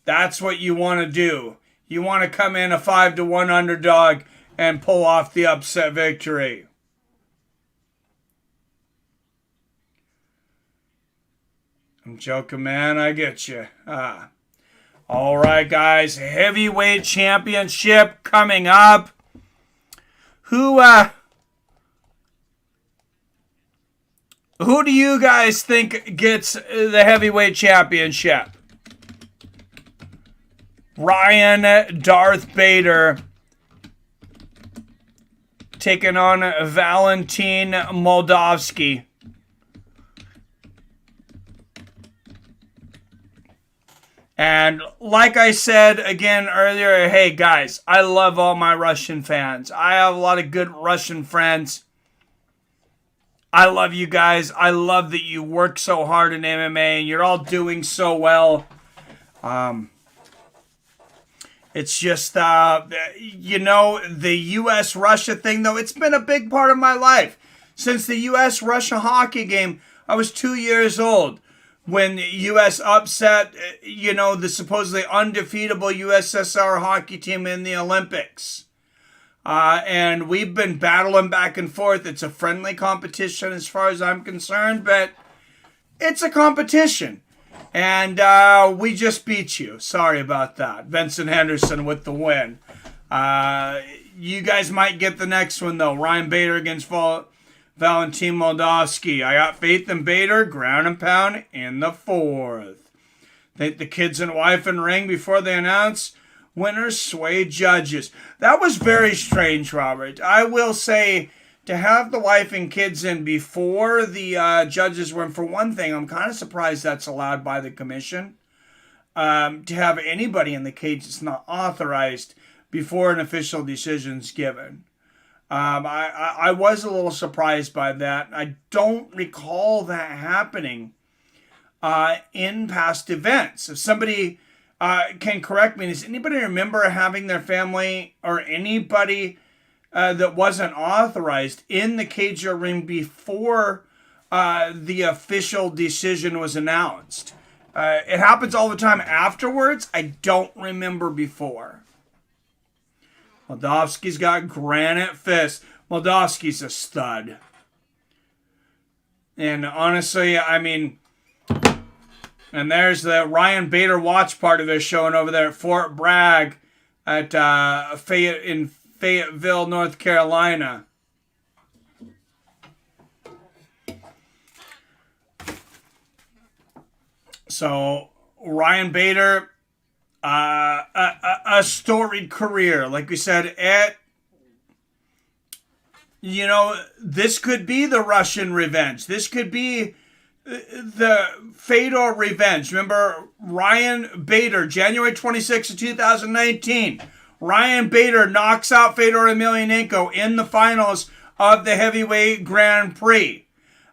Speaker 1: that's what you want to do. You want to come in a 5-1 underdog and pull off the upset victory. I'm joking, man. I get you. All right, guys. Heavyweight championship coming up. Who do you guys think gets the heavyweight championship? Ryan Darth Bader taking on Valentin Moldavsky. And like I said again earlier, hey guys, I love all my Russian fans. I have a lot of good Russian friends. I love you guys. I love that you work so hard in MMA and you're all doing so well. It's just, you know, the U.S.-Russia thing, though, it's been a big part of my life. Since the U.S.-Russia hockey game, I was 2 years old when the U.S. upset, you know, the supposedly undefeatable USSR hockey team in the Olympics. And we've been battling back and forth. It's a friendly competition as far as I'm concerned, but it's a competition. And we just beat you. Sorry about that. Benson Henderson with the win. You guys might get the next one, though. Ryan Bader against Valentin Moldavsky. I got faith in Bader. Ground and pound in the fourth. Think the kids and wife in ring before they announce Winners sway judges. That was very strange, Robert. I will say, to have the wife and kids in before the judges were in, for one thing, I'm kind of surprised that's allowed by the commission. To have anybody in the cage that's not authorized before an official decision's given. I was a little surprised by that. I don't recall that happening in past events. If somebody can correct me, does anybody remember having their family or anybody that wasn't authorized in the cage or ring before the official decision was announced? It happens all the time afterwards. I don't remember before. Moldavsky's got granite fists. Moldavsky's a stud. And honestly, I mean, and there's the Ryan Bader watch party they're showing over there at Fort Bragg at in Fayetteville, North Carolina. So Ryan Bader, a storied career, like we said. This could be the Russian revenge. This could be the Fedor revenge. Remember Ryan Bader, January 26, 2019. Ryan Bader knocks out Fedor Emelianenko in the finals of the heavyweight Grand Prix.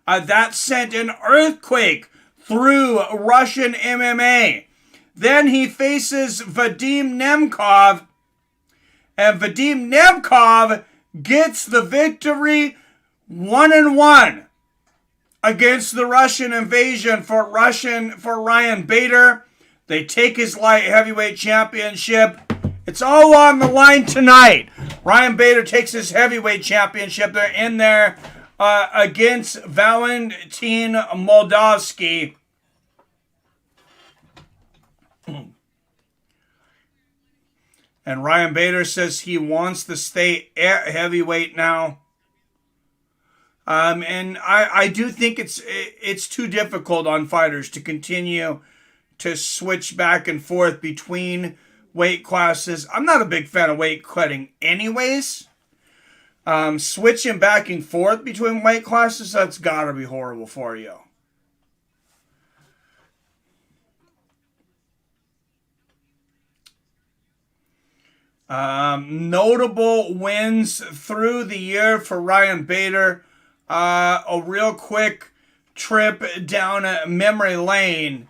Speaker 1: That sent an earthquake through Russian MMA. Then he faces Vadim Nemkov, and Vadim Nemkov gets the victory 1-1 against the Russian invasion for Ryan Bader. They take his light heavyweight championship. It's all on the line tonight. Ryan Bader takes his heavyweight championship. They're in there against Valentin Moldavsky. And Ryan Bader says he wants to stay at heavyweight now. And I do think it's too difficult on fighters to continue to switch back and forth between weight classes. I'm not a big fan of weight cutting anyways. Switching back and forth between weight classes, that's got to be horrible for you. Notable wins through the year for Ryan Bader. A real quick trip down memory lane.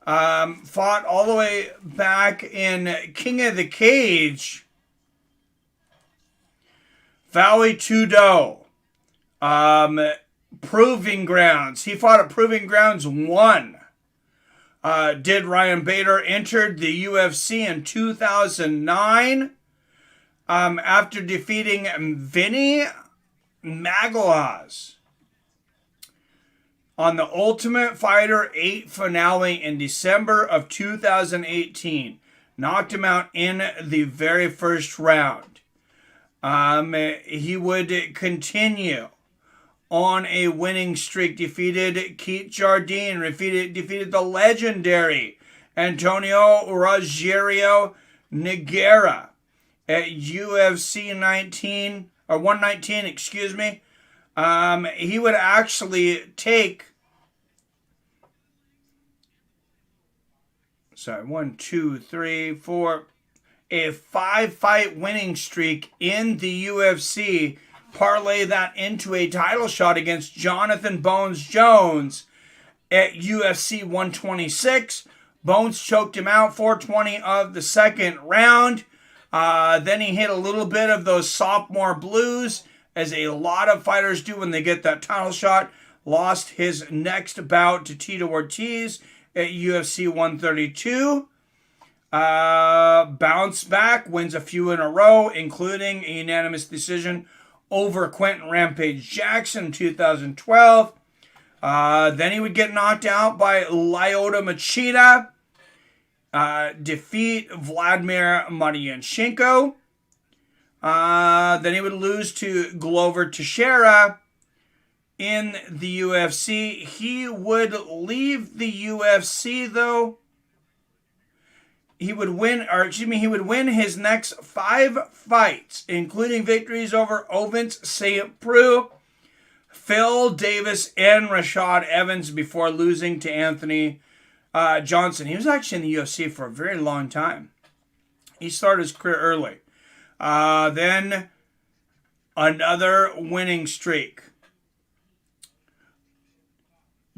Speaker 1: Fought all the way back in King of the Cage. Valley Tudo. Proving Grounds. He fought at Proving Grounds 1. Did Ryan Bader entered the UFC in 2009 after defeating Vinny Magalhães on the Ultimate Fighter 8 finale in December of 2018. Knocked him out in the very first round. He would continue on a winning streak. Defeated Keith Jardine. Defeated the legendary Antonio Rogério Nogueira at UFC 119, excuse me. He would actually take a 5-fight winning streak in the UFC. Parlay that into a title shot against Jonathan Bones Jones at UFC 126. Bones choked him out 4:20 of the second round. Then he hit a little bit of those sophomore blues, as a lot of fighters do when they get that title shot. Lost his next bout to Tito Ortiz at UFC 132. Bounced back, wins a few in a row, including a unanimous decision over Quentin Rampage Jackson in 2012. Then he would get knocked out by Lyoto Machida. Defeat Vladimir Martianchenko. Then he would lose to Glover Teixeira in the UFC. He would leave the UFC, though. he would win his next 5 fights, including victories over Ovince St. Preux, Phil Davis, and Rashad Evans before losing to Anthony Johnson. He was actually in the UFC for a very long time. He started his career early. Then another winning streak.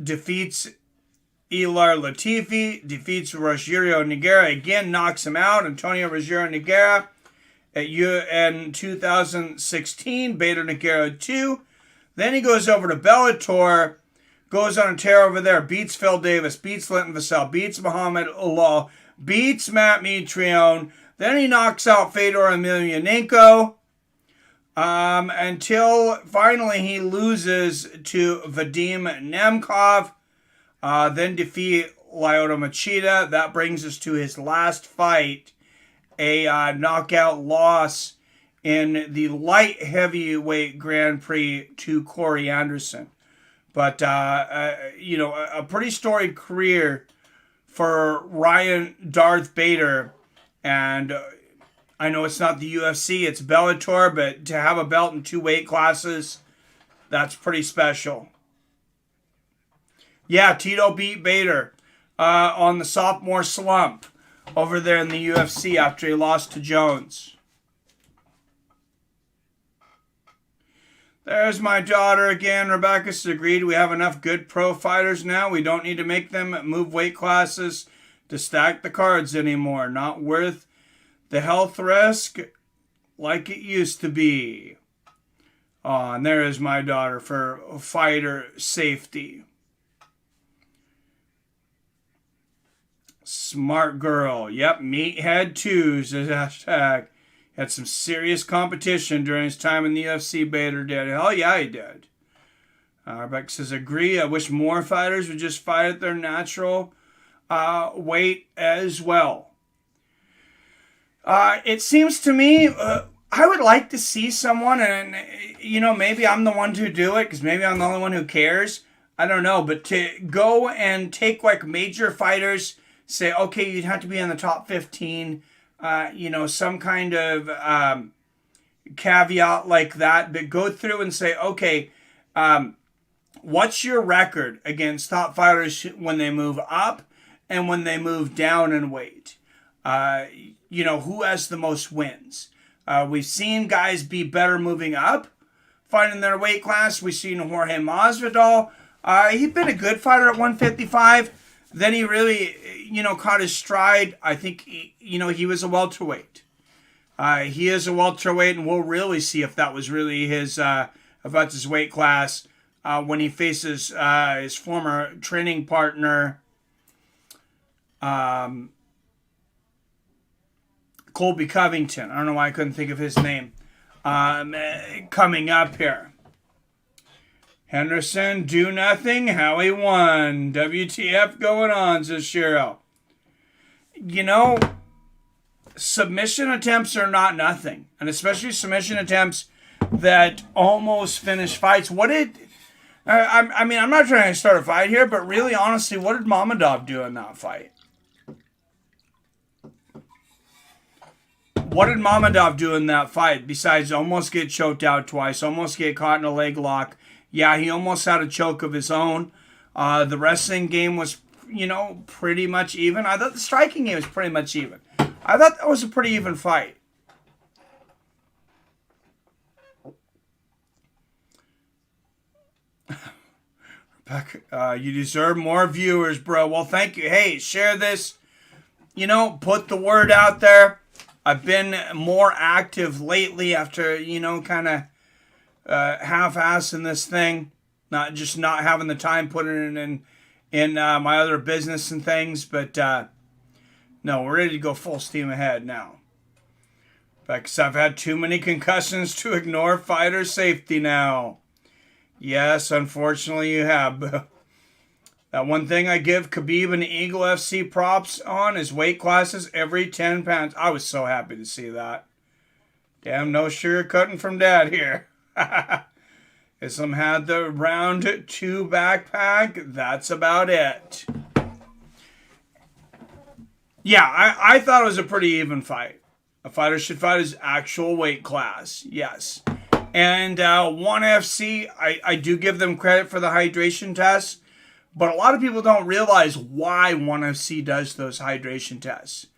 Speaker 1: Defeats Ilir Latifi, defeats Rogerio Nogueira, again knocks him out. Antonio Rogerio Nogueira in 2016, Bader Nogueira 2. Then he goes over to Bellator, goes on a tear over there, beats Phil Davis, beats Linton Vassell, beats Muhammad Allah, beats Matt Mitrione. Then he knocks out Fedor Emelianenko until finally he loses to Vadim Nemkov. Then defeat Lyoto Machida. That brings us to his last fight, a knockout loss in the light heavyweight Grand Prix to Corey Anderson. But, a pretty storied career for Ryan Darth Bader. And I know it's not the UFC, it's Bellator, but to have a belt in 2 weight classes, that's pretty special. Yeah, Tito beat Bader on the sophomore slump over there in the UFC after he lost to Jones. There's my daughter again. Rebecca's agreed we have enough good pro fighters now. We don't need to make them move weight classes to stack the cards anymore. Not worth the health risk like it used to be. Oh, and there is my daughter for fighter safety. Smart girl. Yep, Meathead 2's a hashtag. Had some serious competition during his time in the UFC, Bader did. Hell yeah, he did. Rebecca says, agree. I wish more fighters would just fight at their natural weight as well. It seems to me, I would like to see someone, and, maybe I'm the one to do it, because maybe I'm the only one who cares. I don't know, but to go and take, major fighters, say, okay, you'd have to be in the top 15, some kind of caveat like that, but go through and say, okay, what's your record against top fighters when they move up and when they move down in weight? Who has the most wins? We've seen guys be better moving up, fighting their weight class. We've seen Jorge Masvidal. He's been a good fighter at 155. Then he really, caught his stride. I think, he was a welterweight. He is a welterweight, and we'll really see if that was really his weight class when he faces his former training partner, Colby Covington. I don't know why I couldn't think of his name. Coming up here. Henderson, do nothing. Howie won. WTF going on, says Cheryl. Submission attempts are not nothing. And especially submission attempts that almost finish fights. I'm not trying to start a fight here, but really, honestly, what did Mamedov do in that fight? What did Mamedov do in that fight besides almost get choked out twice, almost get caught in a leg lock? Yeah, he almost had a choke of his own. The wrestling game was, pretty much even. I thought the striking game was pretty much even. I thought that was a pretty even fight. Rebecca, you deserve more viewers, bro. Well, thank you. Hey, share this. Put the word out there. I've been more active lately after, kind of half-assing this thing. Not having the time putting it in my other business and things. But, no, we're ready to go full steam ahead now. Because I've had too many concussions to ignore fighter safety now. Yes, unfortunately you have. That one thing I give Khabib and Eagle FC props on is weight classes every 10 pounds. I was so happy to see that. Damn, no sugarcoating from Dad here. Islam had the round 2 backpack. That's about it. Yeah, I thought it was a pretty even fight. A fighter should fight his actual weight class. Yes. And ONE FC, I do give them credit for the hydration tests, but a lot of people don't realize why ONE FC does those hydration tests.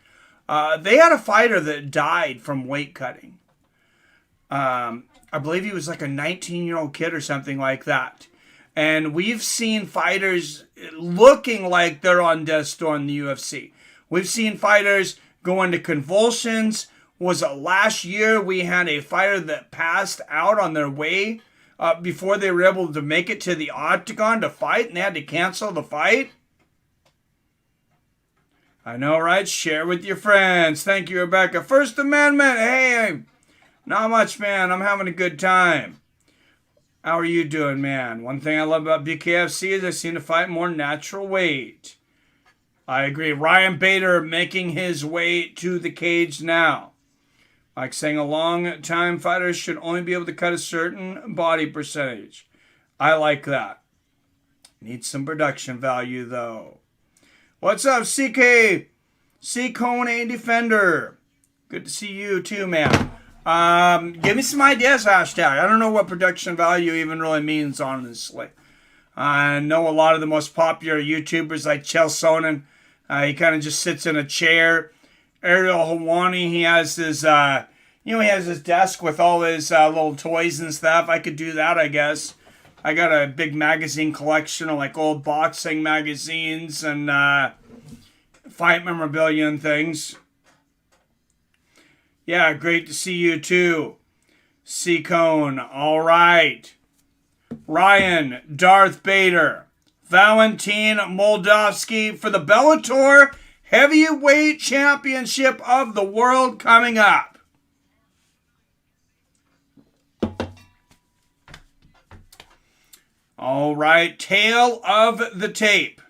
Speaker 1: They had a fighter that died from weight cutting. I believe he was like a 19-year-old kid or something like that. And we've seen fighters looking like they're on death's door in the UFC. We've seen fighters go into convulsions. Was it last year we had a fighter that passed out on their way before they were able to make it to the octagon to fight, and they had to cancel the fight? I know, right? Share with your friends. Thank you, Rebecca. First Amendment. Hey, not much, man. I'm having a good time. How are you doing, man? One thing I love about BKFC is I seem to fight more natural weight. I agree. Ryan Bader making his way to the cage now. Like saying a long-time fighter should only be able to cut a certain body percentage. I like that. Needs some production value, though. What's up, CK? C-Cone A Defender. Good to see you, too, man. Give me some ideas, hashtag. I don't know what production value even really means, honestly. I know a lot of the most popular YouTubers like Chael Sonnen. He kind of just sits in a chair. Ariel Helwani, he has his, he has his desk with all his little toys and stuff. I could do that, I guess. I got a big magazine collection of like old boxing magazines and fight memorabilia and things. Yeah, great to see you too. C-Cone, all right. Ryan, Darth Bader, Valentin Moldavsky for the Bellator Heavyweight Championship of the World coming up. All right, tail of the tape.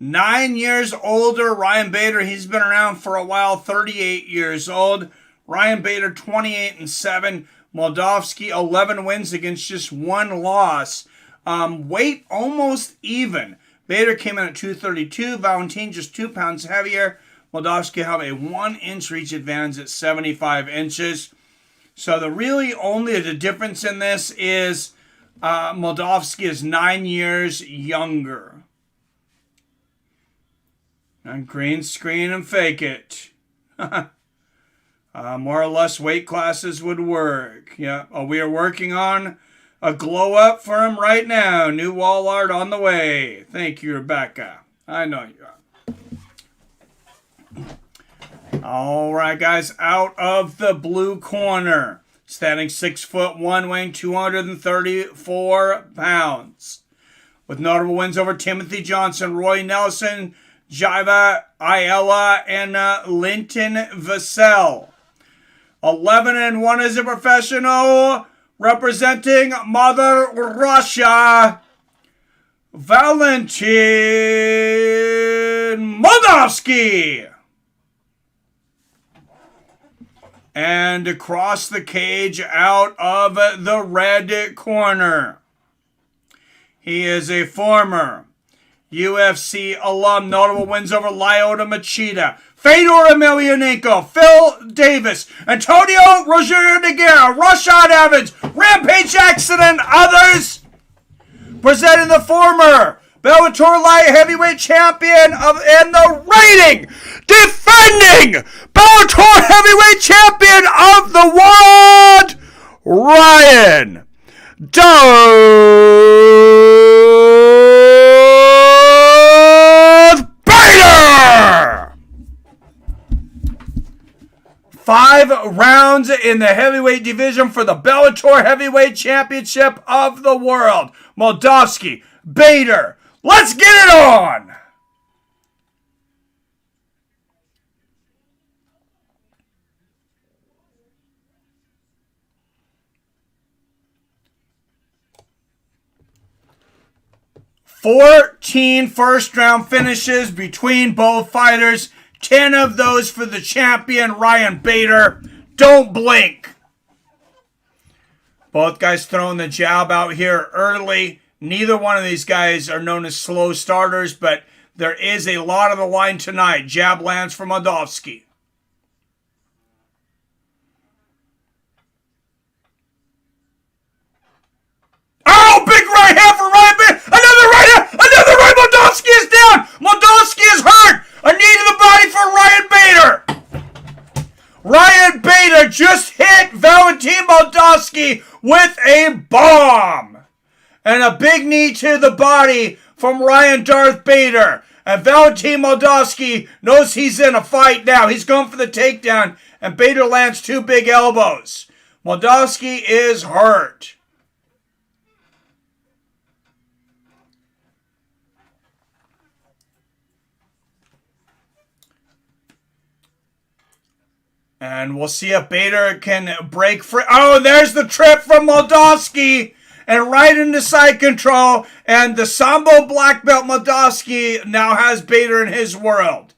Speaker 1: 9 years older, Ryan Bader. He's been around for a while, 38 years old. Ryan Bader, 28-7. Moldavsky, 11 wins against just one loss. Weight almost even. Bader came in at 232. Valentin just 2 pounds heavier. Moldavsky have a 1-inch reach advantage at 75 inches. So the difference in this is Moldavsky is 9 years younger. And green screen and fake it. More or less weight classes would work. Yeah. We are working on a glow up for him right now. New wall art on the way. Thank you, Rebecca. I know you are. All right, guys. Out of the blue corner. Standing 6'1", weighing 234 pounds. With notable wins over Timothy Johnson, Roy Nelson, Jaiva Ayala, and Linton Vassell. 11-1 as a professional, representing Mother Russia, Valentin Moldavsky. And across the cage, out of the red corner, he is a former UFC alum, notable wins over Lyoto Machida, Fedor Emelianenko, Phil Davis, Antonio Roger Nogueira, Rashad Evans, Rampage Jackson, and others. Presenting the former Bellator Light Heavyweight Champion and the reigning, defending Bellator Heavyweight Champion of the world, Ryan Bader! 5 rounds in the heavyweight division for the Bellator Heavyweight Championship of the world. Moldavsky, Bader, let's get it on! Fourteen first-round finishes between both fighters. 10 of those for the champion, Ryan Bader. Don't blink. Both guys throwing the jab out here early. Neither one of these guys are known as slow starters, but There is a lot on the line tonight. Jab lands for Moldavsky. Oh, big right hand for Ryan Bader. Another right hand. Another right. Moldavsky is down. Moldavsky is hurt. A knee to the body for Ryan Bader. Ryan Bader just hit Valentin Moldavsky with a bomb. And a big knee to the body from Ryan Darth Bader. And Valentin Moldavsky knows he's in a fight now. He's going for the takedown. And Bader lands 2 big elbows. Moldavsky is hurt. And we'll see if Bader can break free. Oh, there's the trip from Moldavsky. And right into side control. And the Sambo black belt Moldavsky now has Bader in his world.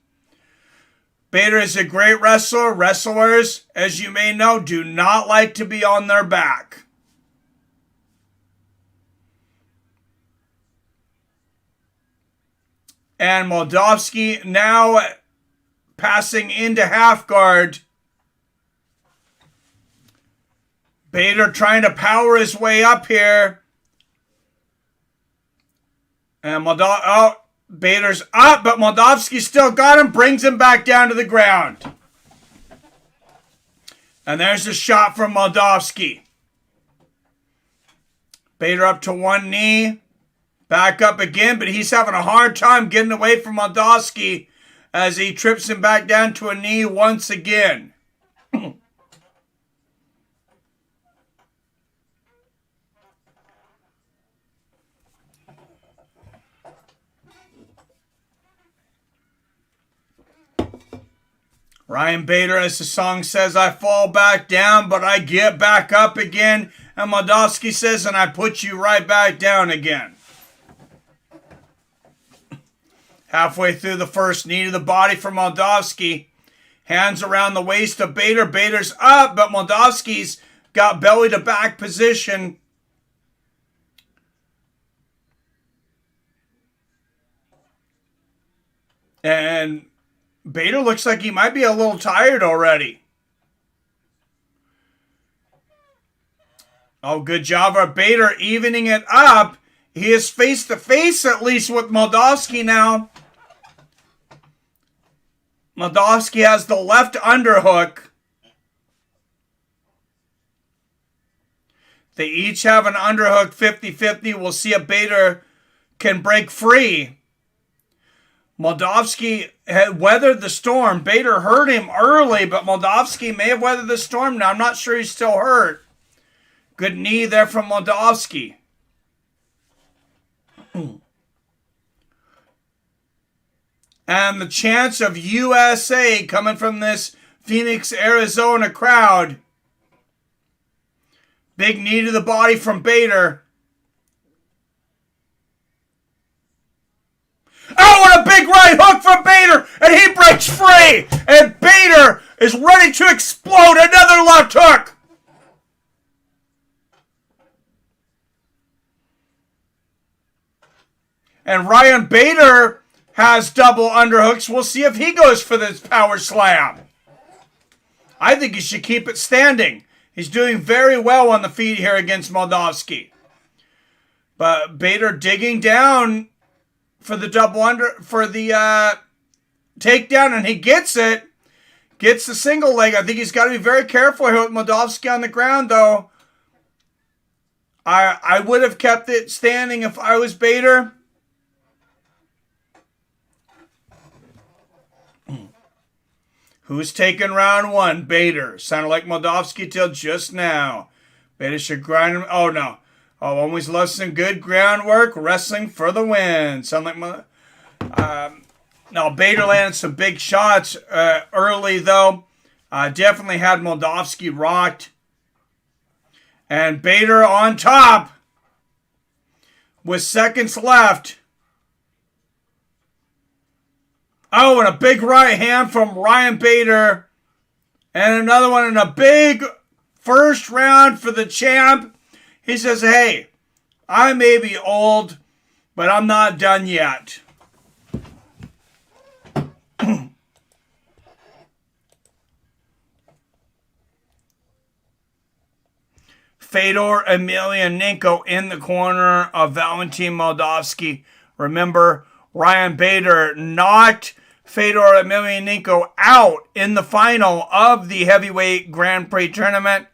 Speaker 1: Bader is a great wrestler. Wrestlers, as you may know, do not like to be on their back. And Moldavsky now passing into half guard. Bader trying to power his way up here. And Bader's up, but Moldavsky still got him, brings him back down to the ground. And there's a shot from Moldavsky. Bader up to one knee. Back up again, but he's having a hard time getting away from Moldavsky as he trips him back down to a knee once again. Ryan Bader, as the song says, I fall back down, but I get back up again. And Moldavsky says, and I put you right back down again. Halfway through the first, knee to the body for Moldavsky. Hands around the waist of Bader. Bader's up, but Moldavsky's got belly to back position. And Bader looks like he might be a little tired already. Oh, good job of Bader evening it up. He is face to face at least with Moldavsky now. Moldavsky has the left underhook. They each have an underhook 50-50. We'll see if Bader can break free. Moldavsky had weathered the storm. Bader hurt him early, but Moldavsky may have weathered the storm now. I'm not sure he's still hurt. Good knee there from Moldavsky. And the chants of USA coming from this Phoenix, Arizona crowd. Big knee to the body from Bader. Oh, and a big right hook from Bader, and he breaks free. And Bader is ready to explode. Another left hook. And Ryan Bader has double underhooks. We'll see if he goes for this power slam. I think he should keep it standing. He's doing very well on the feet here against Moldavsky. But Bader digging down for the takedown, and he gets it. Gets the single leg. I think he's got to be very careful here with Moldavsky on the ground, though. I would have kept it standing if I was Bader. Who's taking round one? Bader. Sounded like Moldavsky till just now. Bader should grind him. Oh, no. Oh, always loves some good groundwork. Wrestling for the win. Sound like no, Bader landed some big shots early, though. Definitely had Moldavsky rocked. And Bader on top with seconds left. Oh, and a big right hand from Ryan Bader. And another one in a big first round for the champ. He says, hey, I may be old, but I'm not done yet. Fedor Emelianenko in the corner of Valentin Moldavsky. Remember, Ryan Bader knocked Fedor Emelianenko out in the final of the heavyweight Grand Prix tournament.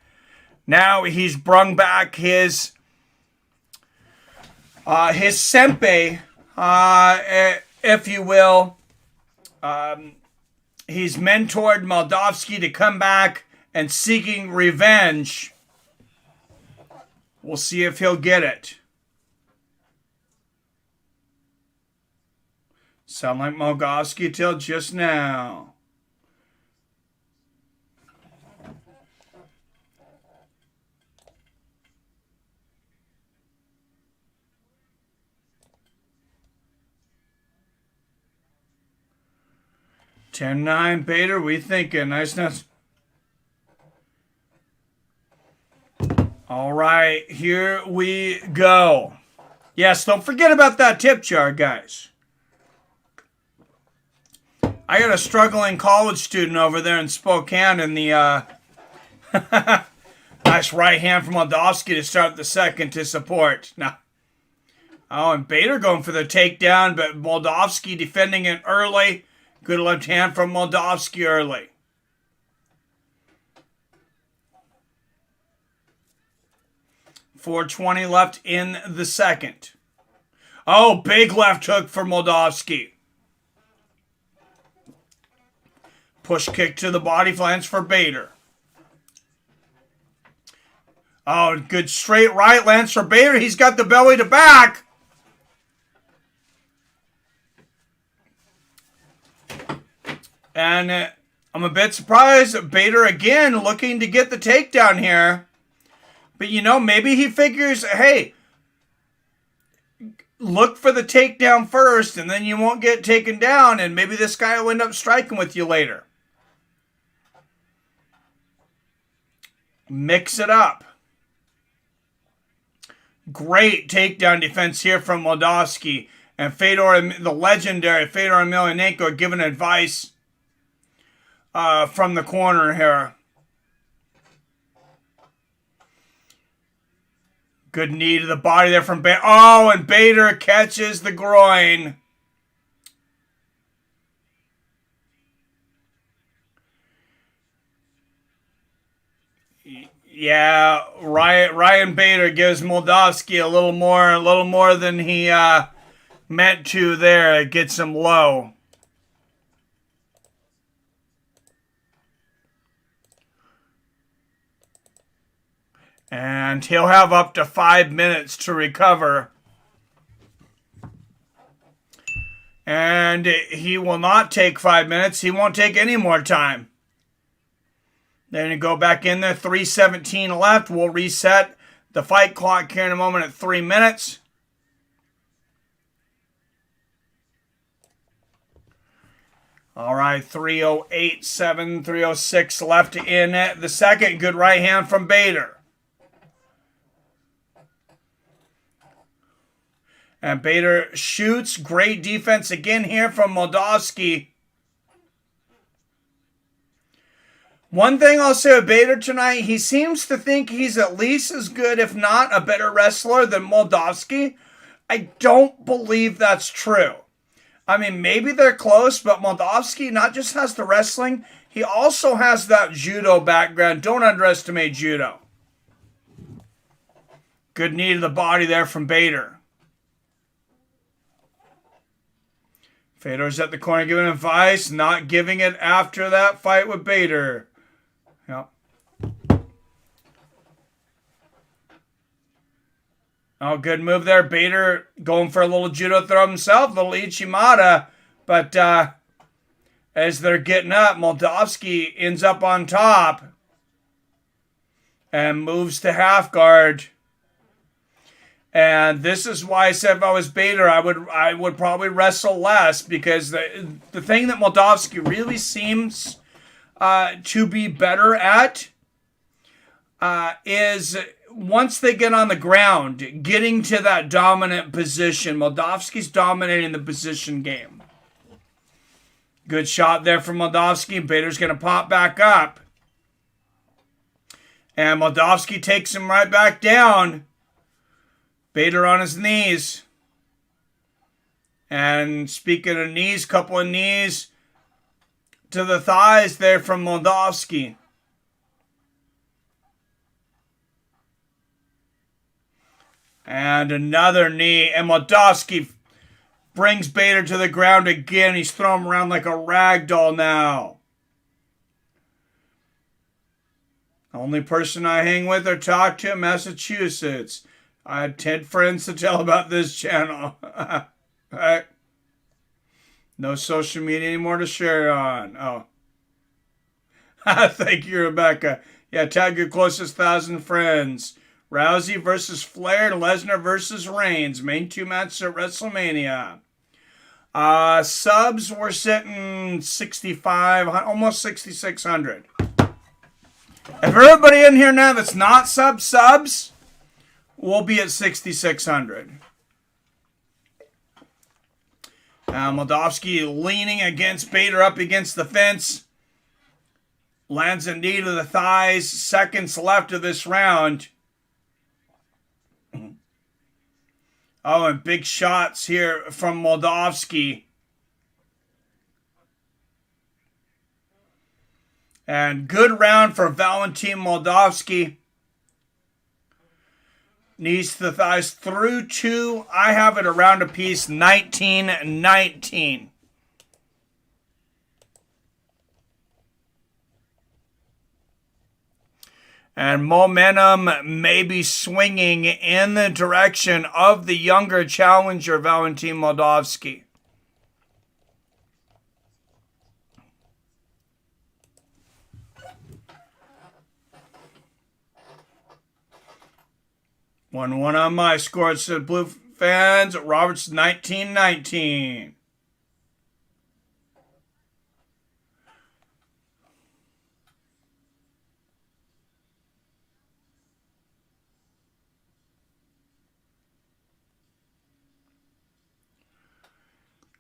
Speaker 1: Now he's brung back his senpai, if you will. He's mentored Moldavsky to come back and seeking revenge. We'll see if he'll get it. Sound like Moldavsky till just now. $10-9 Bader, we thinking. Nice. All right, here we go. Yes, don't forget about that tip jar, guys. I got a struggling college student over there in Spokane in the nice right hand from Moldavsky to start the second to support. Now, and Bader going for the takedown, but Moldavsky defending it early. Good left hand from Moldavsky early. .420 left in the second. Oh, big left hook for Moldavsky. Push kick to the body flanks for Bader. Oh, good straight right lands for Bader. He's got the belly to back. And I'm a bit surprised. Bader again looking to get the takedown here. But, you know, maybe he figures, hey, look for the takedown first and then you won't get taken down. And maybe this guy will end up striking with you later. Mix it up. Great takedown defense here from Moldavsky. And the legendary Fedor Emelianenko giving advice from the corner here. Good knee to the body there from Bader. Oh, and Bader catches the groin. Yeah, Ryan Bader gives Moldavsky a little more than he meant to there. It gets him low. And he'll have up to 5 minutes to recover. And he will not take 5 minutes. He won't take any more time. Then you go back in there. 3:17 left. We'll reset the fight clock here in a moment at 3 minutes. All right, 3:08.7, 3:06 left in the second. Good right hand from Bader. And Bader shoots. Great defense again here from Moldavsky. One thing I'll say with Bader tonight, he seems to think he's at least as good, if not a better wrestler than Moldavsky. I don't believe that's true. I mean, maybe they're close, but Moldavsky not just has the wrestling, he also has that judo background. Don't underestimate judo. Good knee to the body there from Bader. Fedor's at the corner giving advice, not giving it after that fight with Bader. Yep. Oh, good move there. Bader going for a little judo throw himself, little Ichimata. But as they're getting up, Moldavsky ends up on top and moves to half guard. And this is why I said if I was Bader, I would probably wrestle less, because the thing that Moldavsky really seems to be better at is once they get on the ground, getting to that dominant position. Moldavsky's dominating the position game. Good shot there from Moldavsky. Bader's going to pop back up. And Moldavsky takes him right back down. Bader on his knees. And speaking of knees, couple of knees to the thighs there from Moldavsky. And another knee. And Moldavsky brings Bader to the ground again. He's throwing him around like a rag doll now. Only person I hang with or talk to in Massachusetts. I had 10 friends to tell about this channel. Right? No social media anymore to share on. Oh. Thank you, Rebecca. Yeah, tag your closest 1,000 friends. Rousey versus Flair and Lesnar versus Reigns. Main 2 matches at WrestleMania. Subs were sitting 65, almost 6,600. If everybody in here now that's not subs, we'll be at 6,600. Moldavsky leaning against Bader up against the fence. Lands a knee to the thighs. Seconds left of this round. Oh, and big shots here from Moldavsky. And good round for Valentin Moldavsky. Knees to the thighs through 2. I have it around a piece, 19-19. And momentum may be swinging in the direction of the younger challenger, Valentin Moldavsky. One on my score. Said Blue fans. Roberts 19-19.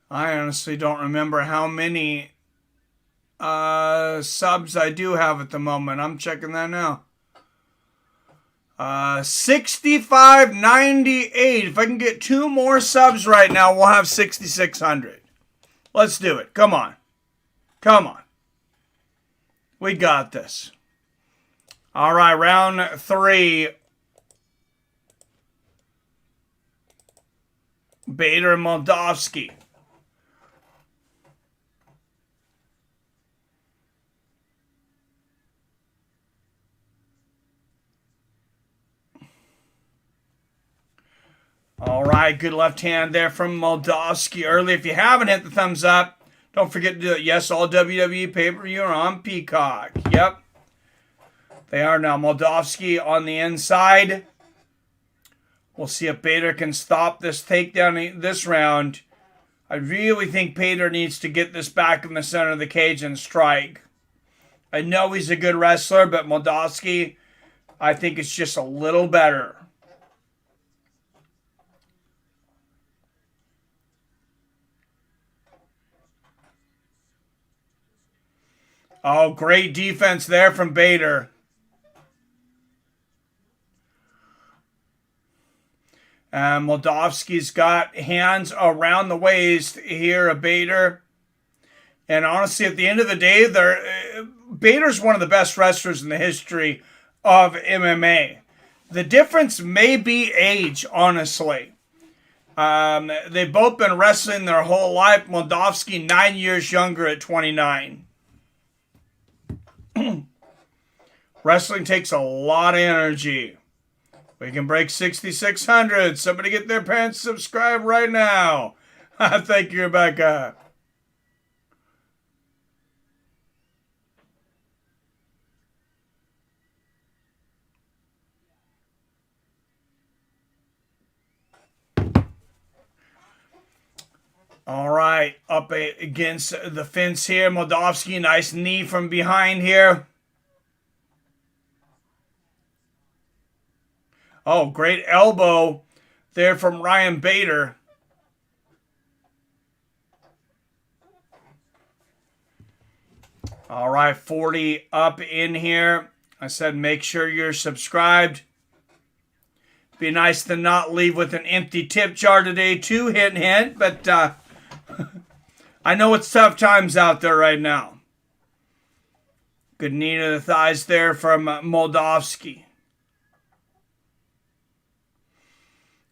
Speaker 1: I honestly don't remember how many subs I do have at the moment. I'm checking that now. 6598. If I can get 2 more subs right now, we'll have 6,600. Let's do it. Come on. Come on. We got this. All right, round 3. Bader and Moldavsky. All right, good left hand there from Moldavsky early. If you haven't hit the thumbs up, don't forget to do it. Yes, all WWE pay-per-view are on Peacock. Yep. They are now. Moldavsky on the inside. We'll see if Bader can stop this takedown this round. I really think Bader needs to get this back in the center of the cage and strike. I know he's a good wrestler, but Moldavsky, I think it's just a little better. Oh, great defense there from Bader. And Moldavsky's got hands around the waist here of Bader. And honestly, at the end of the day, Bader's one of the best wrestlers in the history of MMA. The difference may be age, honestly. They've both been wrestling their whole life. Moldavsky 9 years younger at 29. Wrestling takes a lot of energy. We can break 6,600. Somebody get their parents to subscribe right now. Thank you, Rebecca. All right, up against the fence here. Moldavsky, nice knee from behind here. Oh, great elbow there from Ryan Bader. All right, 40 up in here. I said make sure you're subscribed. Be nice to not leave with an empty tip jar today too, hint, hint. But I know it's tough times out there right now. Good knee to the thighs there from Moldavsky.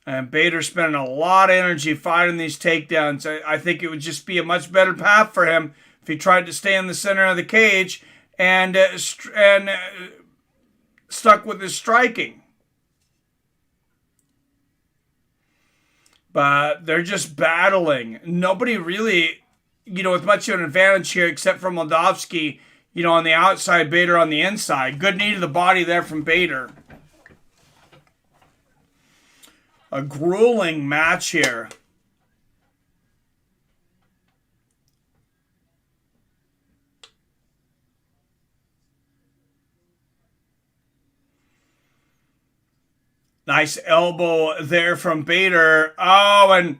Speaker 1: And Bader spending a lot of energy fighting these takedowns. I think it would just be a much better path for him if he tried to stay in the center of the cage and stuck with his striking. But they're just battling. Nobody really, with much of an advantage here except for Moldavsky, on the outside, Bader on the inside. Good knee to the body there from Bader. A grueling match here. Nice elbow there from Bader. Oh, and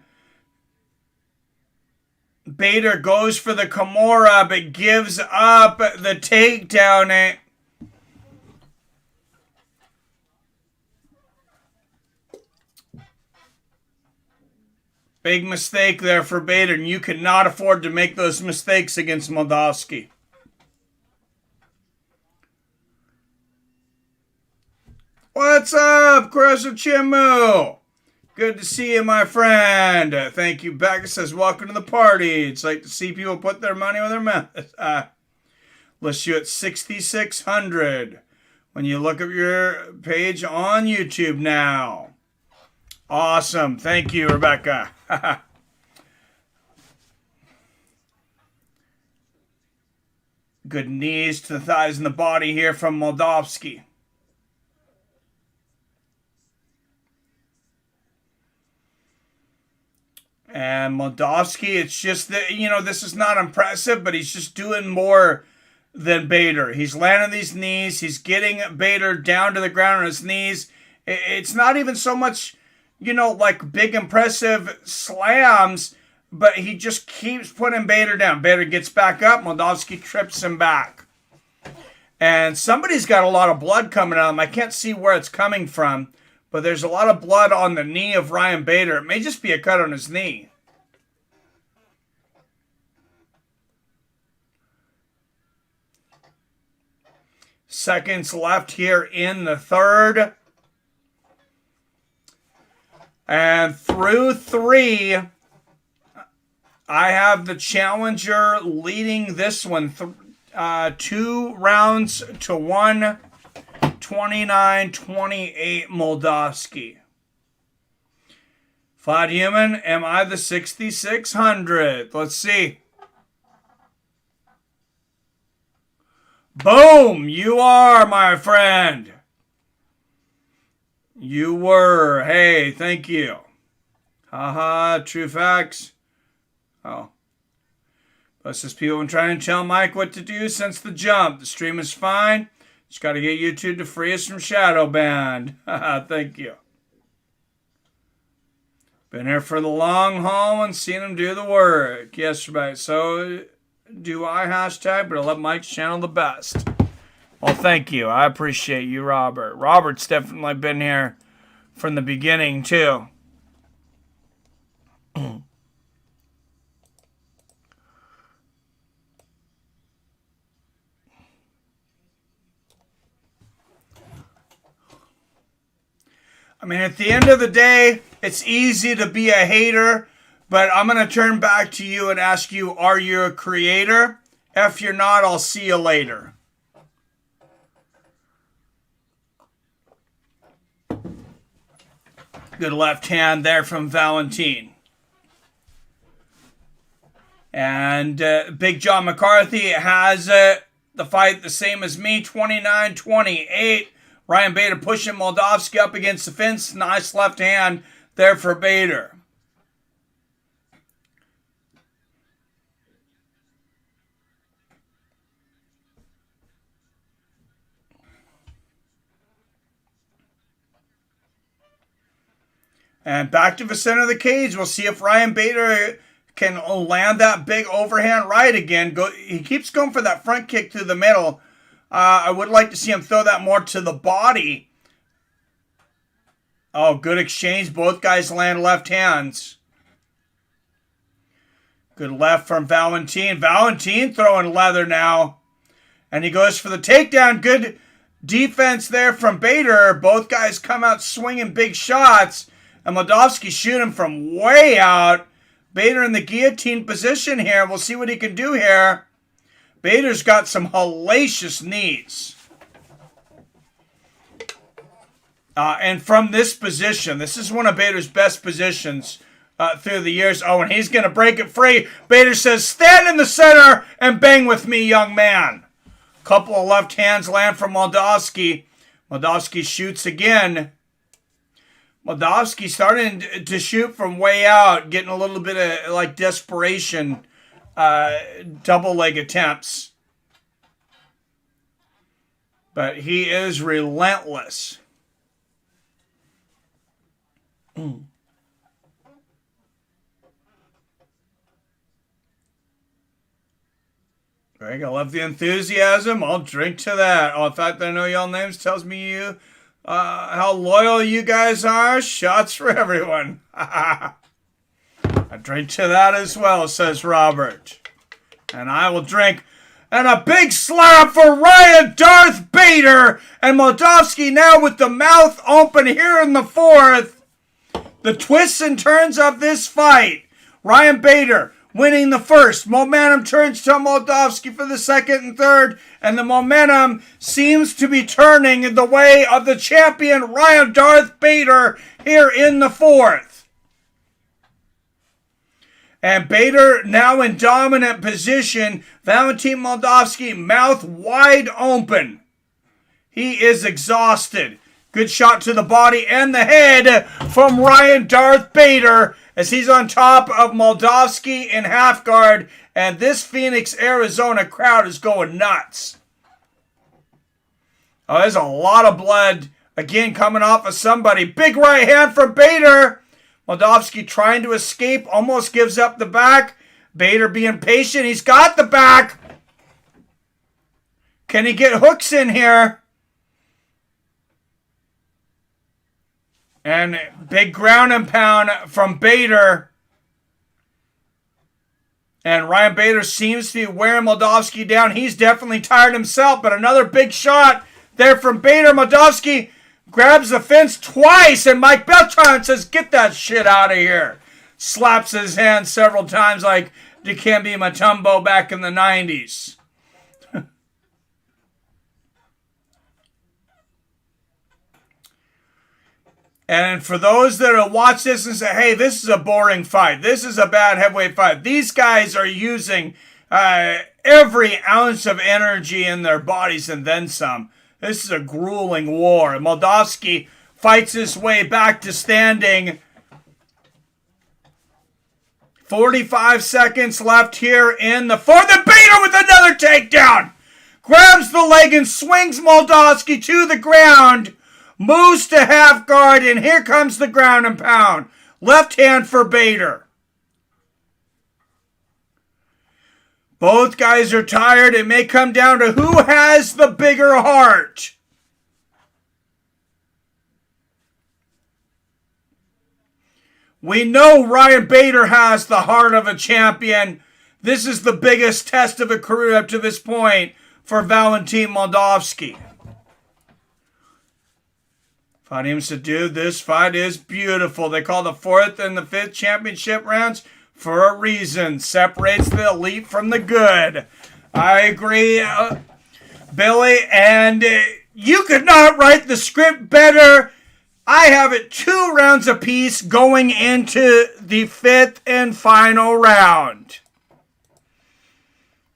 Speaker 1: Bader goes for the Kimura, but gives up the takedown. Big mistake there for Bader, and you cannot afford to make those mistakes against Moldavsky. What's up, Crystal Chimu? Good to see you, my friend. Thank you. Becca says, welcome to the party. It's like to see people put their money where their mouth is. List you at 6,600 when you look up your page on YouTube now. Awesome. Thank you, Rebecca. Good knees to the thighs and the body here from Moldavsky. And Moldavsky, it's just that, this is not impressive, but he's just doing more than Bader. He's landing these knees. He's getting Bader down to the ground on his knees. It's not even so much, like big impressive slams, but he just keeps putting Bader down. Bader gets back up. Moldavsky trips him back. And somebody's got a lot of blood coming out of him. I can't see where it's coming from. But there's a lot of blood on the knee of Ryan Bader. It may just be a cut on his knee. Seconds left here in the third. And through three, I have the challenger leading this one 2 rounds to 1. 29-28 Moldavsky. Flat Human, am I the 6,600? Let's see. Boom! You are, my friend. You were. Hey, thank you. Haha, true facts. Oh. Plus, there's people been trying to tell Mike what to do since the jump. The stream is fine. Just got to get YouTube to free us from shadow ban. Thank you. Been here for the long haul and seen him do the work. Yes, right. So do I hashtag, but I love Mike's channel the best. Well, thank you. I appreciate you, Robert. Robert's definitely been here from the beginning, too. I mean, at the end of the day, it's easy to be a hater, but I'm going to turn back to you and ask you, are you a creator? If you're not, I'll see you later. Good left hand there from Valentin. And Big John McCarthy has the fight the same as me, 29-28. Ryan Bader pushing Moldavsky up against the fence. Nice left hand there for Bader. And back to the center of the cage. We'll see if Ryan Bader can land that big overhand right again. He keeps going for that front kick through the middle. I would like to see him throw that more to the body. Oh, good exchange. Both guys land left hands. Good left from Valentin. Valentin throwing leather now. And he goes for the takedown. Good defense there from Bader. Both guys come out swinging big shots. And Moldavsky shoot him from way out. Bader in the guillotine position here. We'll see what he can do here. Bader's got some hellacious knees. And from this position, this is one of Bader's best positions through the years. Oh, and he's going to break it free. Bader says, stand in the center and bang with me, young man. Couple of left hands land from Moldavsky. Moldavsky shoots again. Moldavsky starting to shoot from way out, getting a little bit of like desperation double leg attempts. But he is relentless. Greg, I love the enthusiasm. I'll drink to that. Oh, in fact, I know y'all names tells me how loyal you guys are. Shots for everyone. I drink to that as well, says Robert. And I will drink. And a big slap for Ryan Darth Bader. And Moldavsky now with the mouth open here in the fourth. The twists and turns of this fight. Ryan Bader winning the first. Momentum turns to Moldavsky for the second and third. And the momentum seems to be turning in the way of the champion Ryan Darth Bader here in the fourth. And Bader now in dominant position. Valentin Moldavsky mouth wide open. He is exhausted. Good shot to the body and the head from Ryan Darth Bader as he's on top of Moldavsky in half guard. And this Phoenix, Arizona crowd is going nuts. Oh, there's a lot of blood again coming off of somebody. Big right hand from Bader. Moldavsky trying to escape, almost gives up the back. Bader being patient. He's got the back. Can he get hooks in here? And big ground and pound from Bader. And Ryan Bader seems to be wearing Moldavsky down. He's definitely tired himself, but another big shot there from Bader. Moldavsky grabs the fence twice, and Mike Beltran says, get that shit out of here. Slaps his hand several times like Dikembe Mutombo back in the 90s. And for those that will watch this and say, hey, this is a boring fight. This is a bad heavyweight fight. These guys are using every ounce of energy in their bodies and then some. This is a grueling war. And Moldavsky fights his way back to standing. 45 seconds left here in the fourth. And Bader with another takedown. Grabs the leg and swings Moldavsky to the ground. Moves to half guard, and here comes the ground and pound. Left hand for Bader. Both guys are tired. It may come down to who has the bigger heart. We know Ryan Bader has the heart of a champion. This is the biggest test of a career up to this point for Valentin Moldavsky. Fadim Sadou, this fight is beautiful. They call the fourth and the fifth championship rounds for a reason. Separates the elite from the good. I agree, Billy, and you could not write the script better. I have it 2 rounds apiece going into the fifth and final round.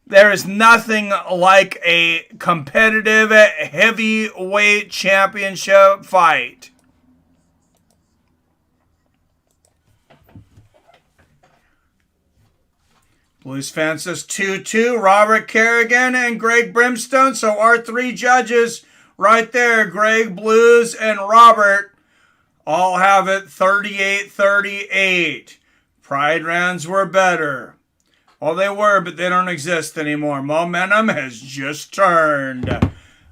Speaker 1: There is nothing like a competitive heavyweight championship fight. Blues fan says 2-2. Robert Kerrigan and Greg Brimstone. So our 3 judges right there, Greg, Blues, and Robert, all have it 38-38. Pride rounds were better. Well, they were, but they don't exist anymore. Momentum has just turned.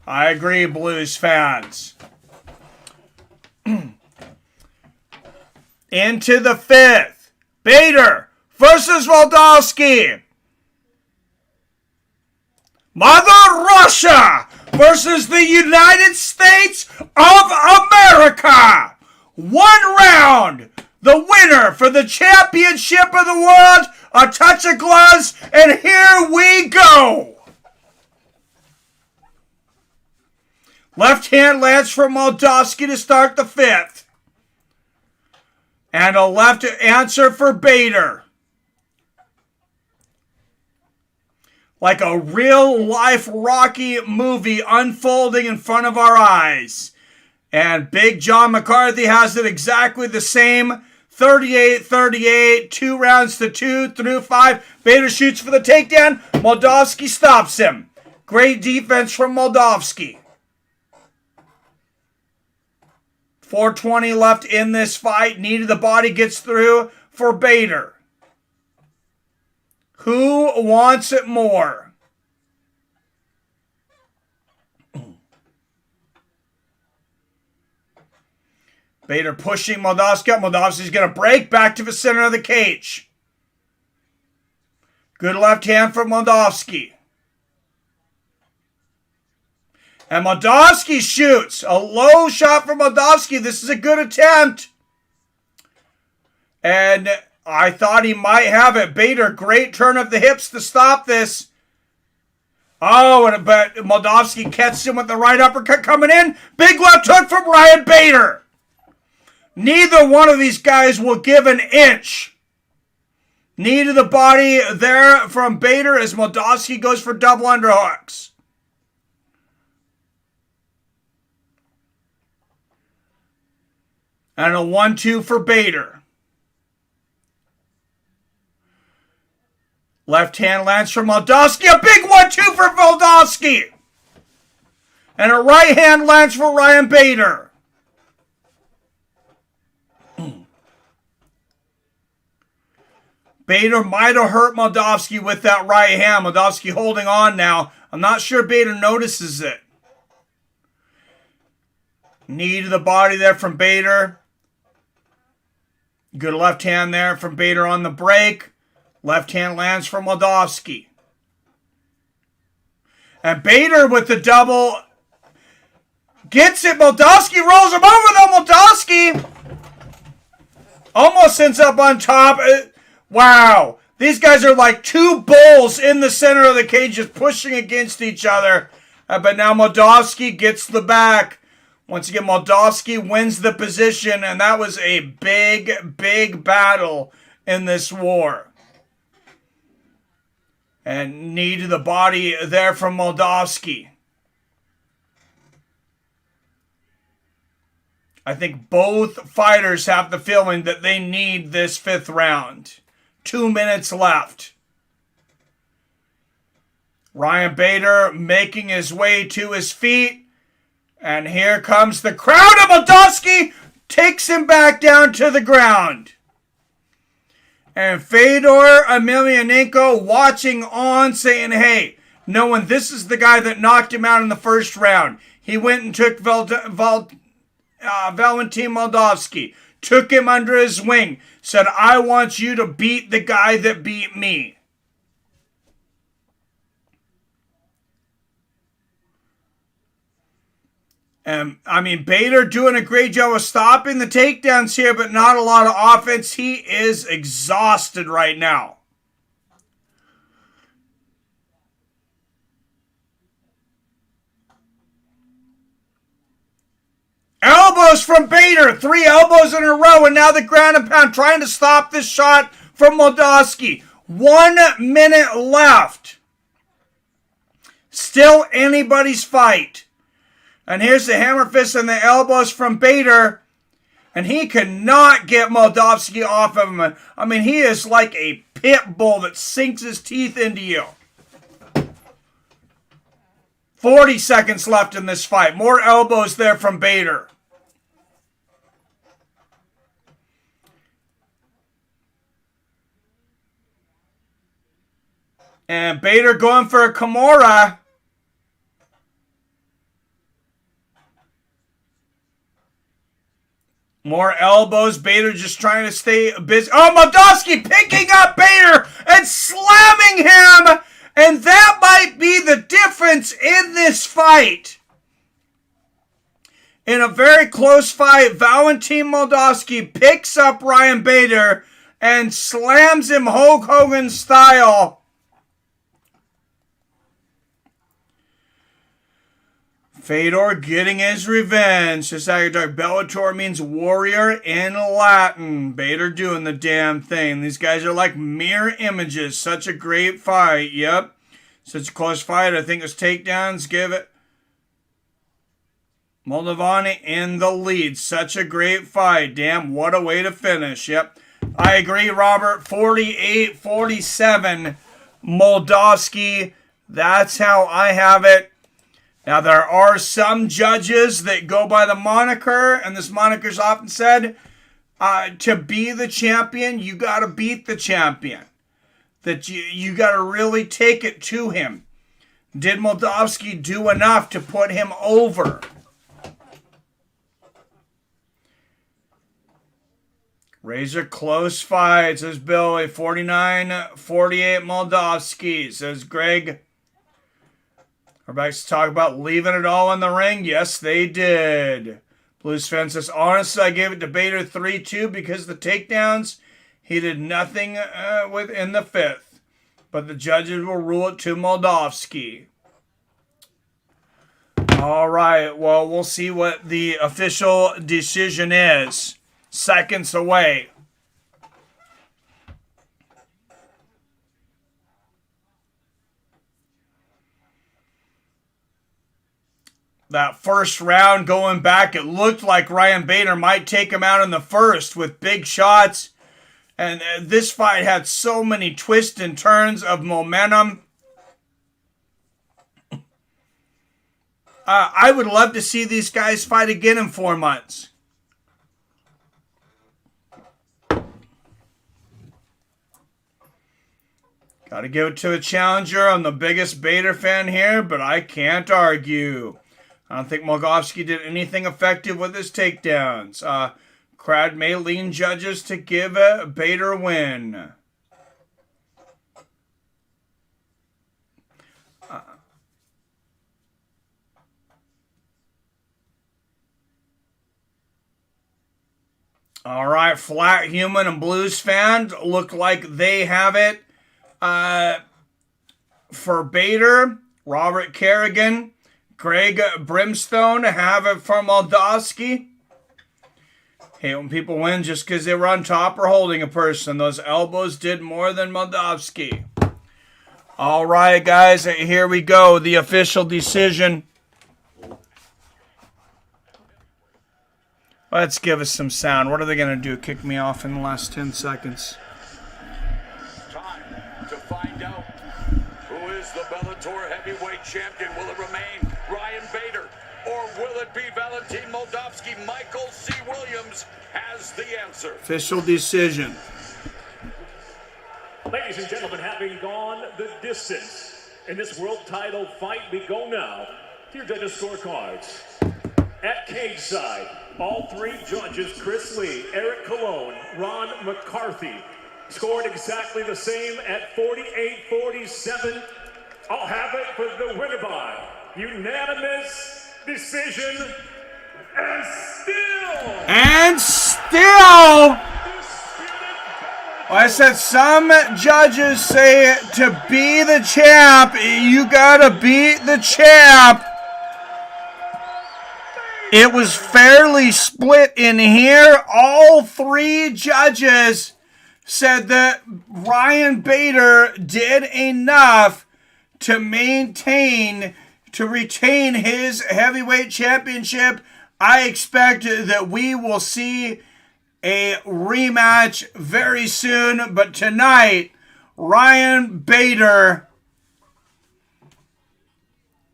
Speaker 1: I agree, Blues fans. Into the 5th. Bader versus Moldavsky. Mother Russia versus the United States of America. 1 round. The winner for the championship of the world. A touch of gloves, and here we go. Left hand lands for Moldavsky to start the 5th. And a left answer for Bader. Like a real-life Rocky movie unfolding in front of our eyes. And Big John McCarthy has it exactly the same. 38-38, 2 rounds to 2 through 5. Bader shoots for the takedown. Moldavsky stops him. Great defense from Moldavsky. 4:20 left in this fight. Knee to the body gets through for Bader. Who wants it more? Bader pushing Moldavsky up. Moldavsky's going to break back to the center of the cage. Good left hand from Moldavsky. And Moldavsky shoots. A low shot from Moldavsky. This is a good attempt. And I thought he might have it. Bader, great turn of the hips to stop this. Oh, but Moldavsky catches him with the right uppercut coming in. Big left hook from Ryan Bader. Neither one of these guys will give an inch. Knee to the body there from Bader as Moldavsky goes for double underhooks. And a 1-2 for Bader. Left hand lands for Moldavsky. A big 1-2 for Moldavsky. And a right hand lands for Ryan Bader. Bader might have hurt Moldavsky with that right hand. Moldavsky holding on now. I'm not sure Bader notices it. Knee to the body there from Bader. Good left hand there from Bader on the break. Left hand lands for Moldavsky. And Bader with the double. Gets it. Moldavsky rolls him over though. Moldavsky almost ends up on top. Wow. These guys are like two bulls in the center of the cage just pushing against each other. But now Moldavsky gets the back. Once again, Moldavsky wins the position. And that was a big, big battle in this war. And knee to the body there from Moldavsky. I think both fighters have the feeling that they need this 5th round. 2 minutes left. Ryan Bader making his way to his feet. And here comes the crowd. And Moldavsky takes him back down to the ground. And Fedor Emelianenko watching on saying, hey, knowing this is the guy that knocked him out in the 1st round. He went and took Valentin Moldavsky. Took him under his wing. Said, I want you to beat the guy that beat me. And, I mean, Bader doing a great job of stopping the takedowns here, but not a lot of offense. He is exhausted right now. Elbows from Bader. 3 elbows in a row, and now the ground and pound trying to stop this shot from Moldavsky. 1 minute left. Still anybody's fight. And here's the hammer fist and the elbows from Bader. And he cannot get Moldavsky off of him. I mean, he is like a pit bull that sinks his teeth into you. 40 seconds left in this fight. More elbows there from Bader. And Bader going for a Kimura. More elbows. Bader just trying to stay busy. Oh, Moldavsky picking up Bader and slamming him. And that might be the difference in this fight. In a very close fight, Valentin Moldavsky picks up Ryan Bader and slams him Hulk Hogan style. Fedor getting his revenge. Just like Bellator means warrior in Latin. Bader doing the damn thing. These guys are like mirror images. Such a great fight. Yep. Such a close fight. I think it's takedowns. Give it. Moldavsky in the lead. Such a great fight. Damn, what a way to finish. Yep. I agree, Robert. 48-47. Moldavsky. That's how I have it. Now, there are some judges that go by the moniker, and this moniker is often said, to be the champion, you got to beat the champion. That you got to really take it to him. Did Moldavsky do enough to put him over? Razor close fight, says Billy. 49-48 Moldavsky, says Greg. We're back to talk about leaving it all in the ring. Yes, they did. Blues fan says, honestly, I gave it to Bader 3-2 because the takedowns, he did nothing with in the fifth. But the judges will rule it to Moldavsky. All right, well, we'll see what the official decision is. Seconds away. That first round going back, it looked like Ryan Bader might take him out in the first with big shots. And this fight had so many twists and turns of momentum. I would love to see these guys fight again in 4 months. Got to give it to a challenger. I'm the biggest Bader fan here, but I can't argue. I don't think Moldavsky did anything effective with his takedowns. Crowd may lean judges to give Bader a win. All right, Flat Human and Blues fans look like they have it. For Bader, Robert Kerrigan, Greg Brimstone have it for Moldavsky. Hate when people win just because they were on top or holding a person. Those elbows did more than Moldavsky. All right, guys, here we go. The official decision. Let's give us some sound. What are they going to do? Kick me off in the last 10 seconds.
Speaker 2: Time to find out who is the Bellator heavyweight champion. Will it remain Ryan Bader or will it be Valentin Moldavsky? Michael C. Williams has the answer.
Speaker 1: Official decision.
Speaker 3: Ladies and gentlemen, having gone the distance in this world title fight, we go now to your judges' scorecards. At cage side, all three judges, Chris Lee, Eric Colon, Ron McCarthy, scored exactly the same at 48-47. I'll have it for the winner by unanimous decision.
Speaker 1: And still, I said some judges say to be the champ, you gotta beat the champ. It was fairly split in here. All three judges said that Ryan Bader did enough to retain his heavyweight championship. I expect that we will see a rematch very soon, but tonight, Ryan Bader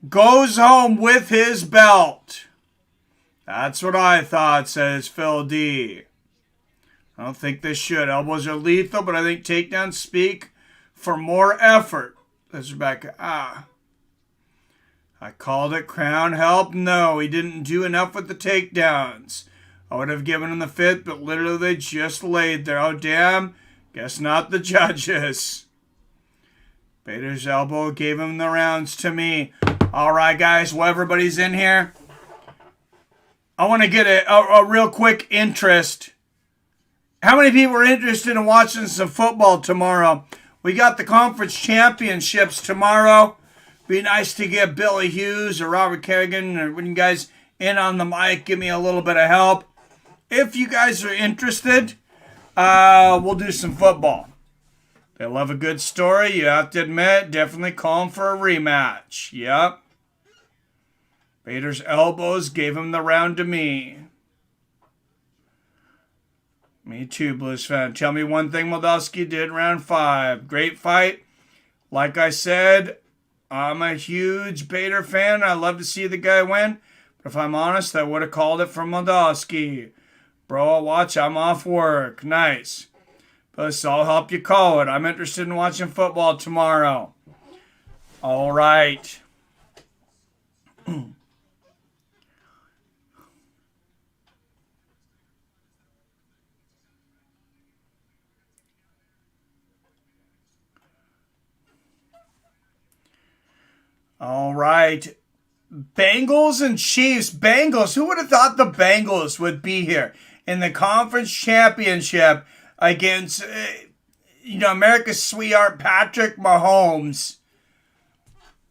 Speaker 1: goes home with his belt. That's what I thought, says Phil D. I don't think they should. Elbows are lethal, but I think takedowns speak for more effort. Says Rebecca. I called it. Crown help? No, he didn't do enough with the takedowns. I would have given him the fifth, but literally they just laid there. Oh, damn. Guess not the judges. Bader's elbow gave him the rounds to me. All right, guys. Well, everybody's in here. I want to get a real quick interest. How many people are interested in watching some football tomorrow? We got the conference championships tomorrow. Be nice to get Billy Hughes or Robert Kerrigan or when you guys in on the mic, give me a little bit of help. If you guys are interested, we'll do some football. They love a good story. You have to admit, definitely calling for a rematch. Yep. Bader's elbows gave him the round to me. Me too, Blues fan. Tell me one thing Moldavsky did in round 5. Great fight. Like I said, I'm a huge Bader fan. I love to see the guy win. But if I'm honest, I would have called it for Moldavsky. Bro, watch, I'm off work. Nice. But I'll help you call it. I'm interested in watching football tomorrow. All right. All right. Bengals and Chiefs. Bengals. Who would have thought the Bengals would be here in the conference championship against, America's sweetheart Patrick Mahomes,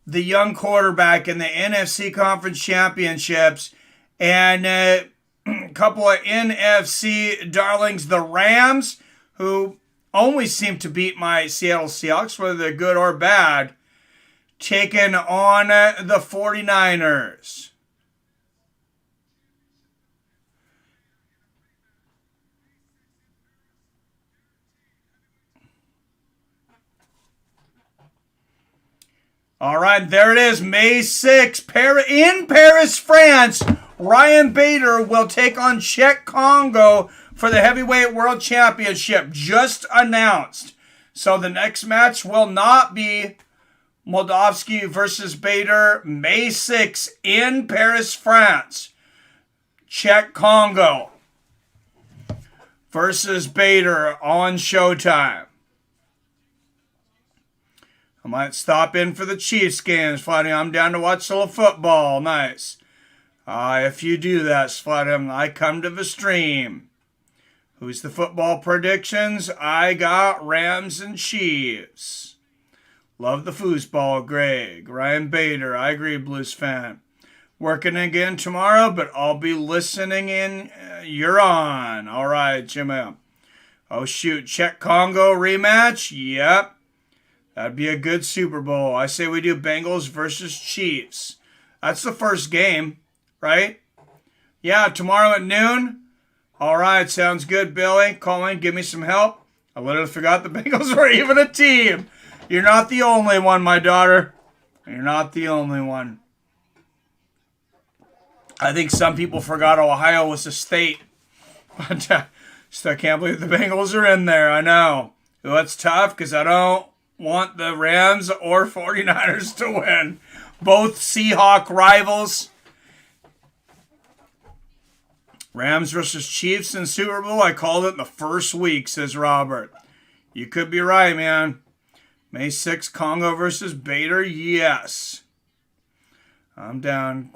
Speaker 1: the young quarterback in the NFC conference championships, and a couple of NFC darlings, the Rams, who always seem to beat my Seattle Seahawks, whether they're good or bad, taking on the 49ers. All right, there it is, May 6th, in Paris, France. Ryan Bader will take on Czech Congo for the Heavyweight World Championship, just announced. So the next match will not be Moldavsky versus Bader, May 6th in Paris, France. Czech Congo versus Bader on Showtime. I might stop in for the Chiefs games, Flatty. I'm down to watch a little football. Nice. If you do that, Flatty, I come to the stream. Who's the football predictions? I got Rams and Chiefs. Love the foosball, Greg. Ryan Bader, I agree, Blues fan. Working again tomorrow, but I'll be listening in. You're on. All right, Jimmy. Oh, shoot. Czech Congo rematch? Yep. That'd be a good Super Bowl. I say we do Bengals versus Chiefs. That's the first game, right? Yeah, tomorrow at noon. All right, sounds good, Billy. Call in, give me some help. I literally forgot the Bengals were even a team. You're not the only one, my daughter. You're not the only one. I think some people forgot Ohio was a state. But still can't believe the Bengals are in there. I know. Well, that's tough because I don't want the Rams or 49ers to win. Both Seahawk rivals. Rams versus Chiefs in Super Bowl. I called it in the first week, says Robert. You could be right, man. May 6th, Congo versus Bader. Yes. I'm down.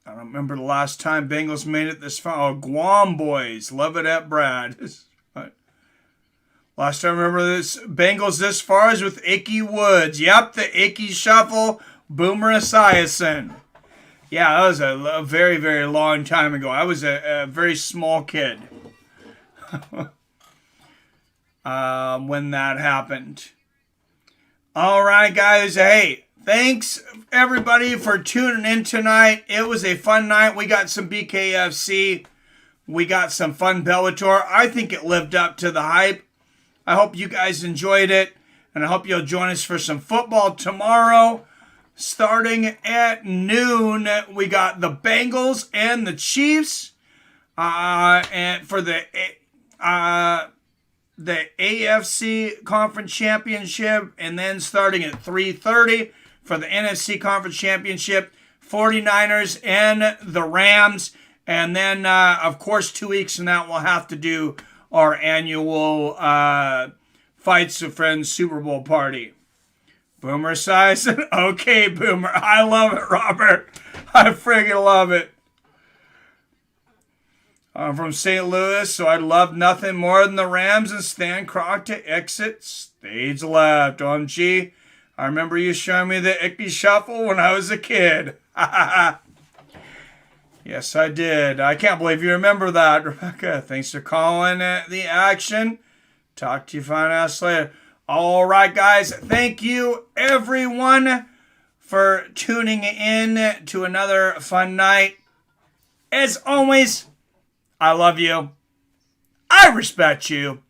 Speaker 1: I don't remember the last time Bengals made it this far. Oh, Guam boys. Love it at Brad. Last time I remember this Bengals this far is with Icky Woods. Yep, the Icky Shuffle, Boomer Esiason. Yeah, that was a very, very long time ago. I was a very small kid when that happened. All right, guys. Hey, thanks, everybody, for tuning in tonight. It was a fun night. We got some BKFC. We got some fun Bellator. I think it lived up to the hype. I hope you guys enjoyed it, and I hope you'll join us for some football tomorrow. Starting at noon, we got the Bengals and the Chiefs. And for the AFC Conference Championship, and then starting at 3:30 for the NFC Conference Championship. 49ers and the Rams. And then, of course, 2 weeks from that, we'll have to do our annual Fights with Friends Super Bowl party. Boomer Esiason. Okay, Boomer. I love it, Robert. I friggin' love it. I'm from St. Louis, so I'd love nothing more than the Rams and Stan Kroenke to exit stage left. OMG, I remember you showing me the Icky Shuffle when I was a kid. Yes, I did. I can't believe you remember that, Rebecca. Thanks for calling the action. Talk to you fine ass later. All right, guys. Thank you, everyone, for tuning in to another fun night. As always, I love you. I respect you.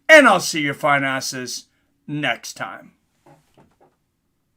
Speaker 1: And I'll see your fine asses next time.